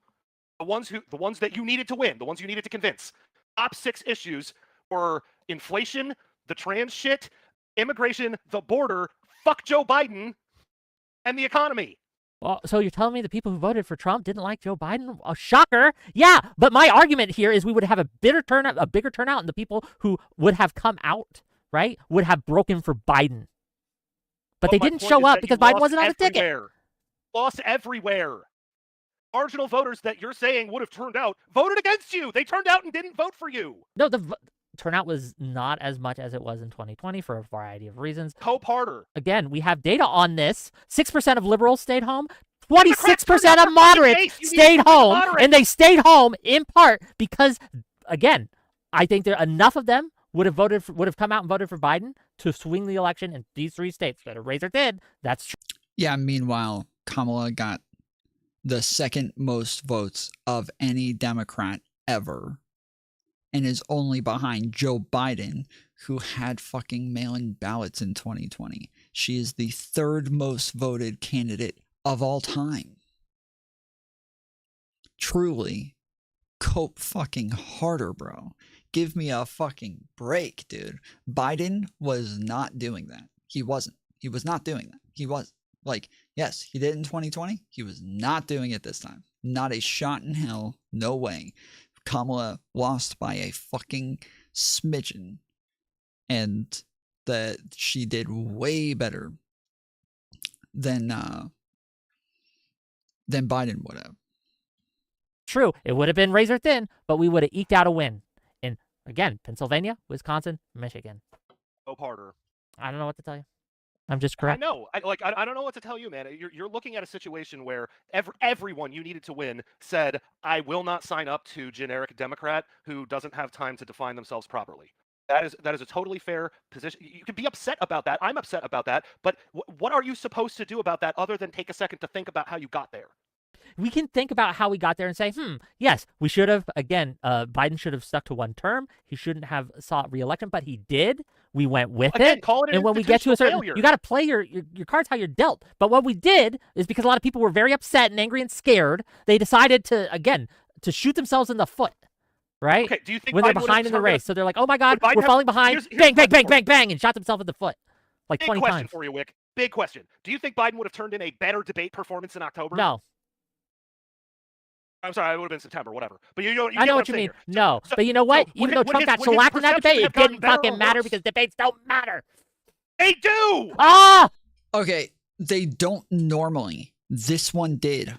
the ones that you needed to win, the ones you needed to convince, top 6 issues were inflation, the trans shit, immigration, the border, fuck Joe Biden, and the economy. Well, so you're telling me the people who voted for Trump didn't like Joe Biden? A shocker. Yeah, but my argument here is we would have a bigger turnout, and the people who would have come out, right, would have broken for Biden. But they didn't show up because Biden wasn't on the ticket. Lost everywhere. Marginal voters that you're saying would have turned out voted against you. They turned out and didn't vote for you. No, the turnout was not as much as it was in 2020 for a variety of reasons. Hope harder. Again, we have data on this. 6% of liberals stayed home. 26% of moderates stayed home. And they stayed home in part because, again, I think there enough of them would have come out and voted for Biden to swing the election in these 3 states that are razor thin. That's true. Yeah, meanwhile, Kamala got the second most votes of any Democrat ever and is only behind Joe Biden, who had fucking mail-in ballots in 2020. She is the 3rd most voted candidate of all time. Truly, cope fucking harder, bro. Give me a fucking break, dude. Biden was not doing that. He wasn't. He was not doing that. He was. Like, yes, he did in 2020. He was not doing it this time. Not a shot in hell. No way. Kamala lost by a fucking smidgen. And that she did way better than Biden would have. True. It would have been razor thin, but we would have eked out a win. Again, Pennsylvania, Wisconsin, Michigan. Go harder. I don't know what to tell you. I'm just correct. I know. I don't know what to tell you, man. You're looking at a situation where everyone you needed to win said, I will not sign up to generic Democrat who doesn't have time to define themselves properly. That is a totally fair position. You can be upset about that. I'm upset about that. But what are you supposed to do about that other than take a second to think about how you got there? We can think about how we got there and say, yes, we should have, again, Biden should have stuck to one term. He shouldn't have sought re-election, but he did. We went with it. Call it an and when we get to a certain, failure. you got to play your cards how you're dealt. But what we did is because a lot of people were very upset and angry and scared, they decided to, again, to shoot themselves in the foot. Right? Okay, do you think when Biden they're behind in the race. So they're like, oh my God, Biden we're have- falling behind. here's Bang, my bang, bang, question. bang, bang, and shot themselves in the foot like Big 20 question times. for you, Wick. Big question. Do you think Biden would have turned in a better debate performance in October? No. I'm sorry, it would have been September, whatever. But you I know what you mean. No. But you know what? Even though Trump got shellacked in that debate, it didn't fucking matter because debates don't matter. They do! Ah! Okay, they don't normally. This one did.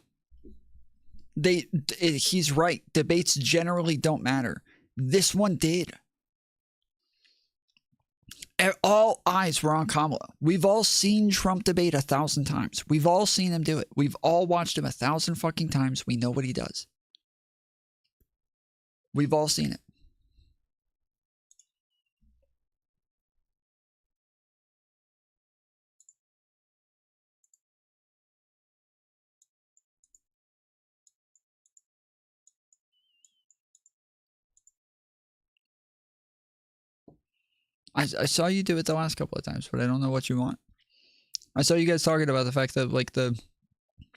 He's right. Debates generally don't matter. This one did. All eyes were on Kamala. We've all seen Trump debate 1,000 times. We've all seen him do it. We've all watched him 1,000 fucking times. We know what he does. We've all seen it. I saw you do it the last couple of times, but I don't know what you want. I saw you guys talking about the fact that, like,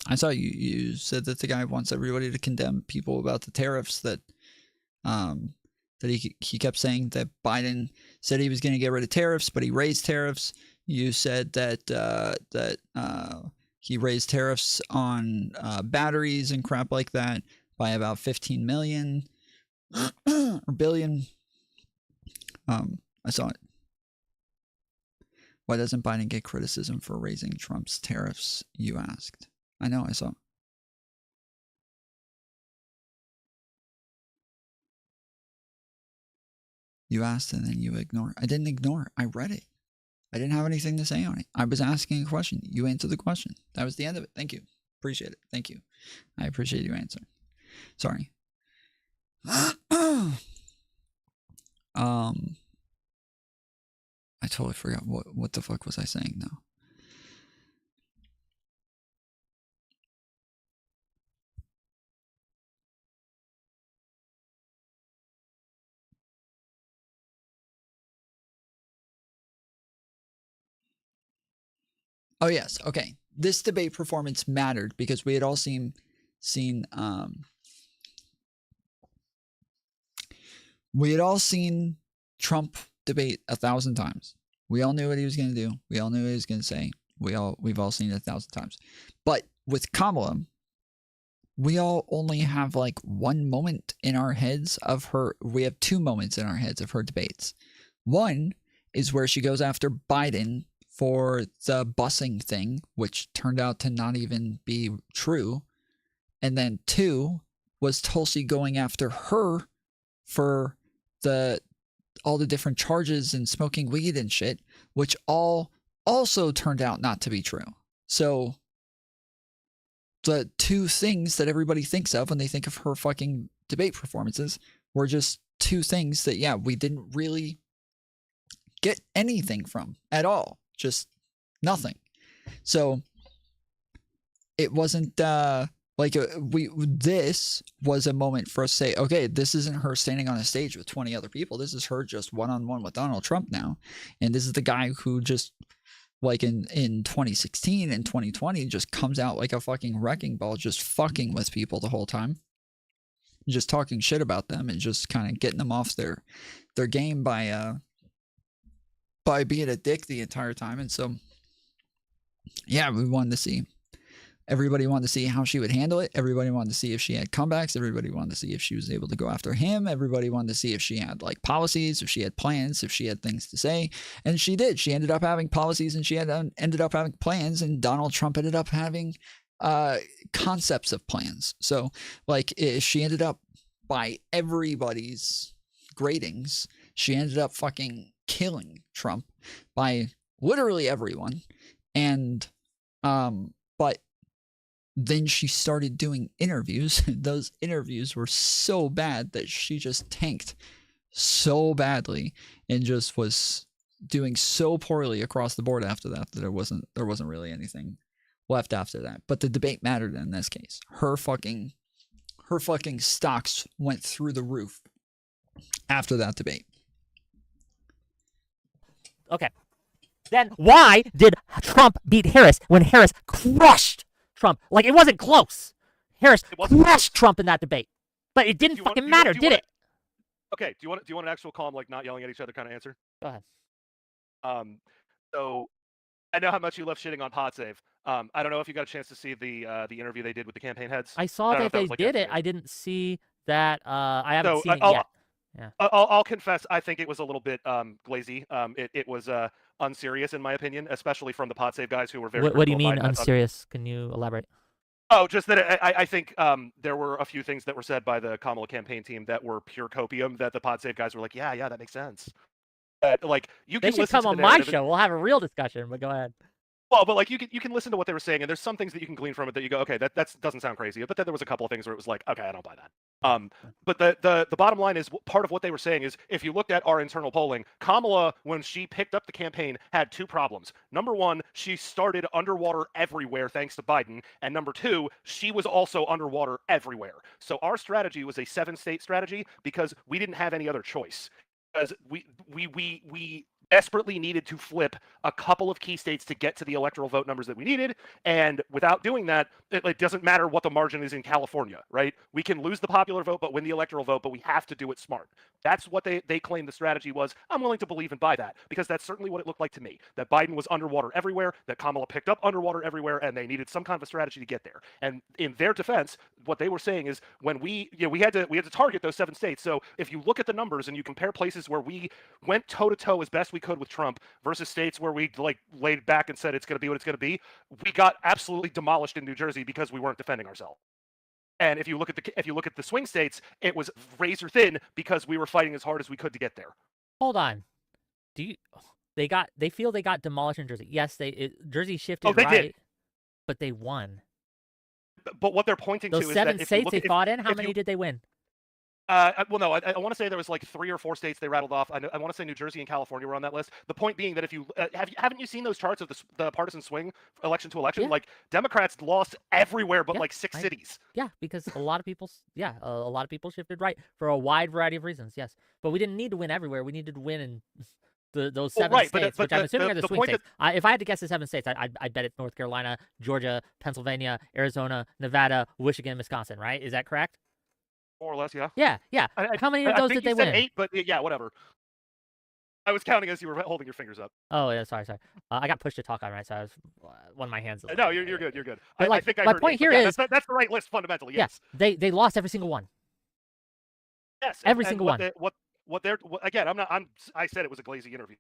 I saw you said that the guy wants everybody to condemn people about the tariffs that he kept saying that Biden said he was going to get rid of tariffs, but he raised tariffs. You said that he raised tariffs on batteries and crap like that by about 15 million or billion. I saw it. Why doesn't Biden get criticism for raising Trump's tariffs, you asked. I know, I saw. You asked and then you ignore. I didn't ignore. I read it. I didn't have anything to say on it. I was asking a question. You answered the question. That was the end of it. Thank you. Appreciate it. Thank you. I appreciate you answering. Sorry. I totally forgot what the fuck was I saying now. Oh yes, okay. This debate performance mattered because we had all seen Trump debate 1,000 times. We all knew what he was going to do. We all knew what he was going to say. We've all seen it 1,000 times. But with Kamala, we all only have like one moment in our heads of her. We have two moments in our heads of her debates. One is where she goes after Biden for the busing thing, which turned out to not even be true. And then two was Tulsi going after her for all the different charges and smoking weed and shit, which all also turned out not to be true. So the two things that everybody thinks of when they think of her fucking debate performances were just two things that, yeah, we didn't really get anything from at all. Just nothing. So it wasn't this was a moment for us to say, okay, this isn't her standing on a stage with 20 other people. This is her just one-on-one with Donald Trump now. And this is the guy who just, like in 2016 and 2020, just comes out like a fucking wrecking ball, just fucking with people the whole time. Just talking shit about them and just kind of getting them off their game by being a dick the entire time. And so, yeah, we wanted to see. Everybody wanted to see how she would handle it. Everybody wanted to see if she had comebacks. Everybody wanted to see if she was able to go after him. Everybody wanted to see if she had like policies, if she had plans, if she had things to say. And she did. She ended up having policies and she ended up having plans. And Donald Trump ended up having concepts of plans. So like she ended up, by everybody's gratings. She ended up fucking killing Trump by literally everyone. And, but then she started doing interviews. Those interviews were so bad that she just tanked so badly and just was doing so poorly across the board after that there wasn't really anything left after that. But the debate mattered in this case. Her fucking stocks went through the roof after that debate. Okay. Then why did Trump beat Harris when Harris crushed Trump? Like, it wasn't close. Harris crushed Trump in that debate. But it didn't fucking matter, did it? Okay, do you want an actual calm, like not yelling at each other kind of answer? Go ahead. So I know how much you love shitting on PodSave. I don't know if you got a chance to see the interview they did with the campaign heads. I saw that they did it. I didn't see that. I haven't seen it yet. Yeah. I'll confess, I think it was a little bit glazy. It was unserious in my opinion, especially from the PodSave guys who were very. What do you mean unserious? Can you elaborate? Oh, just that I think there were a few things that were said by the Kamala campaign team that were pure copium that the PodSave guys were like, yeah, that makes sense. Like you can they should come on my show. We'll have a real discussion. But go ahead. Well, but like you can listen to what they were saying, and there's some things that you can glean from it that you go, okay, that doesn't sound crazy. But then there was a couple of things where it was like, okay, I don't buy that. But the bottom line is part of what they were saying is if you looked at our internal polling, Kamala, when she picked up the campaign, had two problems. Number one, she started underwater everywhere thanks to Biden, and number two, she was also underwater everywhere. So our strategy was a 7-state strategy because we didn't have any other choice. Because we desperately needed to flip a couple of key states to get to the electoral vote numbers that we needed. And without doing that, it doesn't matter what the margin is in California, right? We can lose the popular vote, but win the electoral vote, but we have to do it smart. That's what they claim the strategy was. I'm willing to believe and buy that because that's certainly what it looked like to me, that Biden was underwater everywhere, that Kamala picked up underwater everywhere, and they needed some kind of a strategy to get there. And in their defense, what they were saying is when we had to target those 7 states. So if you look at the numbers and you compare places where we went toe to toe as best we could with Trump versus states where we laid back and said it's going to be what it's going to be, we got absolutely demolished in New Jersey because we weren't defending ourselves. And if you look at the swing states, it was razor thin because we were fighting as hard as we could to get there. Hold on. They feel they got demolished in Jersey? Yes, Jersey shifted did. But they won. But what they're pointing to is that those 7 states they fought in, how many did they win? Well, no, I want to say there was like 3 or 4 states they rattled off. I want to say New Jersey and California were on that list. The point being that if you haven't you seen those charts of the partisan swing election to election? Yeah. Like Democrats lost everywhere but like 6 cities. Yeah, because a lot of people shifted right for a wide variety of reasons. Yes, but we didn't need to win everywhere. We needed to win in those 7 states, which I'm assuming are the swing states. If I had to guess the 7 states, I'd bet it's North Carolina, Georgia, Pennsylvania, Arizona, Nevada, Michigan, Wisconsin. Right? Is that correct? More or less, yeah. Yeah. How many of those did they win? 8, but yeah, whatever. I was counting as you were holding your fingers up. Oh, yeah, sorry. I got pushed to talk on, right? So I was one of my hands. No, you're good. You're good. But I think my point here is that's the right list fundamentally. Yes. Yeah, they lost every single one. Yes, every single one. I said it was a glazy interview.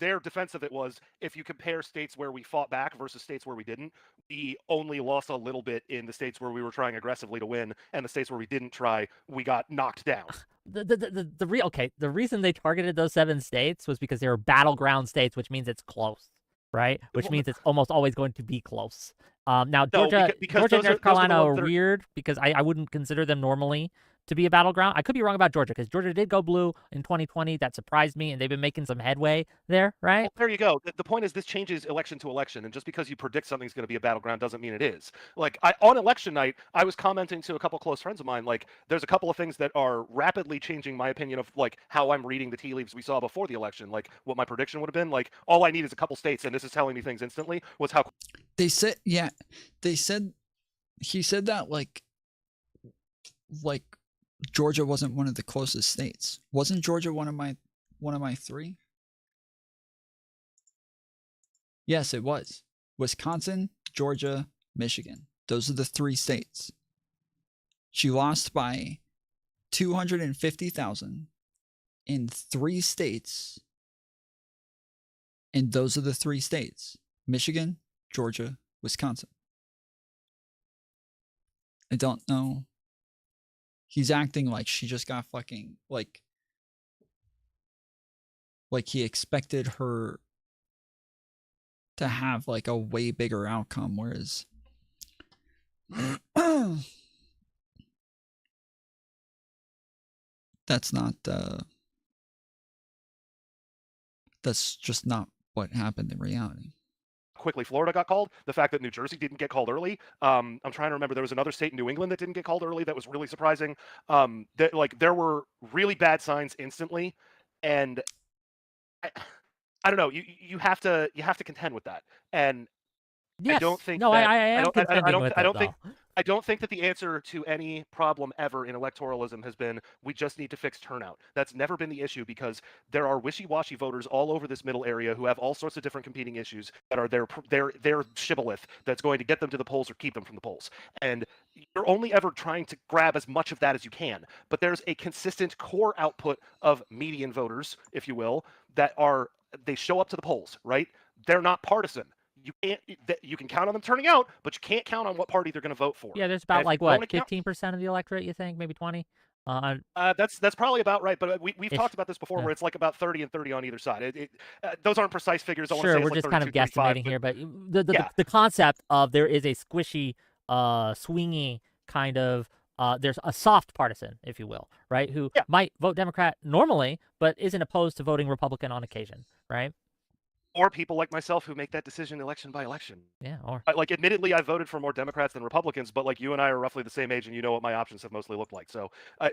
Their defense of it was if you compare states where we fought back versus states where we didn't, we only lost a little bit in the states where we were trying aggressively to win, and the states where we didn't try, we got knocked down. The reason they targeted those 7 states was because they were battleground states, which means it's close, right? Which means it's almost always going to be close. Now Georgia and North Carolina are weird because I wouldn't consider them normally to be a battleground. I could be wrong about Georgia because Georgia did go blue in 2020. That surprised me, and they've been making some headway there, right? Well, there you go. The point is this changes election to election, and just because you predict something's going to be a battleground doesn't mean it is. Like on election night, I was commenting to a couple close friends of mine, like there's a couple of things that are rapidly changing my opinion of like how I'm reading the tea leaves we saw before the election, like what my prediction would have been. Like all I need is a couple states, and this is telling me things instantly, was how he said that like Georgia wasn't one of the closest states. Wasn't Georgia one of my 3? Yes, it was. Wisconsin, Georgia, Michigan. Those are the 3 states. She lost by 250,000 in 3 states. And those are the 3 states. Michigan, Georgia, Wisconsin. I don't know. He's acting like she just got fucking, like, Like he expected her to have like a way bigger outcome, whereas that's not that's just not what happened in reality. Quickly Florida got called, the fact that New Jersey didn't get called early. I'm trying to remember, there was another state in New England that didn't get called early that was really surprising. There were really bad signs instantly, and I don't know, you have to contend with that. And Yes. I don't think no, that I am contending with it, though. I don't think that the answer to any problem ever in electoralism has been, we just need to fix turnout. That's never been the issue, because there are wishy-washy voters all over this middle area who have all sorts of different competing issues that are their shibboleth that's going to get them to the polls or keep them from the polls. And you're only ever trying to grab as much of that as you can. But there's a consistent core output of median voters, if you will, they show up to the polls, right? They're not partisan. You can count on them turning out, but you can't count on what party they're going to vote for. Yeah, there's about, like, what, 15% of the electorate, you think? Maybe 20? That's probably about right, but we've Ish. talked about this before, Yeah. where it's like about 30 and 30 on either side. Those aren't precise figures. I want to Sure, say we're it's just like kind of 32, 35, guesstimating here, but the concept of there is a squishy, swingy kind of, there's a soft partisan, if you will, right, who might vote Democrat normally, but isn't opposed to voting Republican on occasion, right? Or people like myself who make that decision election by election. Yeah, or like, admittedly, I voted for more Democrats than Republicans, but like you and I are roughly the same age, and you know what my options have mostly looked like. So I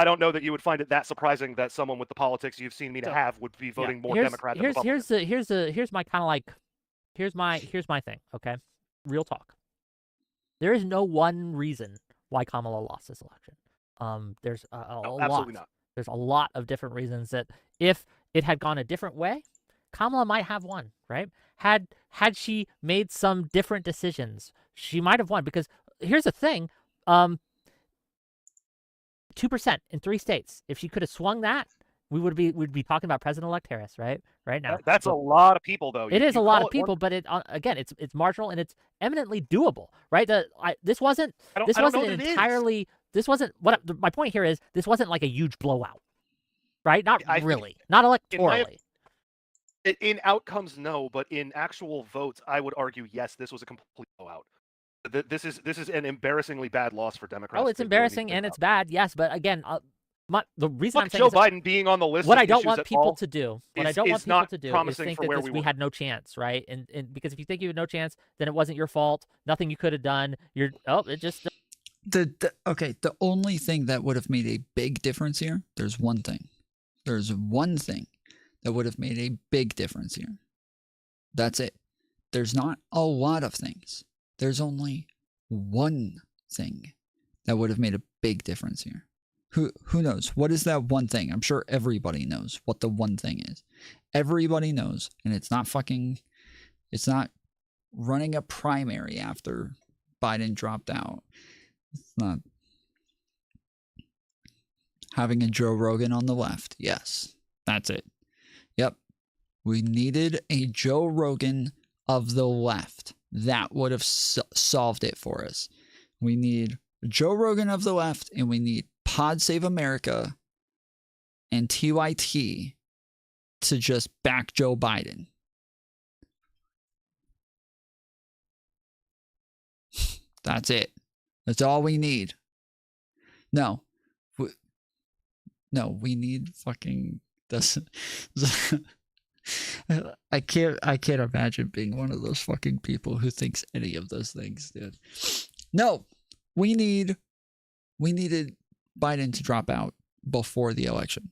don't know that you would find it that surprising that someone with the politics you've seen me to have would be voting more Democrat than Republican. Here's my kind of like, here's my thing, okay? Real talk. There is no one reason why Kamala lost this election. There's a lot. Absolutely not. There's a lot of different reasons that if it had gone a different way, Kamala might have won, right? Had she made some different decisions, she might have won. Because here's the thing, 2% in 3 states. If she could have swung that, we'd be talking about President-elect Harris, right now. That's a lot of people, though. It is a lot of people, but again, it's marginal and it's eminently doable, right? This wasn't entirely. This wasn't what my point here is. This wasn't like a huge blowout, right? Not really, not electorally. In outcomes, no, but in actual votes, I would argue yes. This was a complete blowout. This is an embarrassingly bad loss for Democrats. Oh, it's embarrassing and it's bad, yes. But again, the reason I'm saying Joe Biden being on the list. What I don't want people to do, is think that we had no chance, right? And because if you think you had no chance, then it wasn't your fault. Nothing you could have done. It just. The only thing that would have made a big difference here. There's one thing that would have made a big difference here. That's it. There's not a lot of things. There's only one thing that would have made a big difference here. Who knows? What is that one thing? I'm sure everybody knows what the one thing is. Everybody knows, and it's not running a primary after Biden dropped out. It's not having a Joe Rogan on the left. Yes, that's it. Yep. We needed a Joe Rogan of the left. That would have solved it for us. We need Joe Rogan of the left, and we need Pod Save America and TYT to just back Joe Biden. That's it. That's all we need. No. We need fucking this. I can't imagine being one of those fucking people who thinks any of those things, dude. No. We needed Biden to drop out before the election.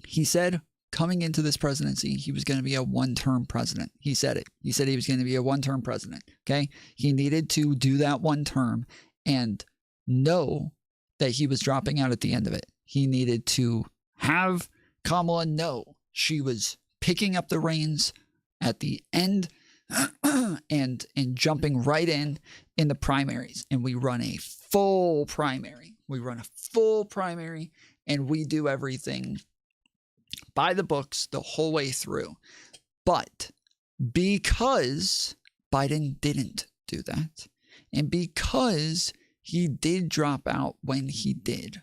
He said coming into this presidency, he was going to be a one-term president. He said it. He said he was going to be a one-term president. Okay? He needed to do that one term and know that he was dropping out at the end of it. He needed to have Kamala know she was picking up the reins at the end and jumping right in the primaries. And we run a full primary. And we do everything by the books the whole way through. But because Biden didn't do that, and because he did drop out when he did,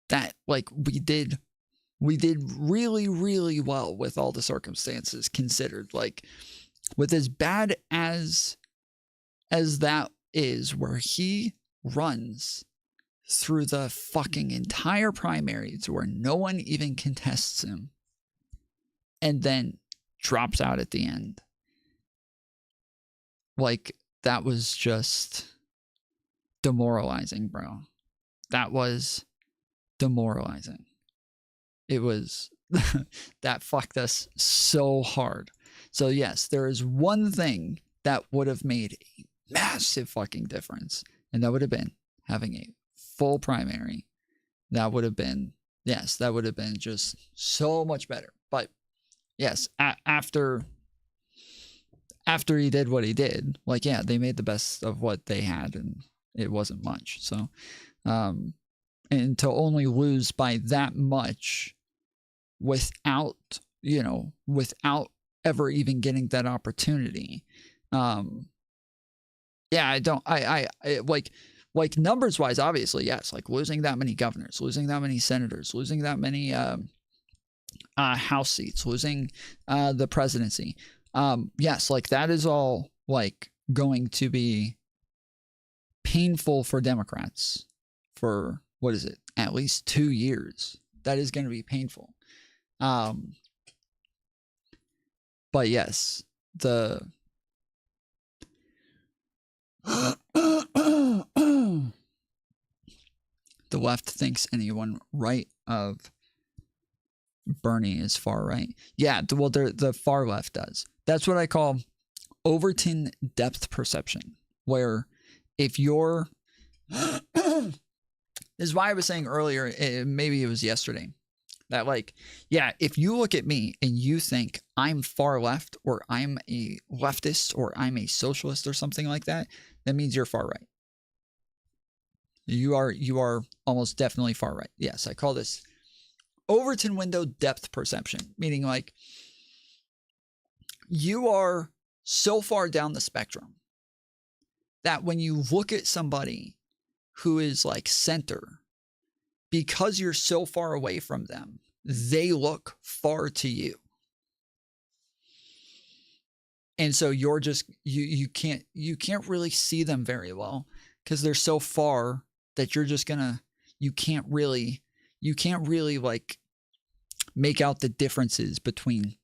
that like we did really, really well with all the circumstances considered. Like, with as bad as that is, where he runs through the fucking entire primaries where no one even contests him and then drops out at the end. Like, that was just demoralizing, bro. That was demoralizing. It was that fucked us so hard. So yes, there is one thing that would have made a massive fucking difference, and that would have been having a full primary. That would have been, yes, that would have been just so much better. But yes, after he did what he did, like, yeah, they made the best of what they had, and it wasn't much. So, and to only lose by that much without ever even getting that opportunity. Yeah, I like numbers wise, obviously, yes, like losing that many governors, losing that many senators, losing that many House seats, losing the presidency. Yes, like that is all like going to be painful for Democrats for, what is it, at least 2 years. That is going to be painful. But yes, the left thinks anyone right of Bernie is far right. Yeah, well, the far left does. That's what I call Overton depth perception, where if you're this is why I was saying earlier, maybe it was yesterday, that like, yeah, if you look at me and you think I'm far left, or I'm a leftist, or I'm a socialist or something like that, that means you're far right. You are almost definitely far right. Yes, I call this Overton window depth perception, meaning like you are so far down the spectrum that when you look at somebody who is like center, because you're so far away from them, they look far to you. And so you're just, you can't really see them very well because they're so far that you're just gonna, you can't really like make out the differences between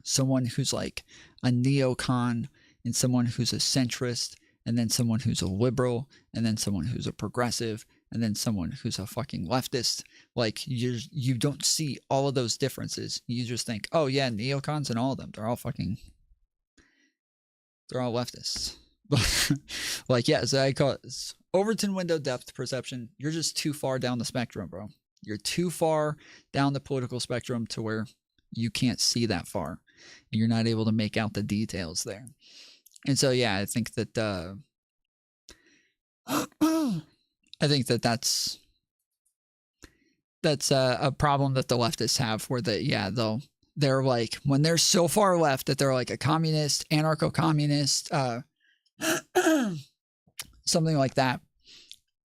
someone who's like a neocon and someone who's a centrist, and then someone who's a liberal, and then someone who's a progressive, and then someone who's a fucking leftist. Like, you don't see all of those differences. You just think, oh yeah, neocons and all of them, they're all leftists. Like, yeah, so I call it Overton window depth perception. You're just too far down the spectrum, bro. You're too far down the political spectrum to where you can't see that far. And you're not able to make out the details there. And so, yeah, I think that that's a problem that the leftists have, where they're like, when they're so far left that they're like a communist, anarcho-communist, something like that.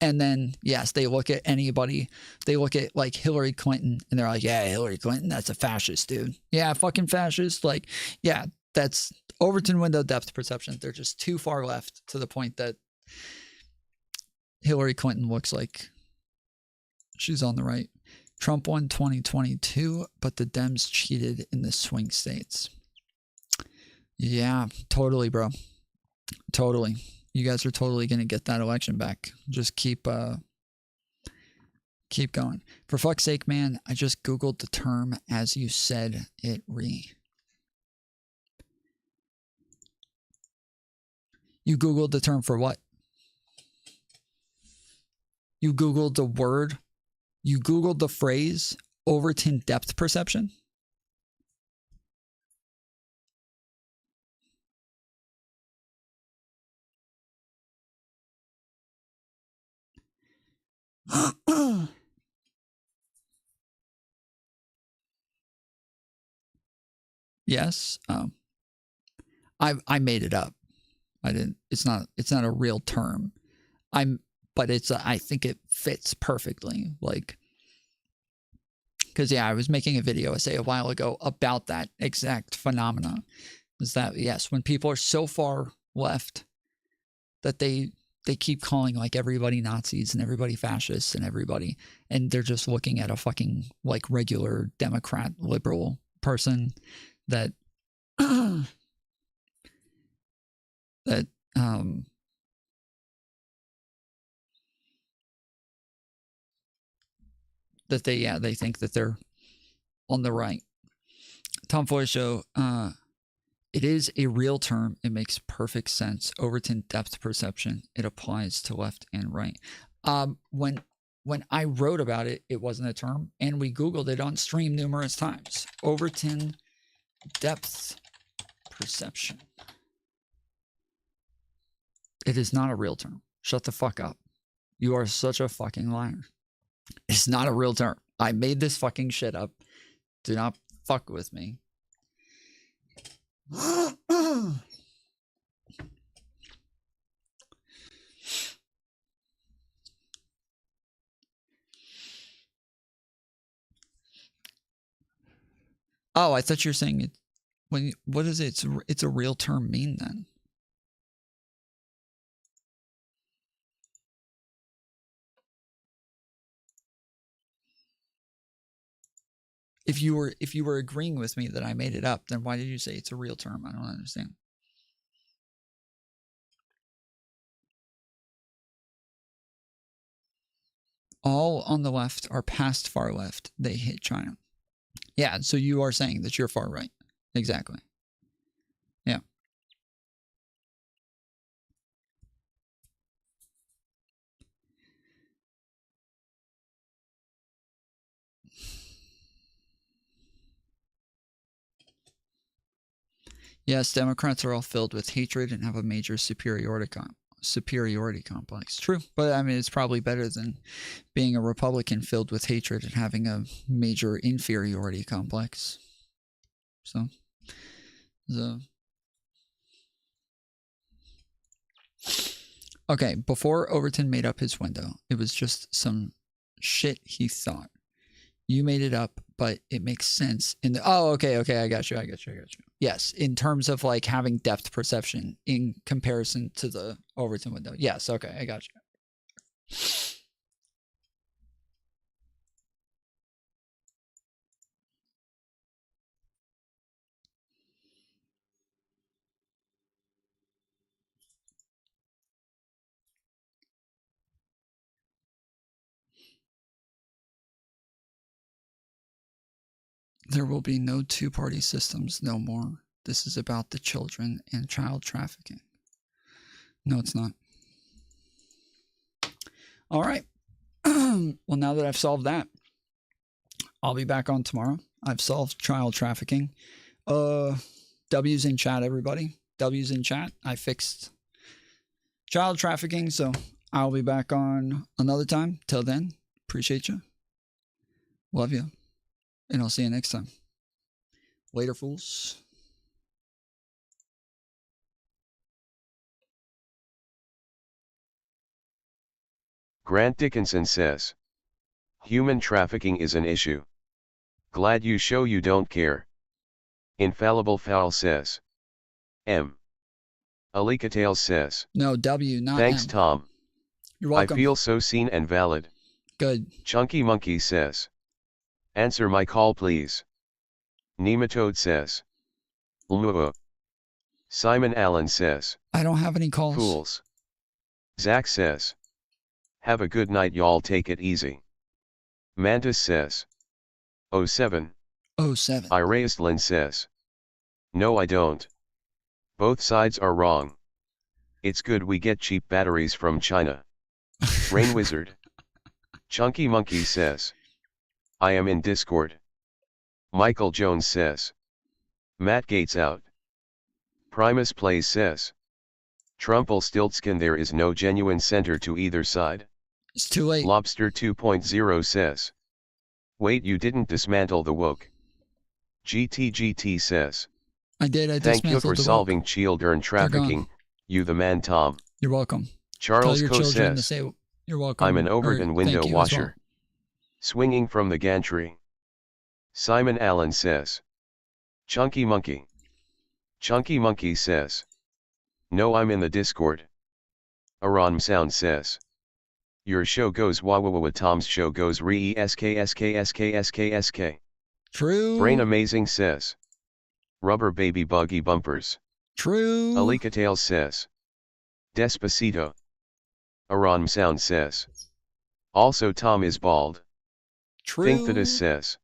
And then, yes, they look at anybody, they look at like Hillary Clinton, and they're like, yeah, Hillary Clinton, that's a fascist, dude. Yeah, fucking fascist. Like, yeah, that's Overton window depth perception. They're just too far left to the point that Hillary Clinton looks like she's on the right. Trump won 2022, but the Dems cheated in the swing states. Yeah, totally, bro. Totally. You guys are totally going to get that election back. Just keep going. For fuck's sake, man, I just Googled the term as you said it, You Googled the term for what? You Googled the word? You Googled the phrase Overton depth perception? Yes. I made it up. I didn't. It's not a real term. But I think it fits perfectly. Like, Because, yeah, I was making a video, I say, a while ago about that exact phenomena. Is that, yes, when people are so far left that they keep calling, like, everybody Nazis and everybody fascists and everybody, and they're just looking at a fucking, like, regular Democrat liberal person that that they think that they're on the right. Tom Foy Show, it is a real term. It makes perfect sense. Overton depth perception. It applies to left and right. When I wrote about it, it wasn't a term, and we Googled it on stream numerous times. Overton depth perception. It is not a real term. Shut the fuck up. You are such a fucking liar. It's not a real term. I made this fucking shit up. Do not fuck with me. Oh, I thought you were saying it. What does it's a real term mean then? If you were agreeing with me that I made it up, then why did you say it's a real term? I don't understand. All on the left are past far left. They hate China. Yeah, so you are saying that you're far right. Exactly. Yeah. Yes, Democrats are all filled with hatred and have a major superiority complex. True, but I mean, it's probably better than being a Republican filled with hatred and having a major inferiority complex. So okay, before Overton made up his window, it was just some shit he thought. You made it up, but it makes sense in the... Oh, okay, I got you. Yes, in terms of like having depth perception in comparison to the Overton window. Yes, okay, I got you. There will be no two-party systems no more. This is about the children and child trafficking. No, it's not. All right. Well, now that I've solved that, I'll be back on tomorrow. I've solved child trafficking. W's in chat, everybody. W's in chat. I fixed child trafficking, so I'll be back on another time. Till then, appreciate you. Love you. And I'll see you next time. Later, fools. Grant Dickinson says, human trafficking is an issue. Glad you show you don't care. Infallible Fowl says, M. Alika Tales says, no, W, not thanks, M. Tom. You're welcome. I feel so seen and valid. Good. Chunky Monkey says, answer my call please. Nematode says, Lua. Simon Allen says, I don't have any calls. Fools. Zach says, have a good night y'all, take it easy. Mantis says, 07. 07. Iraistlin says, no I don't. Both sides are wrong. It's good we get cheap batteries from China. Rain Wizard. Chunky Monkey says, I am in Discord. Michael Jones says, Matt Gates out. Primus Plays says, Trumpelstiltskin, there is no genuine center to either side. It's too late. Lobster 2.0 says, wait, you didn't dismantle the woke. GTGT says, I did. I thank you dismantled for the solving children trafficking. You the man, Tom. You're welcome. Charles Tell your Co children to says, say you're welcome. I'm an Overton window thank you as washer. well. Swinging from the gantry. Simon Allen says. Chunky Monkey. Chunky Monkey says. No, I'm in the Discord. Aram Sound says. Your show goes wah wah wah. Tom's show goes re sk. True. Brain Amazing says. Rubber Baby Buggy Bumpers. True. Alika Tales says. Despacito. Aram Sound says. Also Tom is bald. True. Think that is says.